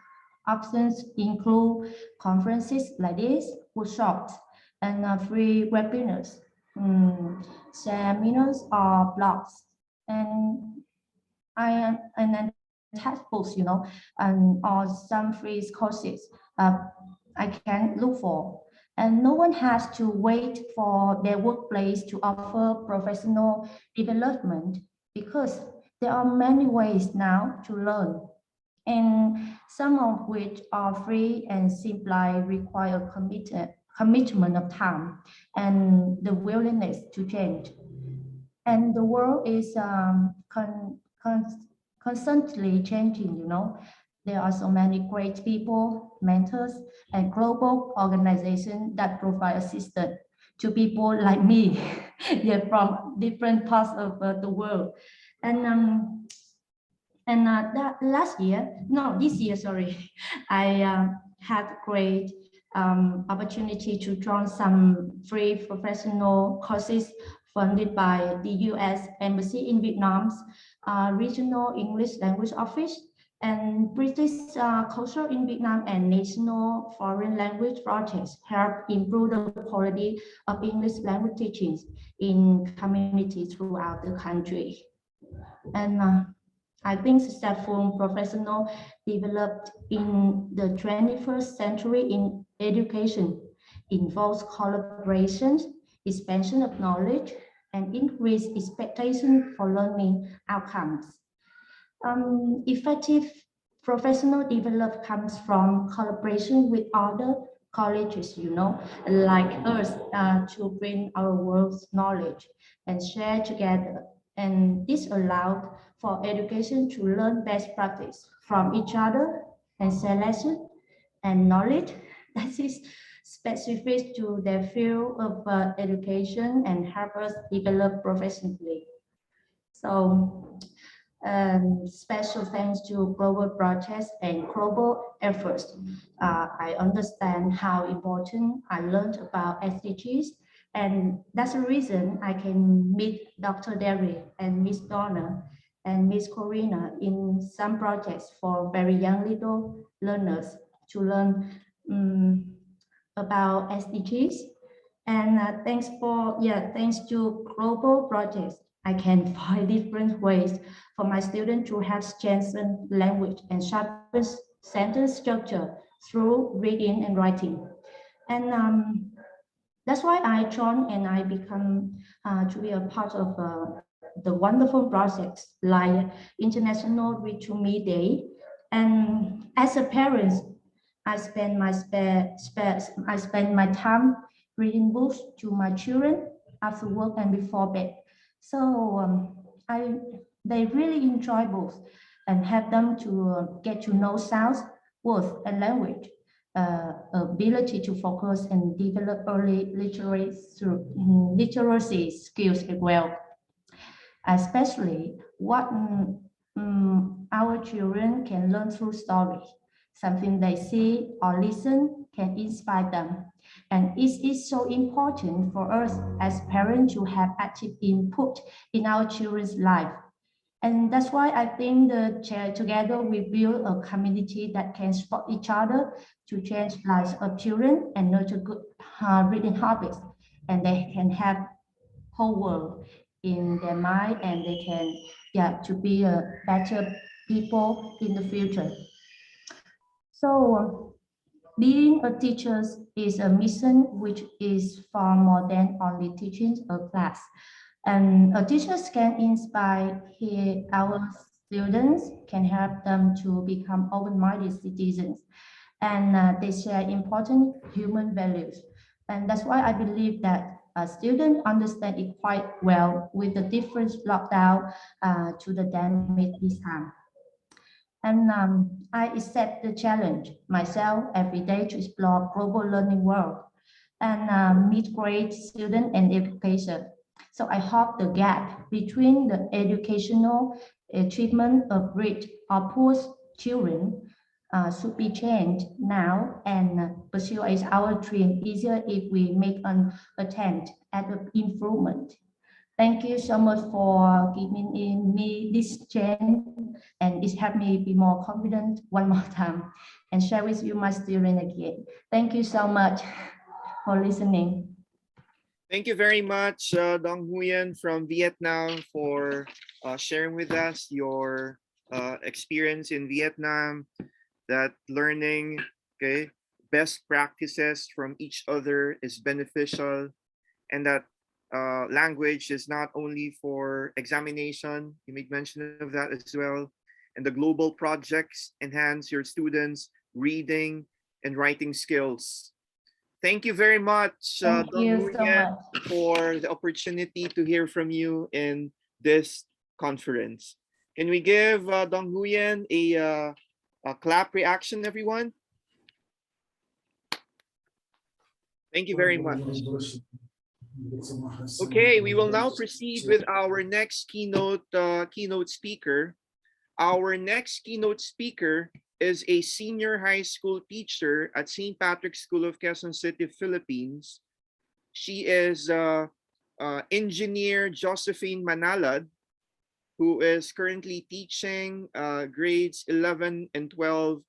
Options include conferences like this, workshops, and free webinars, seminars, or blogs. And then textbooks, and or some free courses I can look for. And no one has to wait for their workplace to offer professional development because there are many ways now to learn, and some of which are free and simply require commitment of time and the willingness to change. And the world is constantly changing, There are so many great people, mentors, and global organizations that provide assistance to people like me, from different parts of the world. And this year, sorry, I had great opportunity to join some free professional courses funded by the U.S. Embassy in Vietnam's Regional English Language Office and British Culture in Vietnam and National Foreign Language Projects help improve the quality of English language teachings in communities throughout the country. And I think successful professional developed in the 21st century in education involves collaboration, expansion of knowledge, and increased expectation for learning outcomes. Effective professional development comes from collaboration with other colleges, like us, to bring our world's knowledge and share together. And this allowed for education to learn best practice from each other and share lessons and knowledge that is specific to their field of education and help us develop professionally. So Special thanks to global projects and global efforts. I understand how important I learned about SDGs, and that's the reason I can meet Dr. Derry and Miss Donna and Miss Corina in some projects for very young little learners to learn about SDGs. And thanks to global projects, I can find different ways for my students to have strengthened language and sharpen sentence structure through reading and writing. And that's why I joined and I become to be a part of the wonderful projects like International Read to Me Day. And as a parent, I spend my time reading books to my children after work and before bed. So they really enjoy books and help them to get to know sounds, words, and language. Ability to focus and develop early literacy skills as well. Especially what our children can learn through stories. Something they see or listen can inspire them. And it is so important for us as parents to have active input in our children's life. And that's why I think together we build a community that can support each other to change lives of children and nurture good reading habits. And they can have whole world in their mind, and they can to be a better people in the future. So being a teacher is a mission which is far more than only teaching a class. And teachers can inspire our students, can help them to become open-minded citizens, and they share important human values. And that's why I believe that students understand it quite well with the different lockdown to the pandemic this time. And I accept the challenge myself every day to explore global learning world and meet great student and education. So I hope the gap between the educational achievement of rich or poor children should be changed now, and pursue our dream easier if we make an attempt at improvement. Thank you so much for giving me this chance, and it helped me be more confident one more time and share with you my student again. Thank you so much for listening. Thank you very much, Dong Nguyen from Vietnam, for sharing with us your experience in Vietnam, that learning, okay, best practices from each other is beneficial, and that language is not only for examination. You made mention of that as well. And the global projects enhance your students' reading and writing skills. Thank you very much, Thank you so much for the opportunity to hear from you in this conference. Can we give Dong Nguyen a clap reaction, everyone? Thank you very much. Okay, we will now proceed with our next keynote speaker. Our next keynote speaker is a senior high school teacher at St. Patrick's School of Quezon City, Philippines. She is Engineer Josephine Manalad, who is currently teaching grades 11 and 12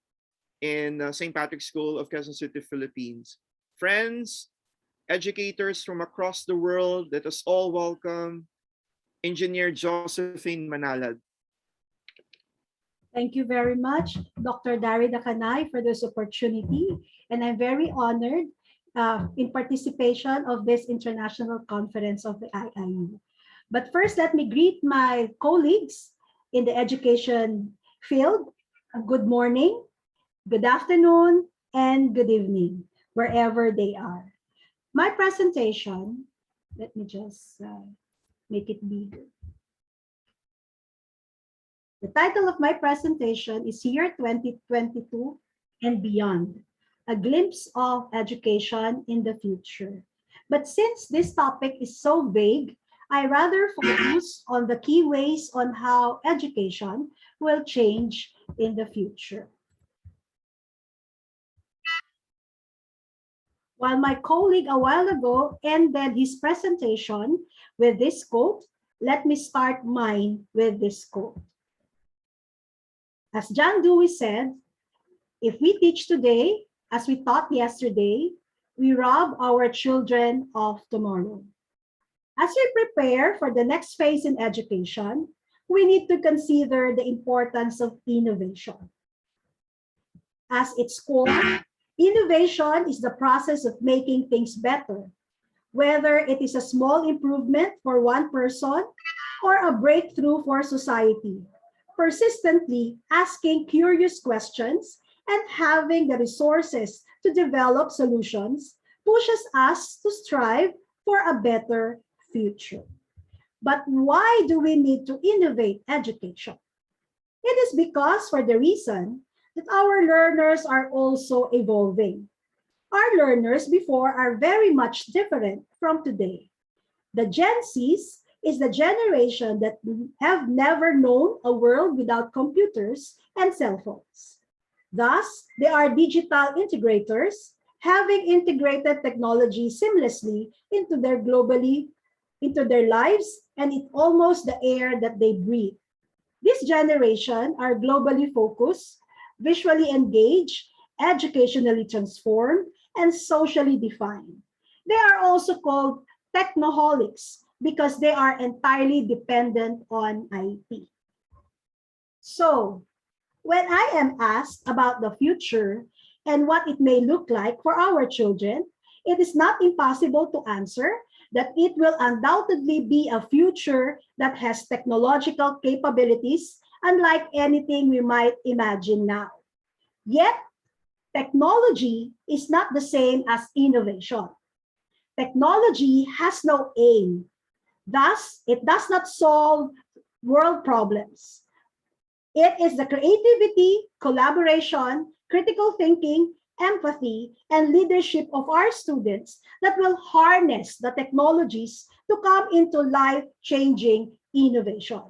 in St. Patrick's School of Quezon City, Philippines. Friends, educators from across the world, let us all welcome Engineer Josephine Manalad. Thank you very much, Dr. Dari Dakanay, for this opportunity. And I'm very honored in participation of this international conference of the IIU. But first, let me greet my colleagues in the education field. Good morning, good afternoon, and good evening, wherever they are. My presentation, let me just make it bigger. The title of my presentation is Year 2022 and Beyond, a glimpse of education in the future. But since this topic is so vague, I rather focus on the key ways on how education will change in the future. While my colleague a while ago ended his presentation with this quote, let me start mine with this quote. As John Dewey said, if we teach today as we taught yesterday, we rob our children of tomorrow. As we prepare for the next phase in education, we need to consider the importance of innovation. As its core, innovation is the process of making things better, whether it is a small improvement for one person or a breakthrough for society. Persistently asking curious questions and having the resources to develop solutions pushes us to strive for a better future. But why do we need to innovate education? It is because for the reason that our learners are also evolving. Our learners before are very much different from today. The Gen Zs is the generation that have never known a world without computers and cell phones. Thus, they are digital integrators, having integrated technology seamlessly into their lives and it's almost the air that they breathe. This generation are globally focused, visually engaged, educationally transformed, and socially defined. They are also called technoholics because they are entirely dependent on IT. So, when I am asked about the future and what it may look like for our children, it is not impossible to answer that it will undoubtedly be a future that has technological capabilities unlike anything we might imagine now. Yet, technology is not the same as innovation. Technology has no aim. Thus, it does not solve world problems. It is the creativity, collaboration, critical thinking, empathy, and leadership of our students that will harness the technologies to come into life-changing innovation.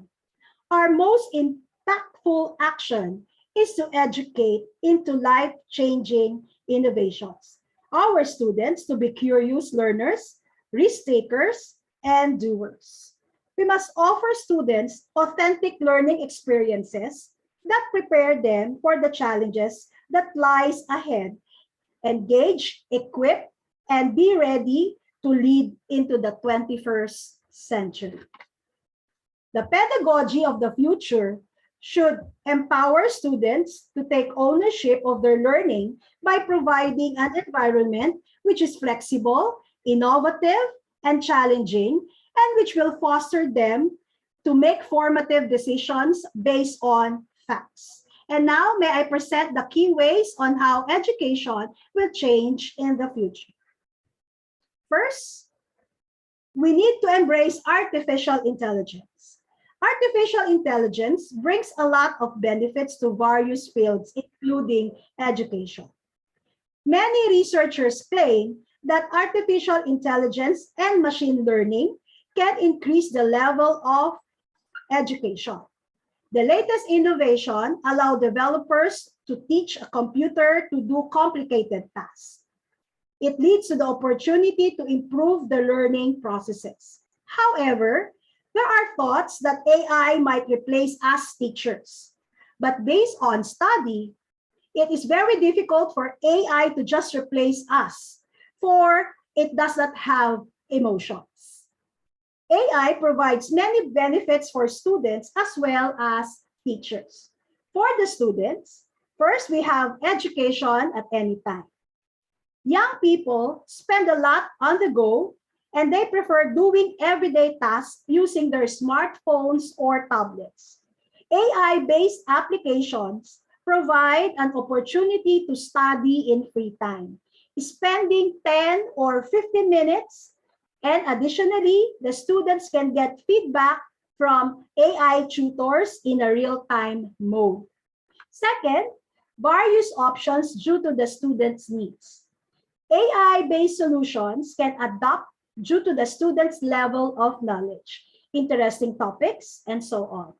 Our most impactful action is to educate into life-changing innovations. Our students to be curious learners, risk takers, and doers. We must offer students authentic learning experiences that prepare them for the challenges that lies ahead. Engage, equip, and be ready to lead into the 21st century. The pedagogy of the future should empower students to take ownership of their learning by providing an environment which is flexible, innovative, and challenging, and which will foster them to make formative decisions based on facts. And now, may I present the key ways on how education will change in the future. First, we need to embrace artificial intelligence. Artificial intelligence brings a lot of benefits to various fields, including education. Many researchers claim that artificial intelligence and machine learning can increase the level of education. The latest innovation allows developers to teach a computer to do complicated tasks. It leads to the opportunity to improve the learning processes. However, there are thoughts that AI might replace us teachers. But based on study, it is very difficult for AI to just replace us, for it does not have emotions. AI provides many benefits for students as well as teachers. For the students, first we have education at any time. Young people spend a lot on the go and they prefer doing everyday tasks using their smartphones or tablets. AI-based applications provide an opportunity to study in free time, spending 10 or 15 minutes. And additionally, the students can get feedback from AI tutors in a real-time mode. Second, various options due to the students' needs. AI-based solutions can adapt due to the student's level of knowledge, interesting topics, and so on.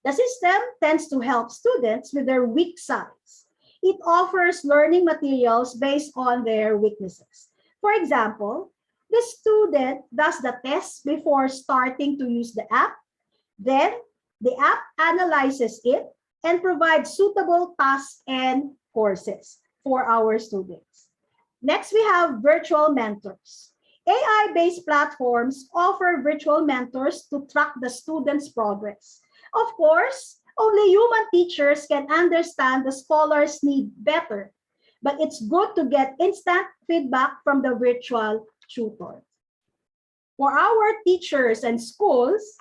The system tends to help students with their weak sides. It offers learning materials based on their weaknesses. For example, the student does the test before starting to use the app. Then the app analyzes it and provides suitable tasks and courses for our students. Next, we have virtual mentors. AI-based platforms offer virtual mentors to track the student's progress. Of course, only human teachers can understand the scholar's need better, but it's good to get instant feedback from the virtual tutor. For our teachers and schools,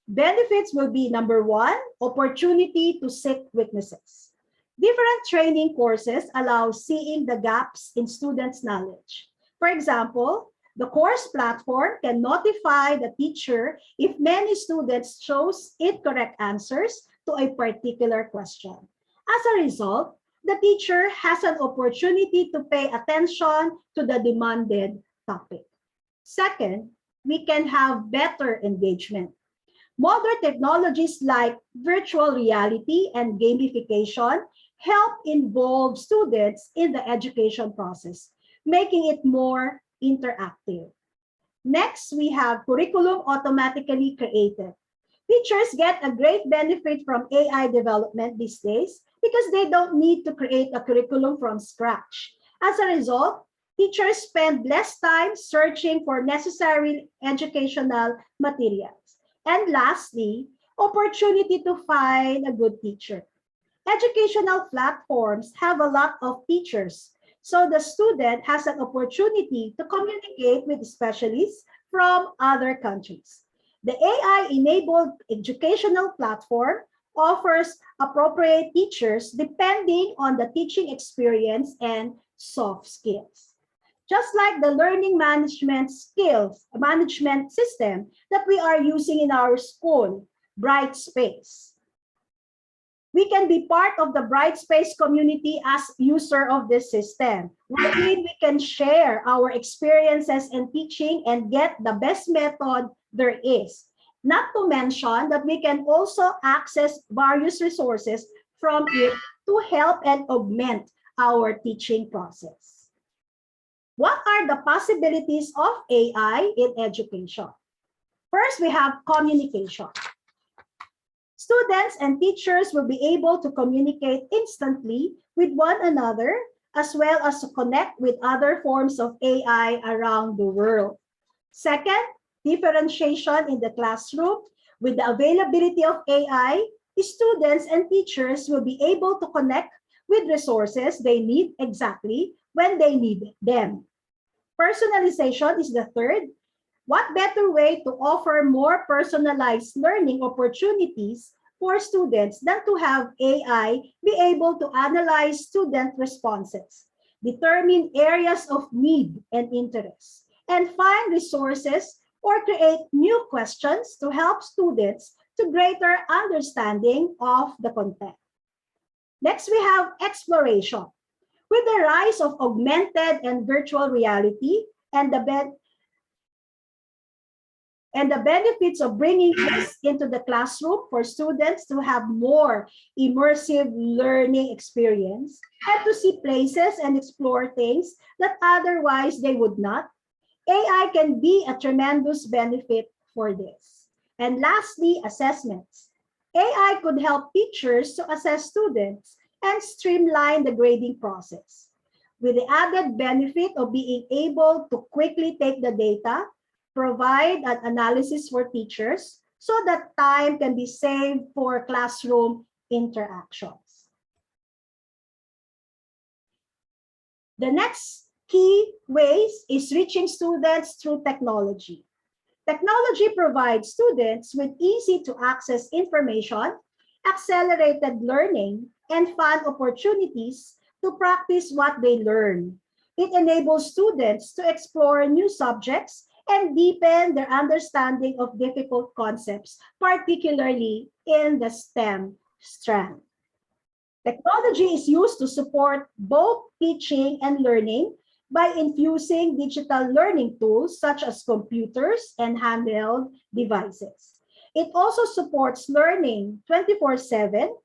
benefits will be number one, opportunity to seek weaknesses. Different training courses allow seeing the gaps in students' knowledge. For example, the course platform can notify the teacher if many students chose incorrect answers to a particular question. As a result, the teacher has an opportunity to pay attention to the demanded topic. Second, we can have better engagement. Modern technologies like virtual reality and gamification help involve students in the education process, making it more interactive. Next, we have curriculum automatically created. Teachers get a great benefit from AI development these days because they don't need to create a curriculum from scratch. As a result, teachers spend less time searching for necessary educational materials. And lastly, opportunity to find a good teacher. Educational platforms have a lot of teachers, so the student has an opportunity to communicate with specialists from other countries. The AI-enabled educational platform offers appropriate teachers depending on the teaching experience and soft skills. Just like the learning management system that we are using in our school, Brightspace. We can be part of the Brightspace community as user of this system, wherein we can share our experiences in teaching and get the best method there is. Not to mention that we can also access various resources from it to help and augment our teaching process. What are the possibilities of AI in education? First, we have communication. Students and teachers will be able to communicate instantly with one another, as well as to connect with other forms of AI around the world. Second, differentiation in the classroom. With the availability of AI, students and teachers will be able to connect with resources they need exactly when they need them. Personalization is the third. What better way to offer more personalized learning opportunities for students than to have AI be able to analyze student responses, determine areas of need and interest, and find resources or create new questions to help students to greater understanding of the content. Next, we have exploration. With the rise of augmented and virtual reality and the benefits of bringing this into the classroom for students to have more immersive learning experience and to see places and explore things that otherwise they would not, AI can be a tremendous benefit for this. And lastly, assessments. AI could help teachers to assess students and streamline the grading process, with the added benefit of being able to quickly take the data, provide an analysis for teachers so that time can be saved for classroom interactions. The next key ways is reaching students through technology. Technology provides students with easy to access information, accelerated learning, and fun opportunities to practice what they learn. It enables students to explore new subjects and deepen their understanding of difficult concepts, particularly in the STEM strand. Technology is used to support both teaching and learning by infusing digital learning tools such as computers and handheld devices. It also supports learning 24/7,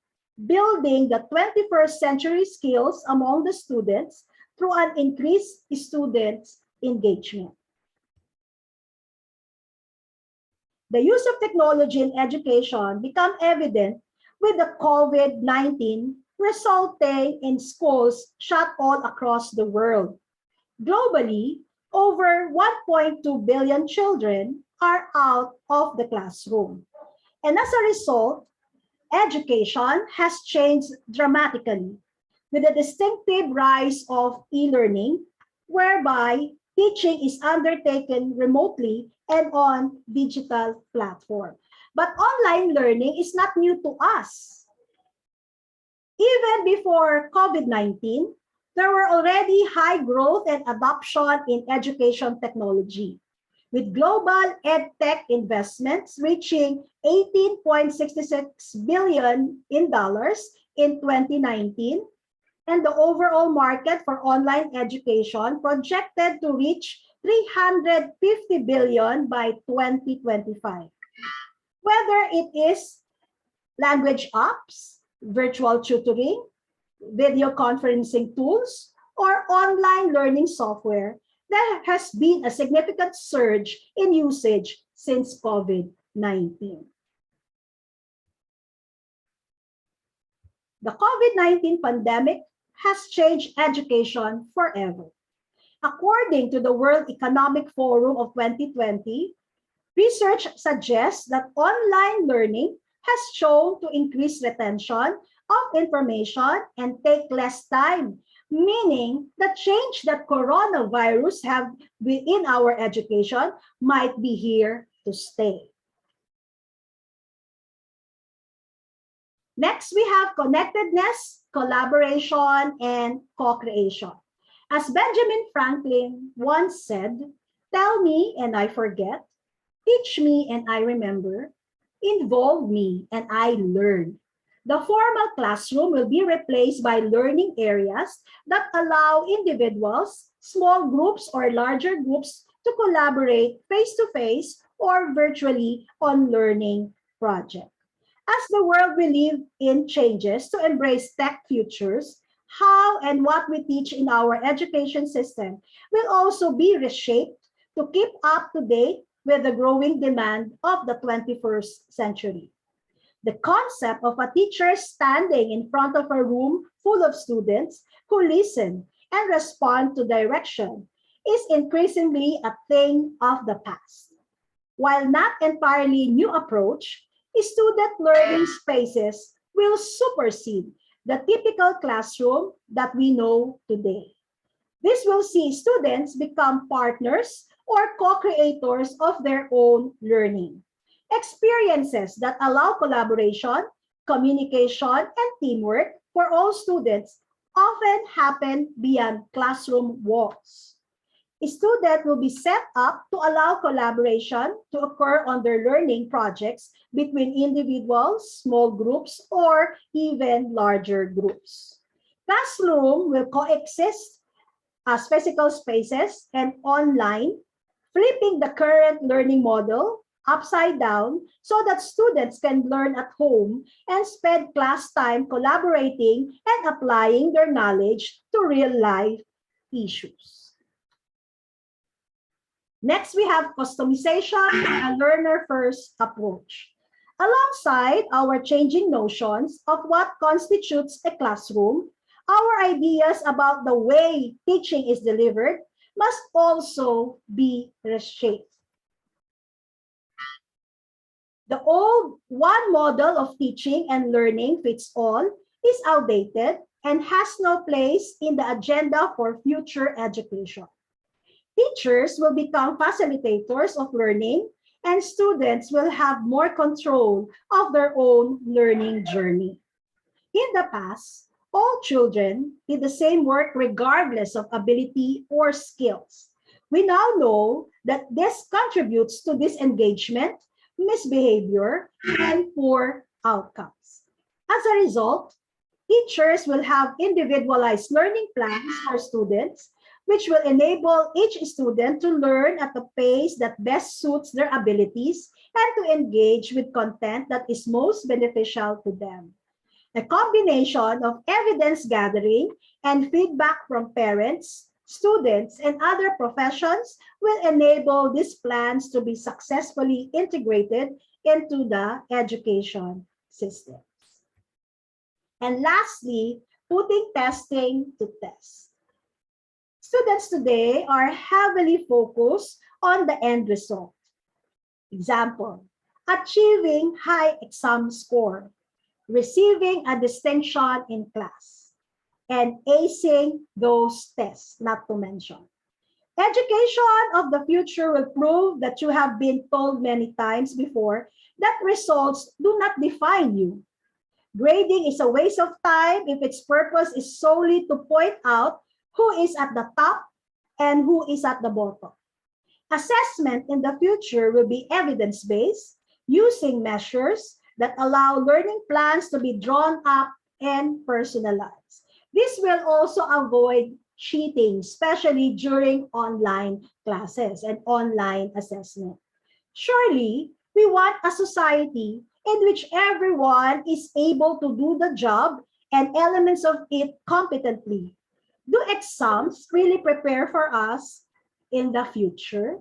building the 21st century skills among the students through an increased student engagement. The use of technology in education became evident with the COVID-19, resulting in schools shut all across the world. Globally, over 1.2 billion children are out of the classroom. And as a result, education has changed dramatically with the distinctive rise of e-learning, whereby teaching is undertaken remotely and on digital platform. But online learning is not new to us. Even before COVID-19, there were already high growth and adoption in education technology, with global edtech investments reaching $18.66 billion in 2019, and the overall market for online education projected to reach $350 billion by 2025. Whether it is language apps, virtual tutoring, video conferencing tools, or online learning software, there has been a significant surge in usage since COVID-19. The COVID-19 pandemic has changed education forever. According to the World Economic Forum of 2020, research suggests that online learning has shown to increase retention of information and take less time, meaning the change that coronavirus have within our education might be here to stay. Next, we have connectedness, collaboration, and co-creation. As Benjamin Franklin once said, "Tell me and I forget, teach me and I remember, involve me and I learn." The formal classroom will be replaced by learning areas that allow individuals, small groups, or larger groups to collaborate face-to-face or virtually on learning projects. As the world we live in changes to embrace tech futures, how and what we teach in our education system will also be reshaped to keep up to date with the growing demand of the 21st century. The concept of a teacher standing in front of a room full of students who listen and respond to direction is increasingly a thing of the past. While not entirely new approach, student learning spaces will supersede the typical classroom that we know today. This will see students become partners or co-creators of their own learning. Experiences that allow collaboration, communication, and teamwork for all students often happen beyond classroom walls. A student will be set up to allow collaboration to occur on their learning projects between individuals, small groups, or even larger groups. Classroom will coexist as physical spaces and online, flipping the current learning model upside down so that students can learn at home and spend class time collaborating and applying their knowledge to real-life issues. Next, we have customization and a learner-first approach. Alongside our changing notions of what constitutes a classroom, our ideas about the way teaching is delivered must also be reshaped. The old one model of teaching and learning fits all is outdated and has no place in the agenda for future education. Teachers will become facilitators of learning, and students will have more control of their own learning journey. In the past, all children did the same work regardless of ability or skills. We now know that this contributes to disengagement, misbehavior, and poor outcomes. As a result, teachers will have individualized learning plans for students, which will enable each student to learn at the pace that best suits their abilities and to engage with content that is most beneficial to them. A combination of evidence gathering and feedback from parents, students, and other professions will enable these plans to be successfully integrated into the education system. And lastly, putting testing to test. Students today are heavily focused on the end result. Example, achieving high exam score, receiving a distinction in class, and acing those tests, not to mention. Education of the future will prove that you have been told many times before that results do not define you. Grading is a waste of time if its purpose is solely to point out who is at the top and who is at the bottom. Assessment in the future will be evidence-based, using measures that allow learning plans to be drawn up and personalized. This will also avoid cheating, especially during online classes and online assessment. Surely, we want a society in which everyone is able to do the job and elements of it competently. Do exams really prepare for us in the future?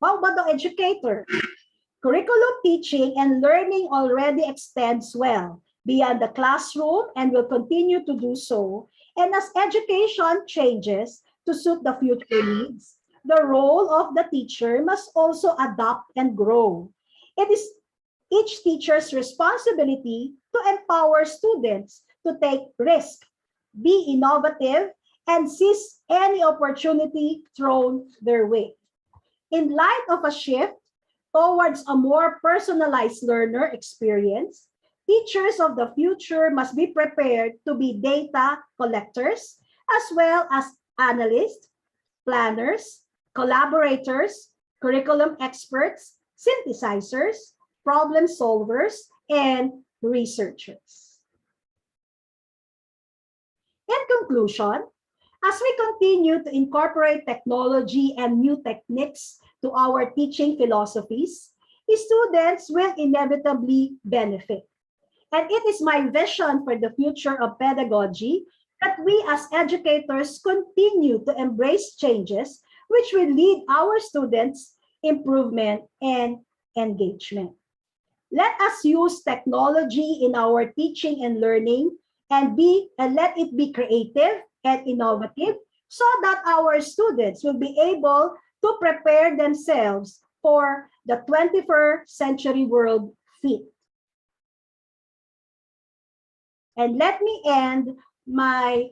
How about the educator? Curriculum teaching and learning already extends well beyond the classroom and will continue to do so. And as education changes to suit the future needs, the role of the teacher must also adapt and grow. It is each teacher's responsibility to empower students to take risk, be innovative, and seize any opportunity thrown their way. In light of a shift towards a more personalized learner experience, teachers of the future must be prepared to be data collectors as well as analysts, planners, collaborators, curriculum experts, synthesizers, problem solvers, and researchers. In conclusion, as we continue to incorporate technology and new techniques to our teaching philosophies, students will inevitably benefit. And it is my vision for the future of pedagogy that we as educators continue to embrace changes which will lead our students' improvement and engagement. Let us use technology in our teaching and learning and let it be creative and innovative so that our students will be able to prepare themselves for the 21st century world fit. And let me end my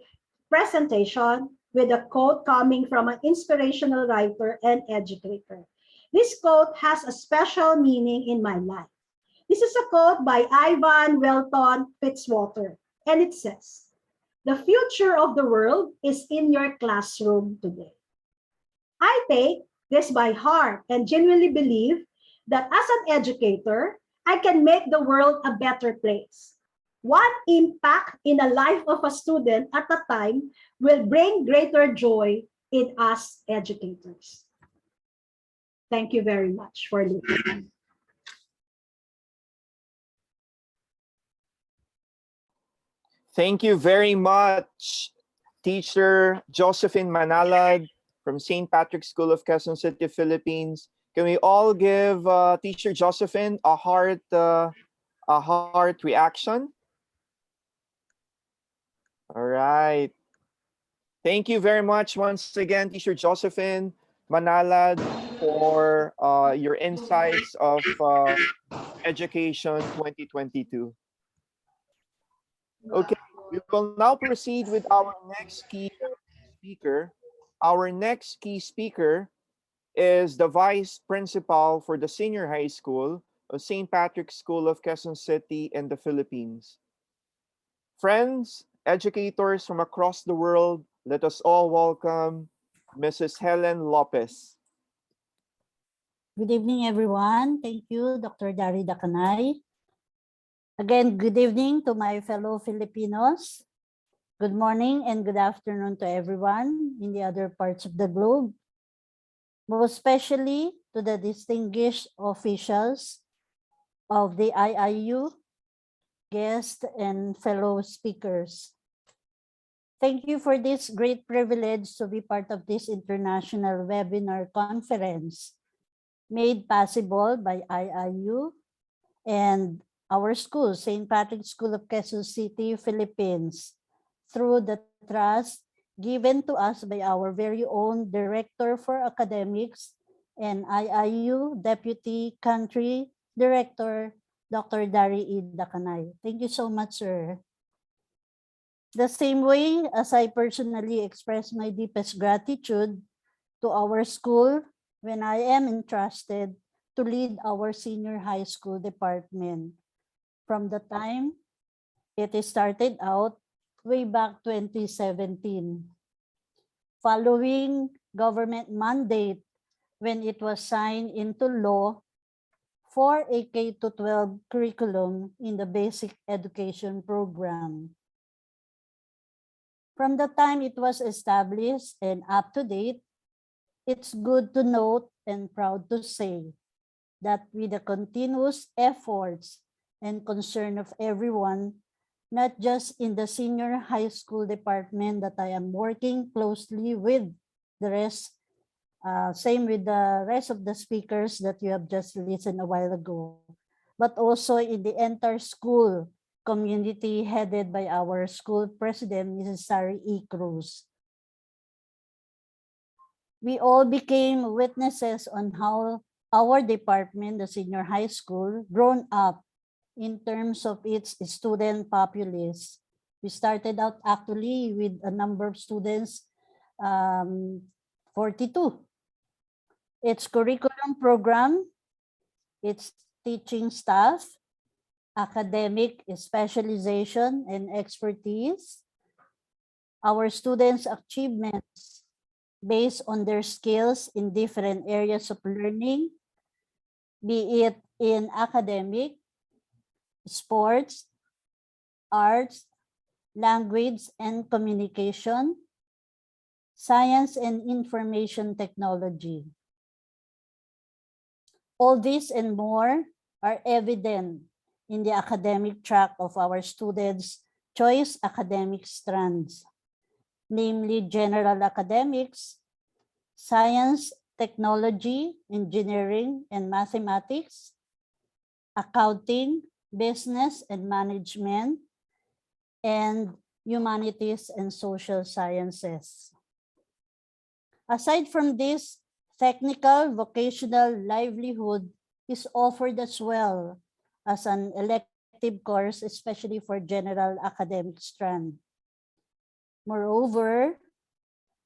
presentation with a quote coming from an inspirational writer and educator. This quote has a special meaning in my life. This is a quote by Ivan Welton Fitzwater, and it says, "The future of the world is in your classroom today." I take this by heart and genuinely believe that as an educator, I can make the world a better place. One impact in the life of a student at a time will bring greater joy in us educators. Thank you very much for listening. Thank you very much, Teacher Josephine Manalad from St. Patrick's School of Quezon City, Philippines. Can we all give Teacher Josephine a heart reaction? All right. Thank you very much once again, Teacher Josephine Manalad, for your insights of Education 2022. Okay, we will now proceed with our next key speaker. Our next key speaker is the Vice Principal for the Senior High School of St. Patrick's School of Quezon City in the Philippines. Friends, educators from across the world, let us all welcome Mrs. Helen Lopez. Good evening, everyone. Thank you, Dr. Dari Dakanay. Again, good evening to my fellow Filipinos. Good morning and good afternoon to everyone in the other parts of the globe, most especially to the distinguished officials of the IIU, guests, and fellow speakers. Thank you for this great privilege to be part of this international webinar conference made possible by IIU and our school, St. Patrick's School of Quezon City, Philippines, through the trust given to us by our very own Director for Academics and IIU Deputy Country Director, Dr. Dari Dakanay. Thank you so much, sir. The same way as I personally express my deepest gratitude to our school when I am entrusted to lead our senior high school department. From the time it started out way back 2017, following government mandate when it was signed into law for a K-12 curriculum in the basic education program. From the time it was established and up to date, it's good to note and proud to say that with the continuous efforts and concern of everyone, not just in the senior high school department that I am working closely with the rest, same with the rest of the speakers that you have just listened a while ago, but also in the entire school community headed by our school president, Mrs. Sari E. Cruz. We all became witnesses on how our department, the senior high school, grown up in terms of its student populace. We started out actually with a number of students, 42. Its curriculum program, its teaching staff, academic specialization and expertise, our students' achievements based on their skills in different areas of learning, be it in academic, sports, arts, language and communication, science and information technology. All this and more are evident in the academic track of our students' choice academic strands, namely general academics, science, technology, engineering, and mathematics, accounting, business and management, and humanities and social sciences. Aside from this, technical vocational livelihood is offered as well as an elective course, especially for general academic strand. Moreover,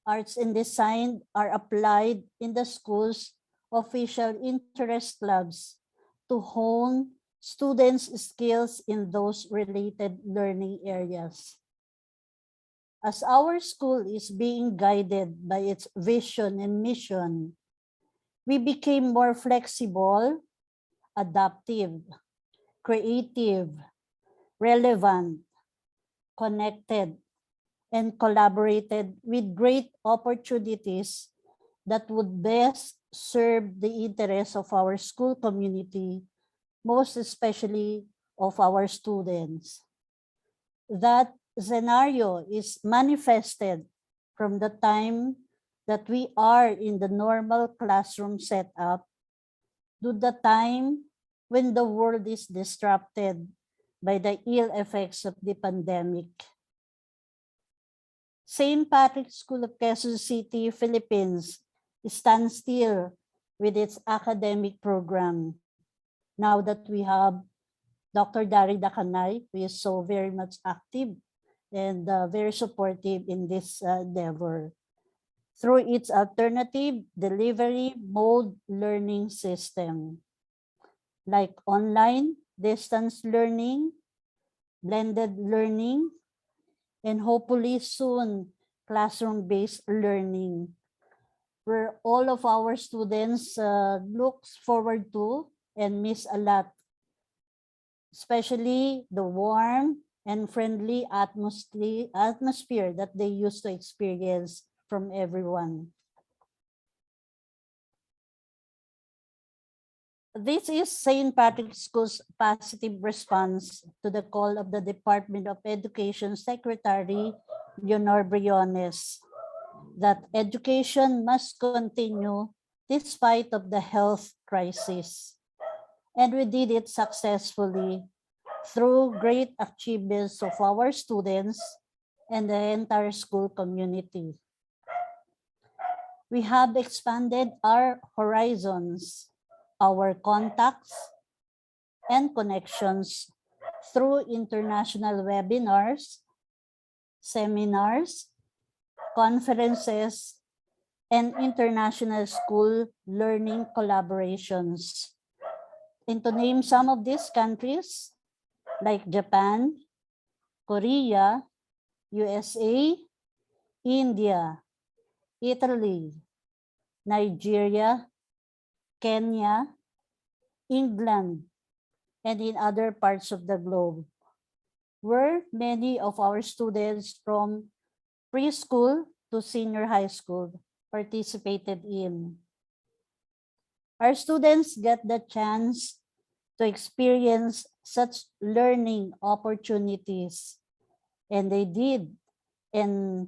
arts and design are applied in the school's official interest clubs to hone students' skills in those related learning areas. As our school is being guided by its vision and mission, we became more flexible, adaptive, creative, relevant, connected, and collaborated with great opportunities that would best serve the interests of our school community, most especially of our students. That scenario is manifested from the time that we are in the normal classroom setup to the time when the world is disrupted by the ill effects of the pandemic. St. Patrick's School of Quezon City, Philippines stands still with its academic program. Now that we have Dr. Dari Dakanay, who is so very much active and very supportive in this endeavor through its alternative delivery mode learning system, like online, distance learning, blended learning, and hopefully soon classroom-based learning, where all of our students looks forward to and miss a lot, especially the warm and friendly atmosphere that they used to experience from everyone. This is St. Patrick's School's positive response to the call of the Department of Education Secretary, Leonor Briones, that education must continue despite of the health crisis. And we did it successfully through great achievements of our students and the entire school community. We have expanded our horizons, our contacts and connections through international webinars, seminars, conferences, and international school learning collaborations. And to name some of these countries, like Japan, Korea, USA, India, Italy, Nigeria, Kenya, England, and in other parts of the globe, where many of our students from preschool to senior high school participated in. Our students get the chance to experience such learning opportunities, and they did, and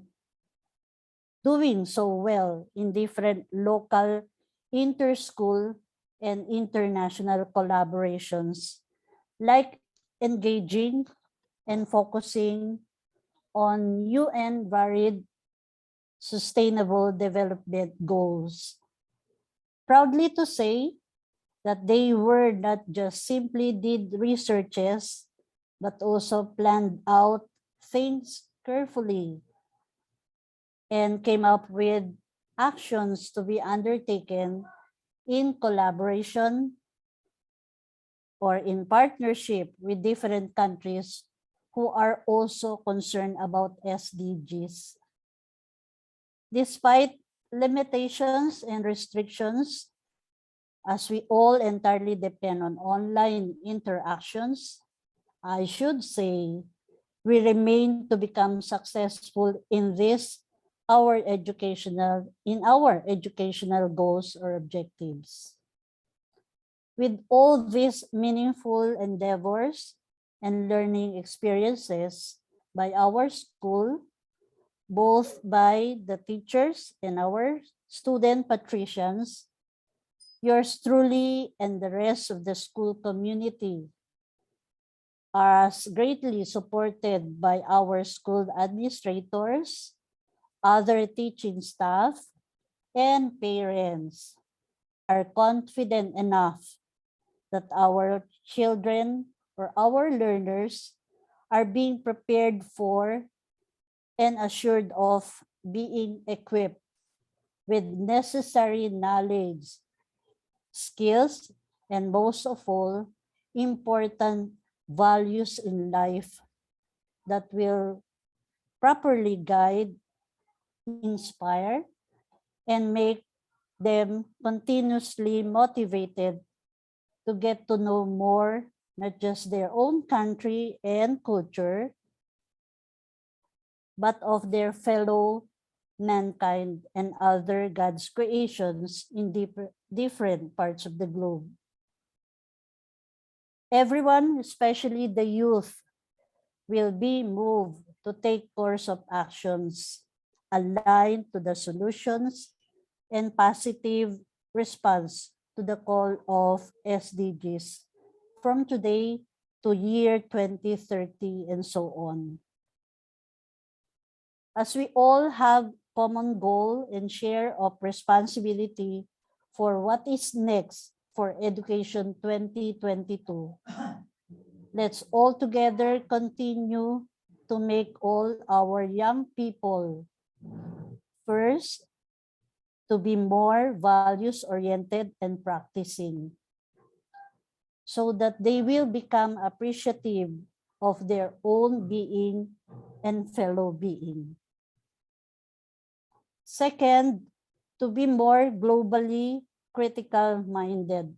doing so well in different local, inter-school, and international collaborations, like engaging and focusing on UN varied sustainable development goals. Proudly to say that they were not just simply did researches, but also planned out things carefully and came up with actions to be undertaken in collaboration or in partnership with different countries who are also concerned about SDGs. Despite limitations and restrictions, as we all entirely depend on online interactions, I should say we remain to become successful in our educational goals or objectives. With all these meaningful endeavors and learning experiences by our school, both by the teachers and our student patricians, yours truly and the rest of the school community are greatly supported by our school administrators, other teaching staff, and parents, are confident enough that our children or our learners are being prepared for and assured of being equipped with necessary knowledge, skills, and most of all, important values in life that will properly guide, inspire, and make them continuously motivated to get to know more, not just their own country and culture, but of their fellow mankind and other God's creations in different parts of the globe. Everyone, especially the youth, will be moved to take course of actions aligned to the solutions and positive response to the call of SDGs from today to year 2030 and so on. As we all have common goal and share of responsibility for what is next for Education 2022, let's all together continue to make all our young people, first, to be more values-oriented and practicing, so that they will become appreciative of their own being and fellow being. Second, to be more globally critical-minded,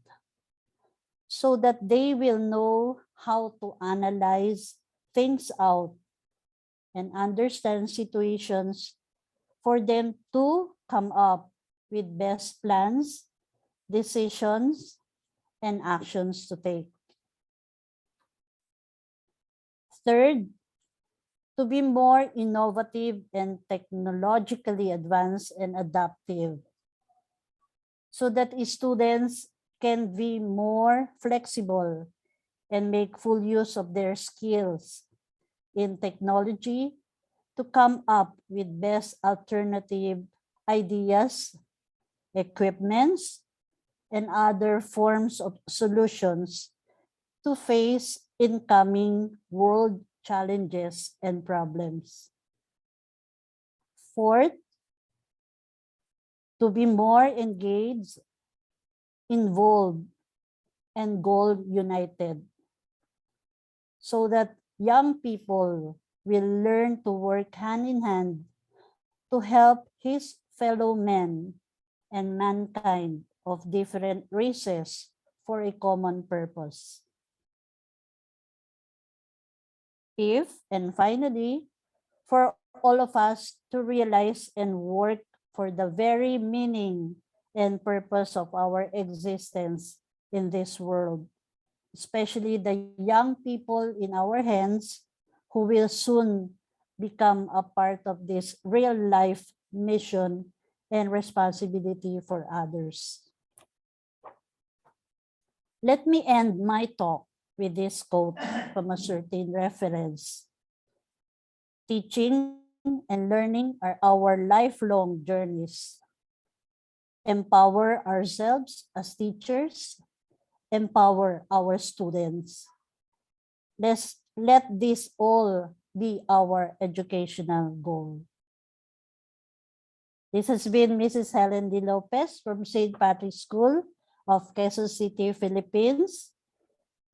so that they will know how to analyze things out and understand situations for them to come up with best plans, decisions, and actions to take. Third, to be more innovative and technologically advanced and adaptive so that students can be more flexible and make full use of their skills in technology to come up with best alternative ideas, equipments, and other forms of solutions to face incoming world challenges and problems. Fourth, to be more engaged, involved, and goal united so that young people will learn to work hand in hand to help his fellow men and mankind of different races for a common purpose. And finally, for all of us to realize and work for the very meaning and purpose of our existence in this world, especially the young people in our hands who will soon become a part of this real life mission and responsibility for others. Let me end my talk with this quote from a certain reference. Teaching and learning are our lifelong journeys. Empower ourselves as teachers, empower our students. Let this all be our educational goal. This has been Mrs. Helen D. Lopez from St. Patrick's School of Quezon City, Philippines.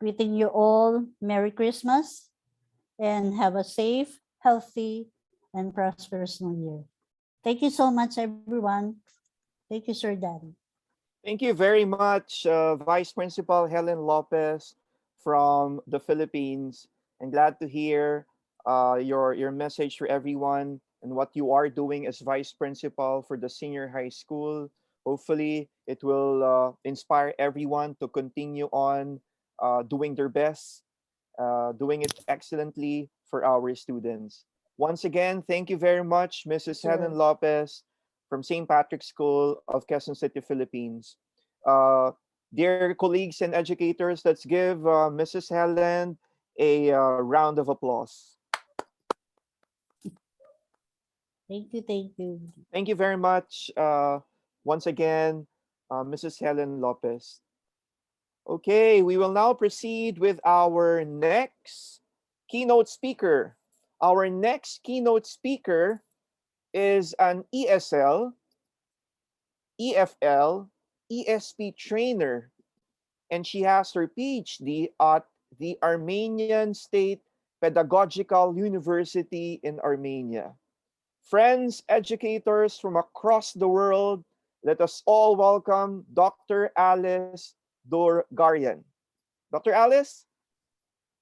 Greeting you all Merry Christmas and have a safe, healthy, and prosperous New Year. Thank you so much, everyone. Thank you, Sir Daddy. Thank you very much, Vice Principal Helen Lopez from the Philippines. I'm glad to hear your message for everyone and what you are doing as Vice Principal for the senior high school. Hopefully, it will inspire everyone to continue on doing their best, doing it excellently for our students. Once again, thank you very much, Mrs. Sure. Helen Lopez from St. Patrick's School of Quezon City, Philippines. Dear colleagues and educators, let's give Mrs. Helen a round of applause. Thank you, thank you. Thank you very much once again, Mrs. Helen Lopez. Okay, we will now proceed with our next keynote speaker. Our next keynote speaker is an ESL, EFL, ESP trainer, and she has her PhD at the Armenian State Pedagogical University in Armenia. Friends, educators from across the world, let us all welcome Dr. Alice Dorgarian. Dr. Alice?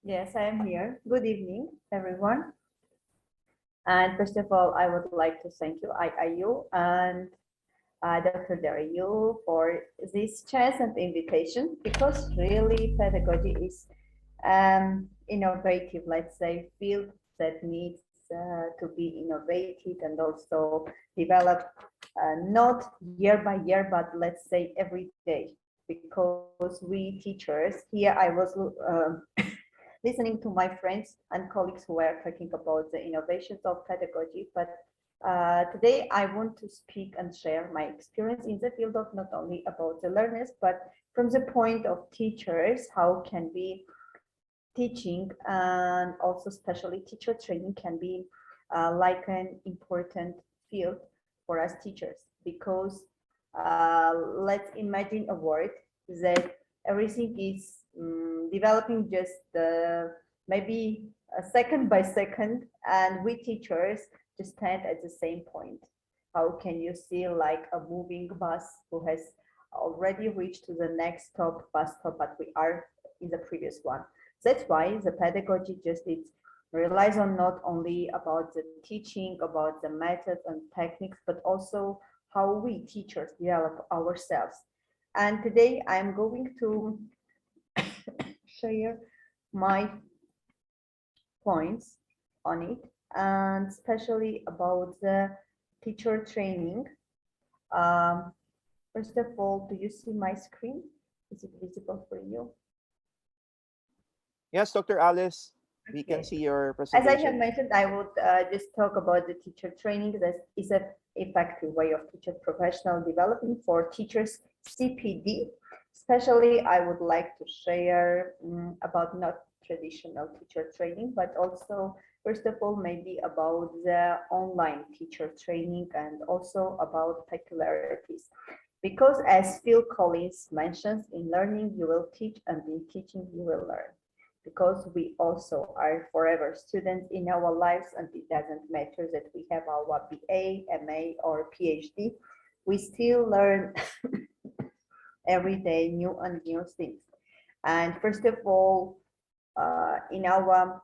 Yes, I am here. Good evening, everyone. And first of all, I would like to thank you, IIU and Dr. Dario for this chance and invitation, because really pedagogy is innovative, let's say, field that needs to be innovated and also developed not year by year, but let's say every day, because we teachers here, I was listening to my friends and colleagues who were talking about the innovations of pedagogy, but today I want to speak and share my experience in the field of not only about the learners, but from the point of teachers, how can be teaching and also especially teacher training can be like an important field for us teachers, because let's imagine a world that everything is developing just maybe second by second, and we teachers just stand at the same point. How can you see like a moving bus who has already reached to the next stop, bus stop, but we are in the previous one? That's why the pedagogy just is relies on not only about the teaching, about the methods and techniques, but also how we teachers develop ourselves. And today I'm going to share my points on it, and especially about the teacher training. Um, First of all, do you see my screen? Is it visible for you? Yes, Dr. Alice, we can Okay. see your As I have presentation. mentioned, I would just talk about the teacher training. That is an effective way of teacher professional development for teachers CPD. Especially, I would like to share about not traditional teacher training, but also, first of all, maybe about the online teacher training and also about peculiarities. Because as Phil Collins mentions, in learning you will teach and in teaching you will learn. Because we also are forever students in our lives, and it doesn't matter that we have our BA, MA or PhD, we still learn every day new and new things. And first of all, in our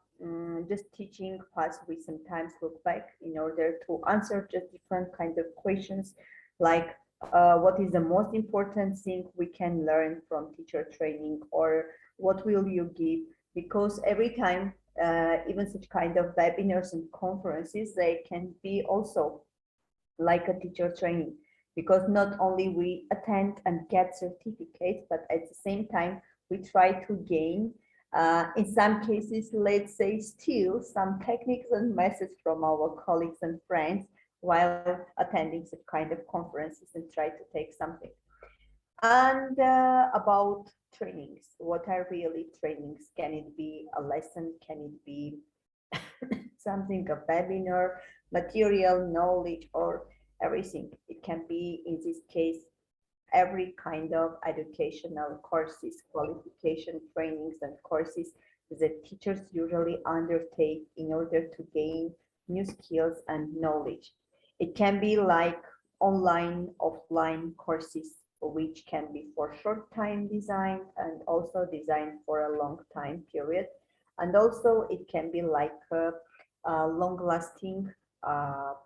just teaching path, we sometimes look back in order to answer just different kind of questions, like what is the most important thing we can learn from teacher training, or what will you give? Because every time, even such kind of webinars and conferences, they can be also like a teacher training, because not only we attend and get certificates, but at the same time, we try to gain, in some cases, let's say, still some techniques and methods from our colleagues and friends while attending such kind of conferences and try to take something. And about trainings, what are really trainings? Can it be a lesson? Can it be something, a webinar, material, knowledge, or everything? It can be, in this case, every kind of educational courses, qualification trainings and courses that teachers usually undertake in order to gain new skills and knowledge. It can be like online, offline courses, which can be for short time designed and also designed for a long time period. And also it can be like a long-lasting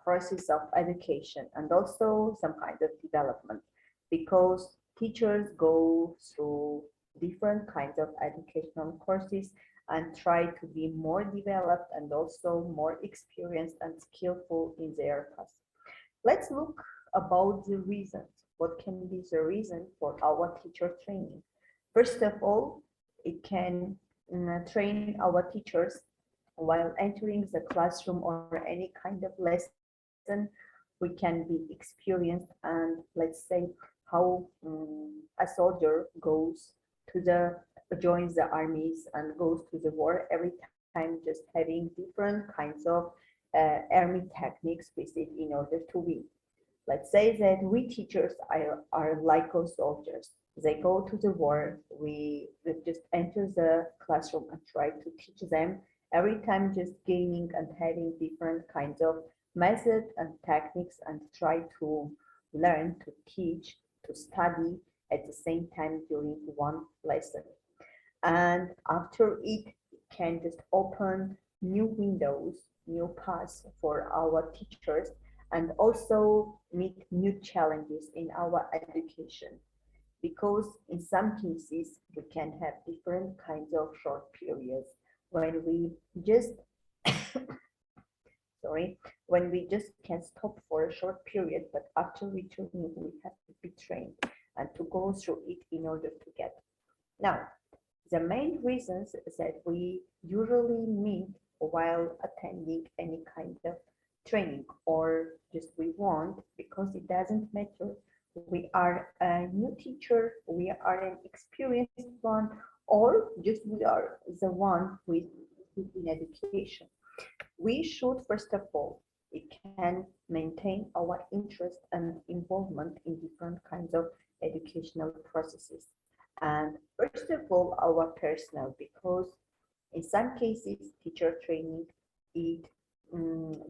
process of education and also some kind of development, because teachers go through different kinds of educational courses and try to be more developed and also more experienced and skillful in their task. Let's look about the reasons. What can be the reason for our teacher training? First of all, it can train our teachers while entering the classroom or any kind of lesson. We can be experienced, and let's say how a soldier goes to the joins the armies and goes to the war every time, just having different kinds of army techniques with it in order to win. Let's say that we teachers are like soldiers. They go to the war, we just enter the classroom and try to teach them every time, just gaining and having different kinds of methods and techniques and try to learn, to teach, to study at the same time during one lesson. And after it can just open new windows, new paths for our teachers, and also meet new challenges in our education. Because in some cases, we can have different kinds of short periods when we just, sorry, when we just can stop for a short period, but after returning, we have to be trained and to go through it in order to get. Now, the main reasons that we usually meet while attending any kind of training, or just we want, because it doesn't matter, we are a new teacher, we are an experienced one, or just we are the one who is in education. We should, first of all, it can maintain our interest and involvement in different kinds of educational processes. And first of all, our personnel, because in some cases, teacher training, it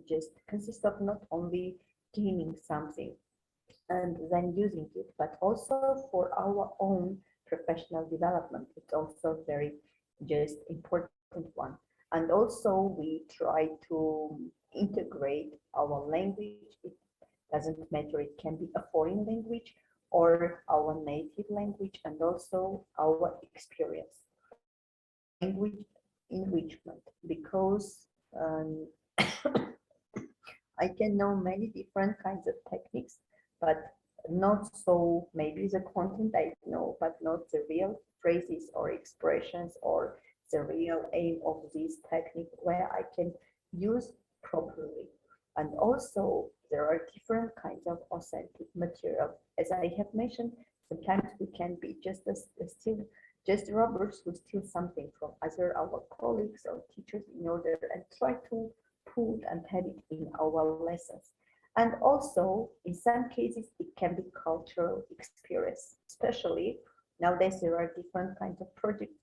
just consists of not only gaining something and then using it, but also for our own professional development. It's also very just important one. And also we try to integrate our language. It doesn't matter, it can be a foreign language or our native language, and also our experience. Language enrichment, because I can know many different kinds of techniques, but not so maybe the content I know, but not the real phrases or expressions or the real aim of this technique where I can use properly. And also there are different kinds of authentic material. As I have mentioned, sometimes we can be just still just robbers who steal something from other our colleagues or teachers in order and try to put and have it in our lessons. And also, in some cases, it can be cultural experience, especially nowadays there are different kinds of projects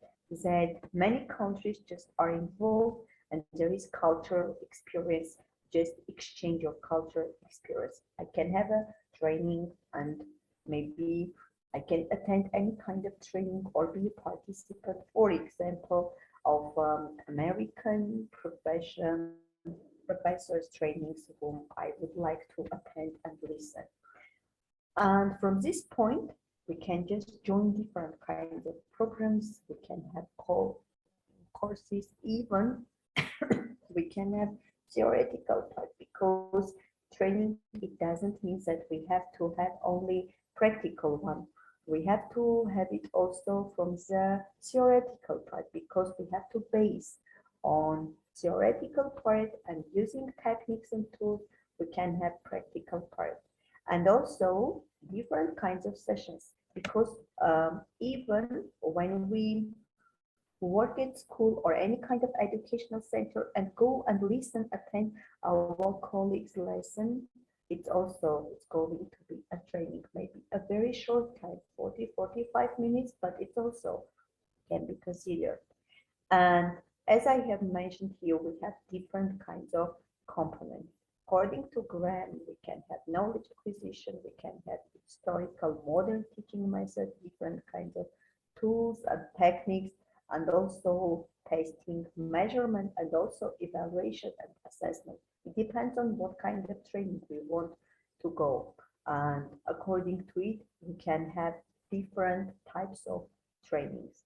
that many countries just are involved, and there is cultural experience, just exchange of cultural experience. I can have a training and maybe I can attend any kind of training or be a participant, for example, of American professors trainings whom I would like to attend and listen. And from this point, we can just join different kinds of programs. We can have courses, even we can have theoretical part, because training, it doesn't mean that we have to have only practical one. We have to have it also from the theoretical part, because we have to base on theoretical part, and using techniques and tools, we can have practical part. And also different kinds of sessions, because even when we work at school or any kind of educational center and go and listen, attend our colleagues' lesson, it's going to be a training, maybe a very short time, 40-45 minutes, but it also can be considered. And as I have mentioned here, we have different kinds of components. According to Graham, we can have knowledge acquisition, we can have historical modern teaching methods, different kinds of tools and techniques, and also testing, measurement, and also evaluation and assessment. It depends on what kind of training we want to go. And according to it, we can have different types of trainings,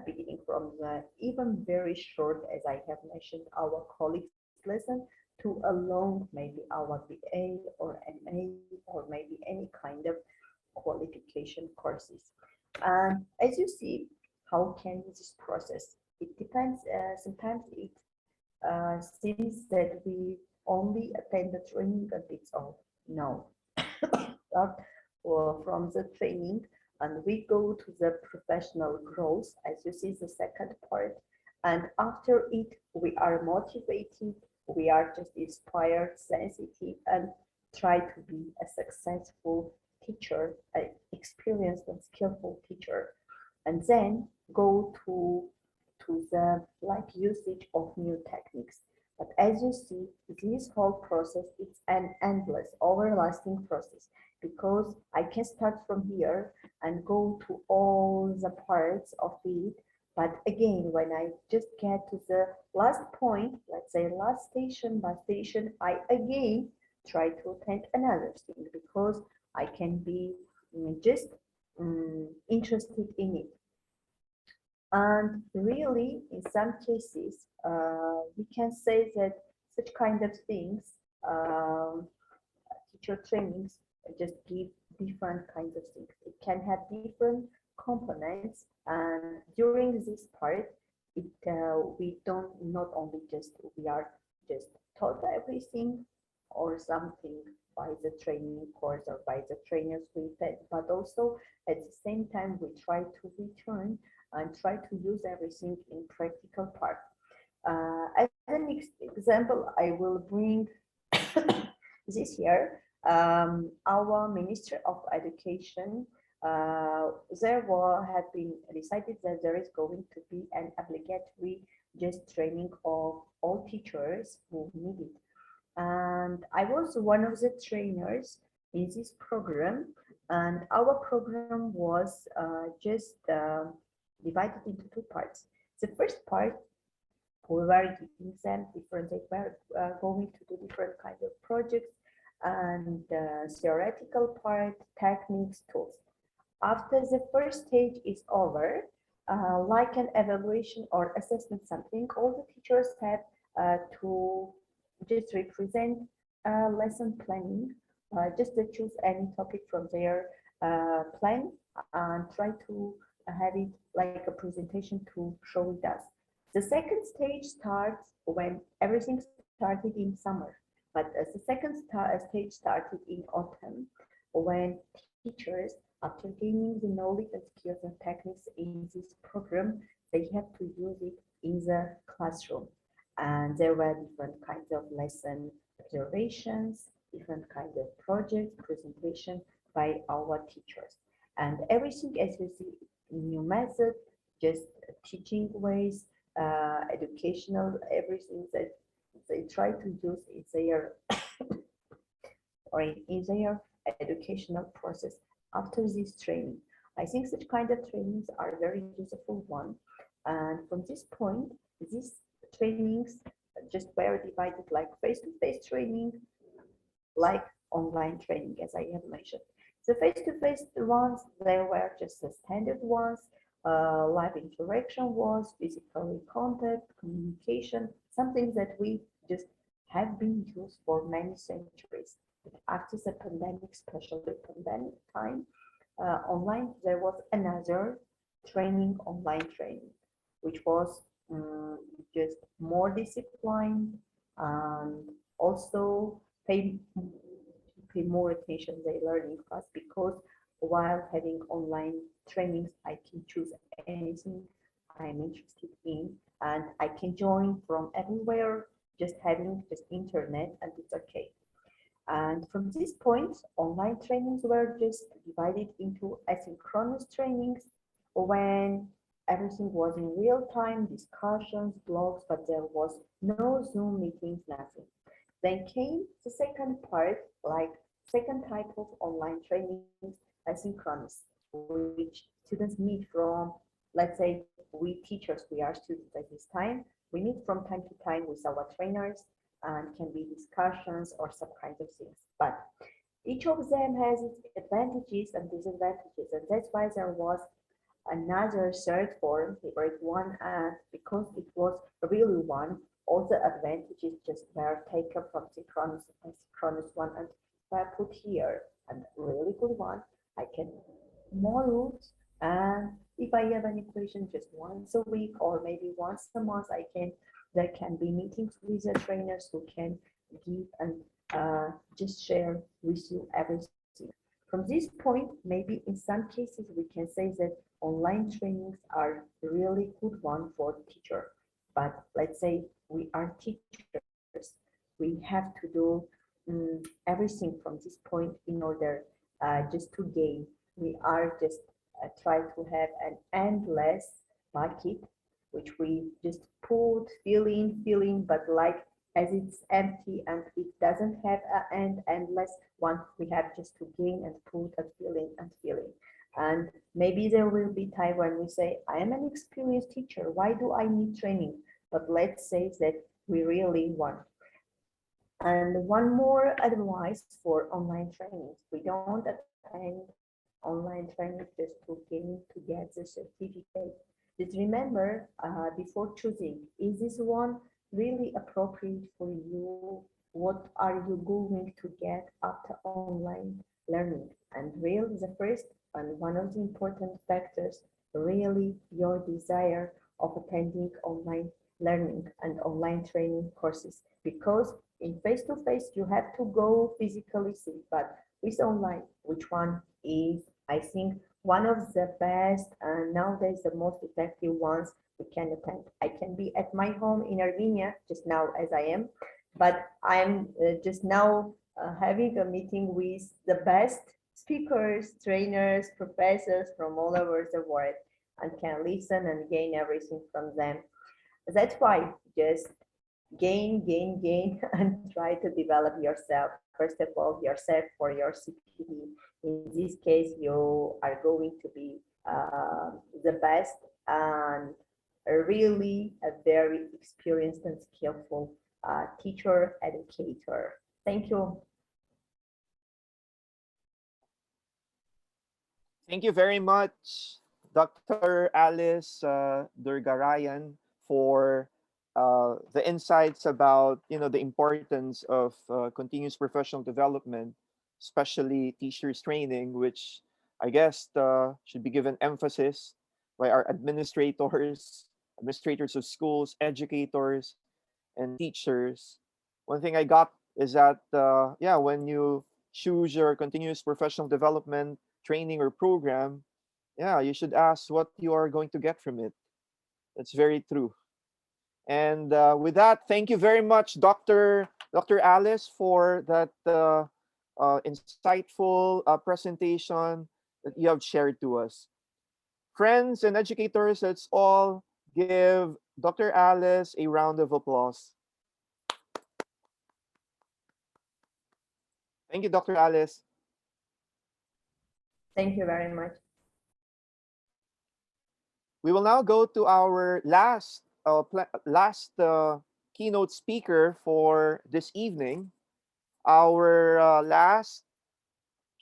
beginning from the even very short, as I have mentioned, our colleagues lesson, to a long, maybe our BA or MA, or maybe any kind of qualification courses. And as you see, how can this process? It depends. Sometimes it seems that we only attend the training and it's all. No, start from the training and we go to the professional growth, as you see the second part. And after it, we are motivated, we are just inspired, sensitive, and try to be a successful teacher, an experienced and skillful teacher. And then go to the usage of new techniques. But as you see, this whole process, it's an endless, everlasting process, because I can start from here and go to all the parts of it. But again, when I just get to the last point, let's say last station, bus station, I again try to attend another thing, because I can be just interested in it. And really, in some cases, we can say that such kind of things, teacher trainings, just give different kinds of things. It can have different components, and during this part, we don't not only just we are just taught everything or something by the training course or by the trainers we attend, but also at the same time we try to return and try to use everything in practical part. As an example, I will bring this year our Minister of Education. Had been decided that there is going to be an obligatory just training of all teachers who need it. And I was one of the trainers in this program, and our program was just divided into two parts. The first part We were giving them different, they were going to do different kinds of projects and theoretical part, techniques, tools. After the first stage is over, like an evaluation or assessment something, all the teachers have to just represent lesson planning, just to choose any topic from their plan and try to have it like a presentation to show it us. The second stage starts when everything started in summer, but the second stage started in autumn, when teachers, after gaining the knowledge and skills and techniques in this program, they have to use it in the classroom. And there were different kinds of lesson observations, different kinds of projects, presentation by our teachers. And everything, as you see, new method, just teaching ways, educational, everything that they try to use in their or in their educational process after this training. I think such kind of trainings are very useful one. And from this point, these trainings just were divided like face-to-face training, like online training, as I have mentioned. The face-to-face ones, they were just the standard ones. Live interaction was physical contact, communication, something that we just have been used for many centuries. But after the pandemic, especially pandemic time, online, there was another training, online training, which was just more disciplined and also pay more attention to the learning class, because while having online trainings, I can choose anything I'm interested in and I can join from everywhere, just having just internet, and it's okay. And from this point, online trainings were just divided into asynchronous trainings when everything was in real time, discussions, blogs, but there was no Zoom meetings, nothing. Then came the second part, like second type of online trainings, asynchronous, which students meet from, let's say, we teachers, we are students at this time, we meet from time to time with our trainers and can be discussions or some kind of things. But each of them has its advantages and disadvantages, and that's why there was another third form, favorite one, and because it was really one, all the advantages just were taken from synchronous and synchronous one and were put here. And really good one, I can more rules, and if I have an equation just once a week or maybe once a month, there can be meetings with the trainers who can give and just share with you everything. From this point, maybe in some cases we can say that online trainings are really good one for teacher. But let's say we are teachers, we have to do everything from this point in order just to gain. We are just try to have an endless bucket, which we just put, filling, but like as it's empty and it doesn't have an end, endless one, we have just to gain and put and filling. And maybe there will be time when we say, I am an experienced teacher, why do I need training? But let's say that we really want. And one more advice for online trainings, we don't attend online training just to get the certificate. Just remember before choosing, is this one really appropriate for you? What are you going to get after online learning? And really the first and one of the important factors, really your desire of attending online learning and online training courses, because in face-to-face you have to go physically see, but with online, which one is, I think, one of the best and nowadays the most effective ones we can attend. I can be at my home in Armenia just now as I am, but I'm just now having a meeting with the best speakers, trainers, professors from all over the world, and can listen and gain everything from them. That's why just gain, and try to develop yourself. First of all, yourself for your CPD. In this case, you are going to be the best, and really a very experienced and skillful teacher, educator. Thank you. Thank you very much, Dr. Alice Durgarayan, for the insights about the importance of continuous professional development, especially teachers training, which I guess should be given emphasis by our administrators of schools, educators, and teachers. One thing I got is that yeah, when you choose your continuous professional development training or program, yeah, you should ask what you are going to get from it. That's very true. And with that, thank you very much, Dr. Alice, for that insightful presentation that you have shared to us. Friends and educators, let's all give Dr. Alice a round of applause. Thank you, Dr. Alice. Thank you very much. We will now go to our last keynote speaker for this evening. Our last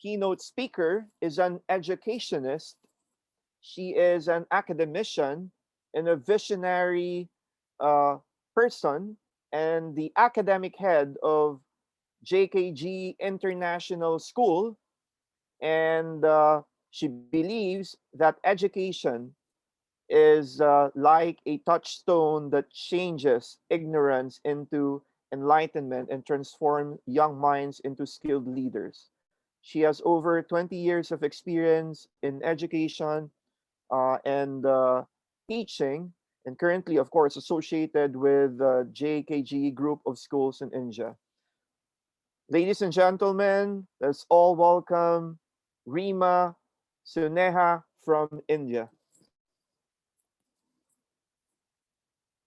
keynote speaker is an educationist. She is an academician and a visionary person and the academic head of JKG International School. And she believes that education is like a touchstone that changes ignorance into enlightenment and transforms young minds into skilled leaders. She has over 20 years of experience in education and teaching, and currently, of course, associated with the JKG group of schools in India. Ladies and gentlemen, let's all welcome Rima Suneha from India.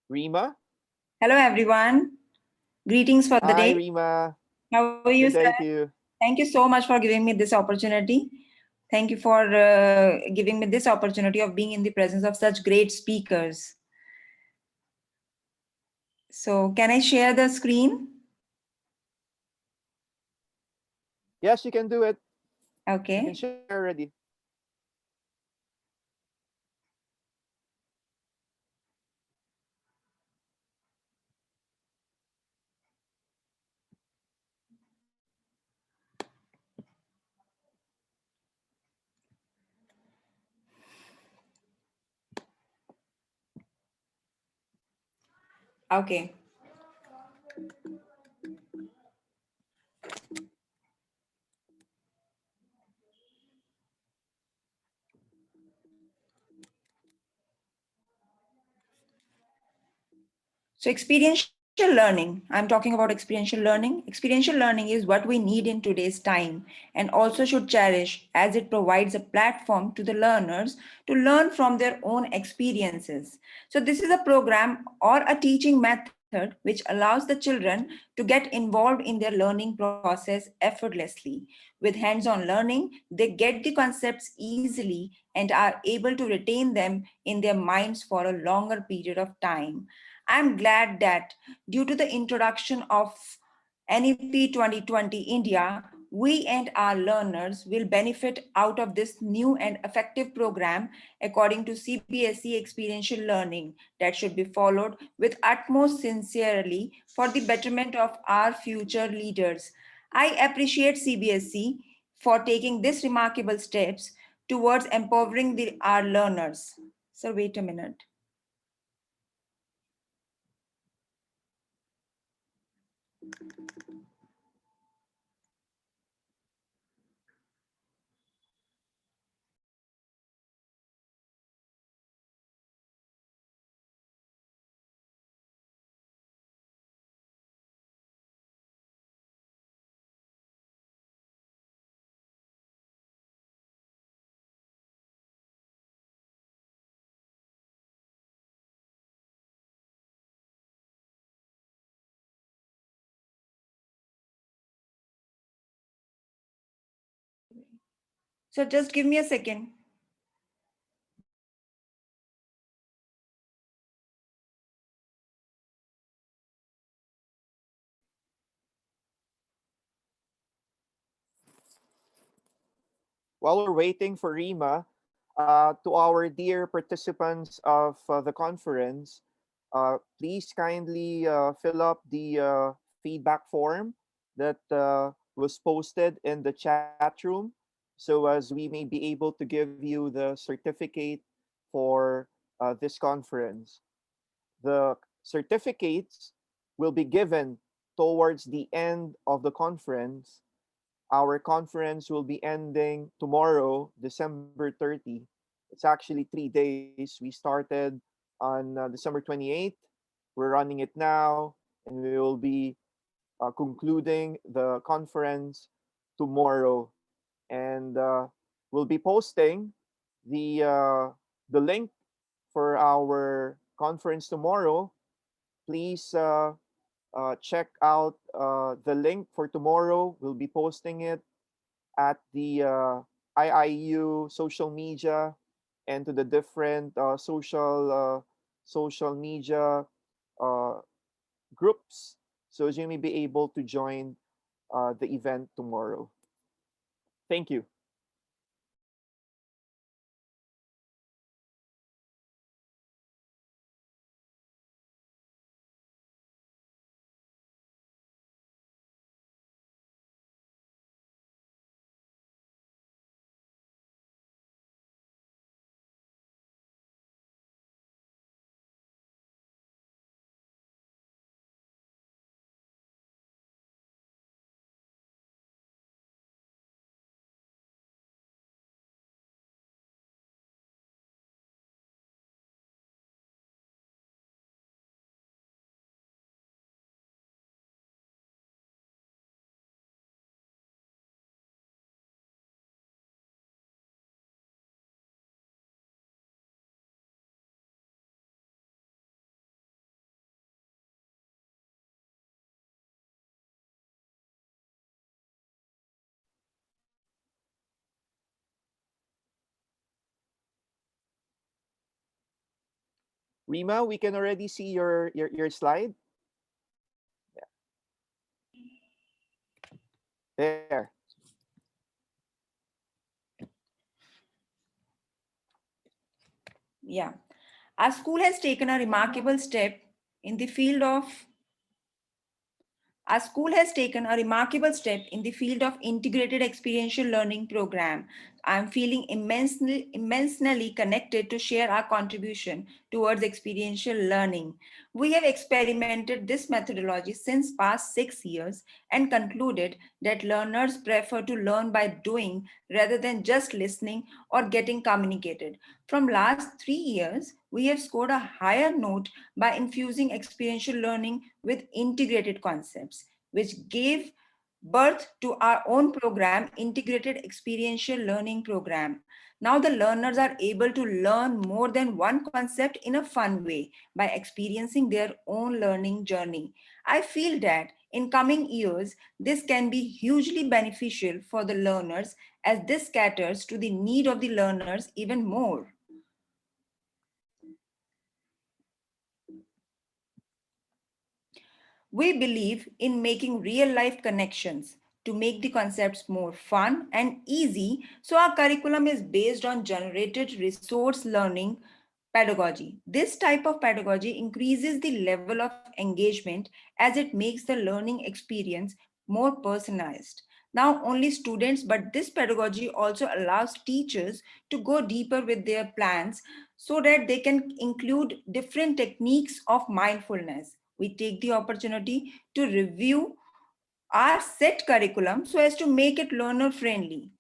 Rima? Hello, everyone. Greetings for the Hi, day. Rima. How are you, Good sir? day to you. Thank you so much for giving me this opportunity. Thank you for giving me this opportunity of being in the presence of such great speakers. So can I share the screen? Yes, you can do it. Okay. You can share already. Okay. So experiential learning, I'm talking about experiential learning. Experiential learning is what we need in today's time and also should cherish as it provides a platform to the learners to learn from their own experiences. So this is a program or a teaching method which allows the children to get involved in their learning process effortlessly. With hands-on learning, they get the concepts easily and are able to retain them in their minds for a longer period of time. I'm glad that due to the introduction of NEP 2020 India, we and our learners will benefit out of this new and effective program according to CBSE experiential learning that should be followed with utmost sincerely for the betterment of our future leaders. I appreciate CBSE for taking these remarkable steps towards empowering our learners. So wait a minute. So just give me a second. while we're waiting for Rima, to our dear participants of the conference, please kindly fill up the feedback form that was posted in the chat room, so as we may be able to give you the certificate for this conference. The certificates will be given towards the end of the conference. Our conference will be ending tomorrow, December 30. It's actually 3 days. We started on December 28th. We're running it now, and we will be concluding the conference tomorrow. And we'll be posting the the link for our conference tomorrow. Please check out the link for tomorrow. We'll be posting it at the IIU social media and to the different social media uh, groups, so as you may be able to join the event tomorrow. Thank you. Rima, we can already see your slide. There. Yeah. Our school has taken a remarkable step in the field of Our school has taken a remarkable step in the field of integrated experiential learning program. I'm feeling immensely connected to share our contribution towards experiential learning. We have experimented this methodology since past 6 years and concluded that learners prefer to learn by doing rather than just listening or getting communicated. From last 3 years, we have scored a higher note by infusing experiential learning with integrated concepts, which gave birth to our own program, Integrated Experiential Learning Program. Now the learners are able to learn more than one concept in a fun way by experiencing their own learning journey. I feel that in coming years, this can be hugely beneficial for the learners as this caters to the need of the learners even more. We believe in making real life connections to make the concepts more fun and easy, so our curriculum is based on generated resource learning pedagogy. This type of pedagogy increases the level of engagement as it makes the learning experience more personalized. Now, only students, but this pedagogy also allows teachers to go deeper with their plans so that they can include different techniques of mindfulness. We take the opportunity to review our set curriculum so as to make it learner friendly.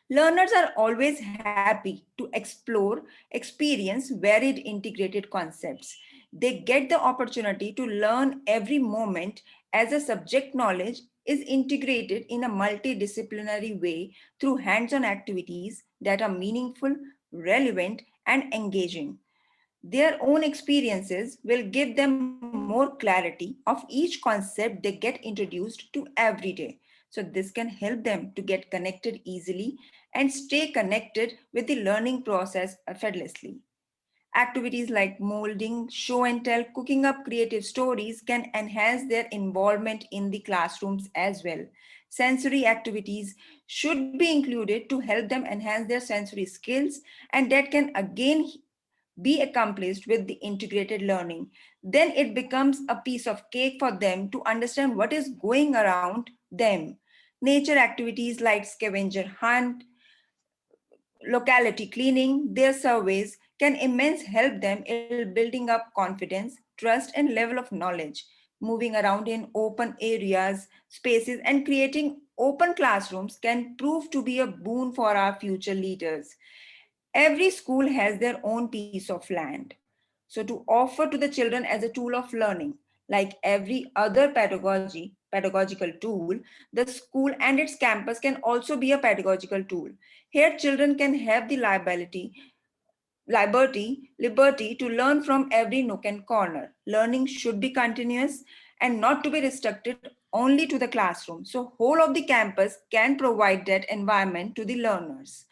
Learners are always happy to explore, experience varied integrated concepts. They get the opportunity to learn every moment as a subject knowledge is integrated in a multidisciplinary way through hands-on activities that are meaningful, relevant, and engaging. Their own experiences will give them more clarity of each concept they get introduced to every day. So this can help them to get connected easily and stay connected with the learning process effortlessly. Activities like molding, show and tell, cooking up creative stories can enhance their involvement in the classrooms as well. Sensory activities should be included to help them enhance their sensory skills, and that can again be accomplished with the integrated learning. Then it becomes a piece of cake for them to understand what is going around them. Nature activities like scavenger hunt, locality cleaning, their surveys can immense help them in building up confidence, trust, and level of knowledge. Moving around in open areas, spaces, and creating open classrooms can prove to be a boon for our future leaders. Every school has their own piece of land. So to offer to the children as a tool of learning, like every other pedagogical tool, the school and its campus can also be a pedagogical tool. Here, children can have the liberty to learn from every nook and corner. Learning should be continuous and not to be restricted only to the classroom. So whole of the campus can provide that environment to the learners.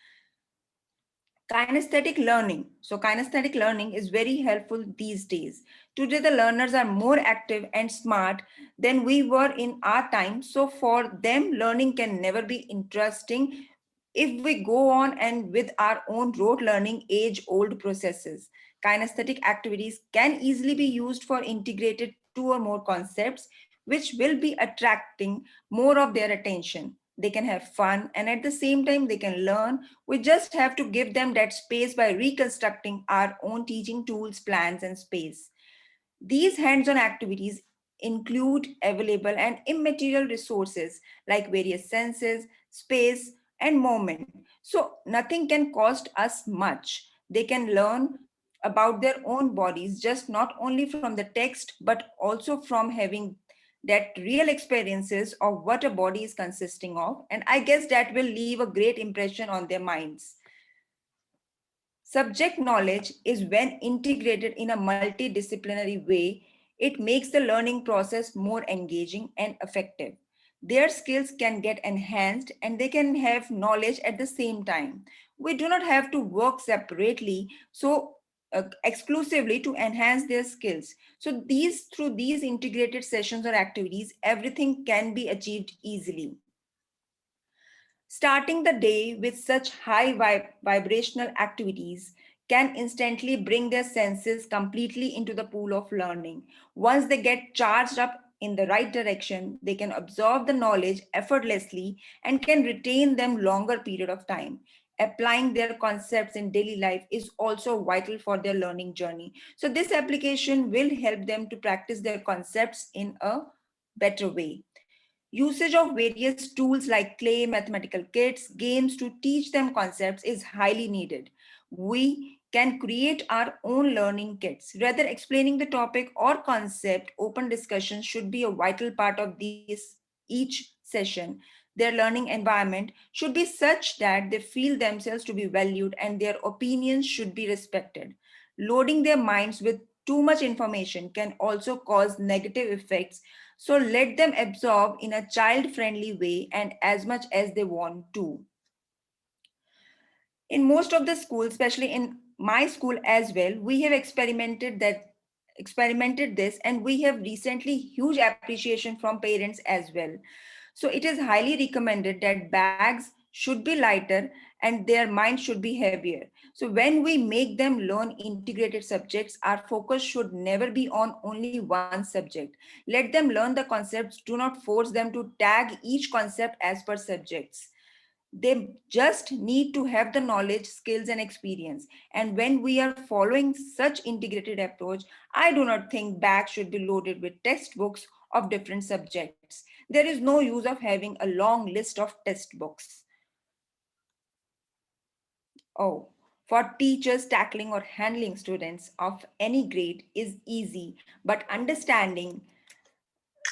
Kinesthetic learning. So kinesthetic learning is very helpful these days. Today, the learners are more active and smart than we were in our time. So for them, learning can never be interesting if we go on and with our own rote learning age-old processes. Kinesthetic activities can easily be used for integrated two or more concepts, which will be attracting more of their attention. They can have fun and at the same time they can learn. We just have to give them that space by reconstructing our own teaching tools, plans, and space. These hands-on activities include available and immaterial resources like various senses, space, and moment. So nothing can cost us much. They can learn about their own bodies, just not only from the text, but also from having that real experiences of what a body is consisting of. And I guess that will leave a great impression on their minds. Subject knowledge is when integrated in a multidisciplinary way, it makes the learning process more engaging and effective. Their skills can get enhanced and they can have knowledge at the same time. We do not have to work separately exclusively to enhance their skills. So through these integrated sessions or activities, everything can be achieved easily. Starting the day with such high vibrational activities can instantly bring their senses completely into the pool of learning. Once they get charged up in the right direction, they can absorb the knowledge effortlessly and can retain them longer period of time. Applying their concepts in daily life is also vital for their learning journey. So this application will help them to practice their concepts in a better way. Usage of various tools like clay, mathematical kits, games to teach them concepts is highly needed. We can create our own learning kits. Rather explaining the topic or concept, open discussion should be a vital part of each session. Their learning environment should be such that they feel themselves to be valued and their opinions should be respected. Loading their minds with too much information can also cause negative effects, so let them absorb in a child-friendly way and as much as they want to. In most of the schools, especially in my school as well, we have experimented this, and we have recently huge appreciation from parents as well. So it is highly recommended that bags should be lighter and their mind should be heavier. So when we make them learn integrated subjects, our focus should never be on only one subject. Let them learn the concepts. Do not force them to tag each concept as per subjects. They just need to have the knowledge, skills, and experience. And when we are following such integrated approach, I do not think bags should be loaded with textbooks of different subjects. There is no use of having a long list of textbooks. Oh, for teachers, tackling or handling students of any grade is easy, but understanding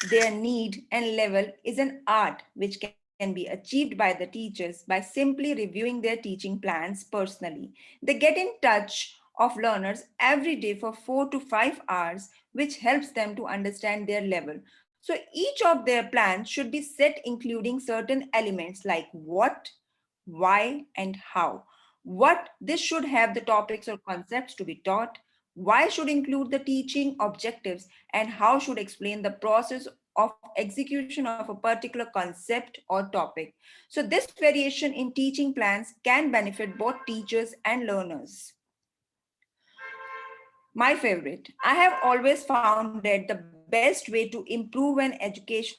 their need and level is an art which can be achieved by the teachers by simply reviewing their teaching plans personally. They get in touch of learners every day for 4 to 5 hours, which helps them to understand their level. So each of their plans should be set including certain elements like what, why, and how. What this should have the topics or concepts to be taught, why should include the teaching objectives, and how should explain the process of execution of a particular concept or topic. So this variation in teaching plans can benefit both teachers and learners. My favorite. I have always found that the best way to improve an educational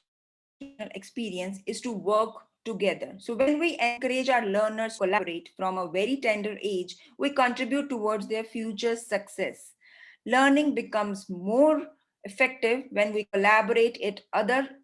experience is to work together. So when we encourage our learners to collaborate from a very tender age, we contribute towards their future success. Learning becomes more effective when we collaborate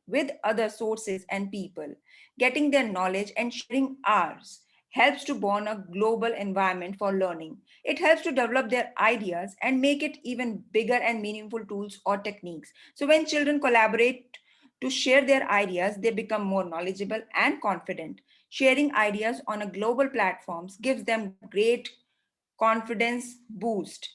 with other sources and people. Getting their knowledge and sharing ours helps to born a global environment for learning. It helps to develop their ideas and make it even bigger and meaningful tools or techniques. So when children collaborate to share their ideas, they become more knowledgeable and confident. Sharing ideas on a global platforms gives them great confidence boost.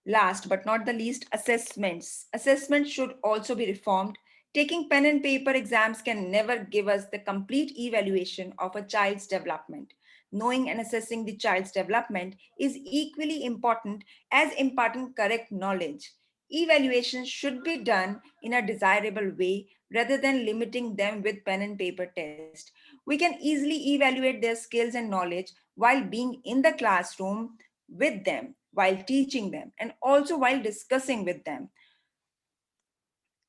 Last but not the least, assessments. Assessments should also be reformed. Taking pen and paper exams can never give us the complete evaluation of a child's development. Knowing and assessing the child's development is equally important as imparting correct knowledge. Evaluations should be done in a desirable way rather than limiting them with pen and paper test. We can easily evaluate their skills and knowledge while being in the classroom with them, while teaching them, and also while discussing with them.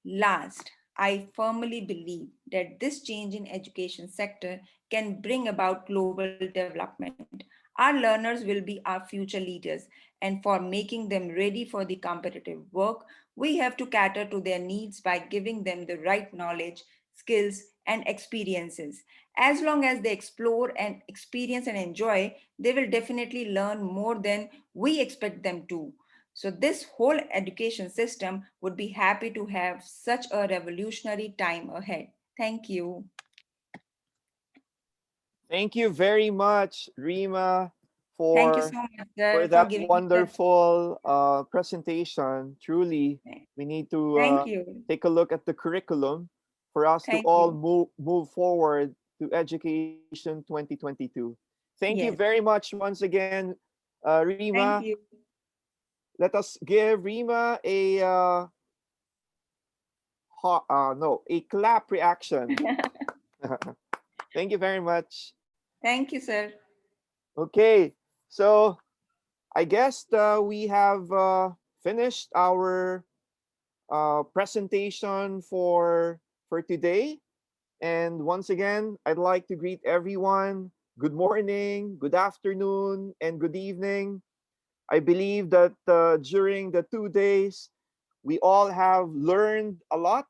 Last, I firmly believe that this change in education sector can bring about global development. Our learners will be our future leaders, and for making them ready for the competitive work, we have to cater to their needs by giving them the right knowledge, skills, and experiences. As long as they explore and experience and enjoy, they will definitely learn more than we expect them to. So this whole education system would be happy to have such a revolutionary time ahead. Thank you. Thank you very much, Rima, Thank you so for much, sir, for for that giving me such. wonderful presentation. Truly, we need to Thank you. take a look at the curriculum for us to Thank all you. move forward to Education 2022. Thank you Yes. very much once again, Rima. Thank you. Let us give Rima a no, a clap reaction. Thank you very much. Thank you, sir. Okay, so I guess we have finished our presentation for today. And once again, I'd like to greet everyone. Good morning, good afternoon, and good evening. I believe that during the 2 days, we all have learned a lot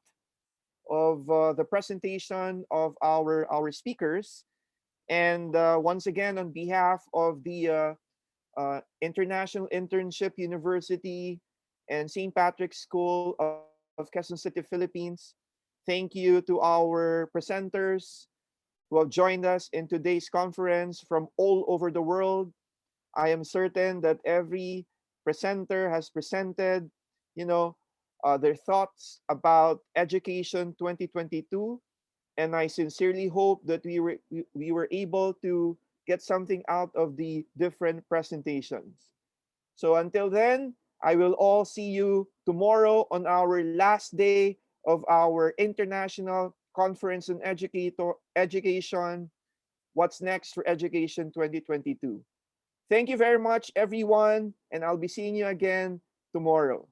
of the presentation of our speakers. And once again, on behalf of the International Internship University and St. Patrick's School of Quezon City, Philippines, thank you to our presenters who have joined us in today's conference from all over the world. I am certain that every presenter has presented, you know, their thoughts about Education 2022, and I sincerely hope that we were able to get something out of the different presentations. So until then, I will all see you tomorrow on our last day of our International Conference on Education. What's next for Education 2022? Thank you very much, everyone, and I'll be seeing you again tomorrow.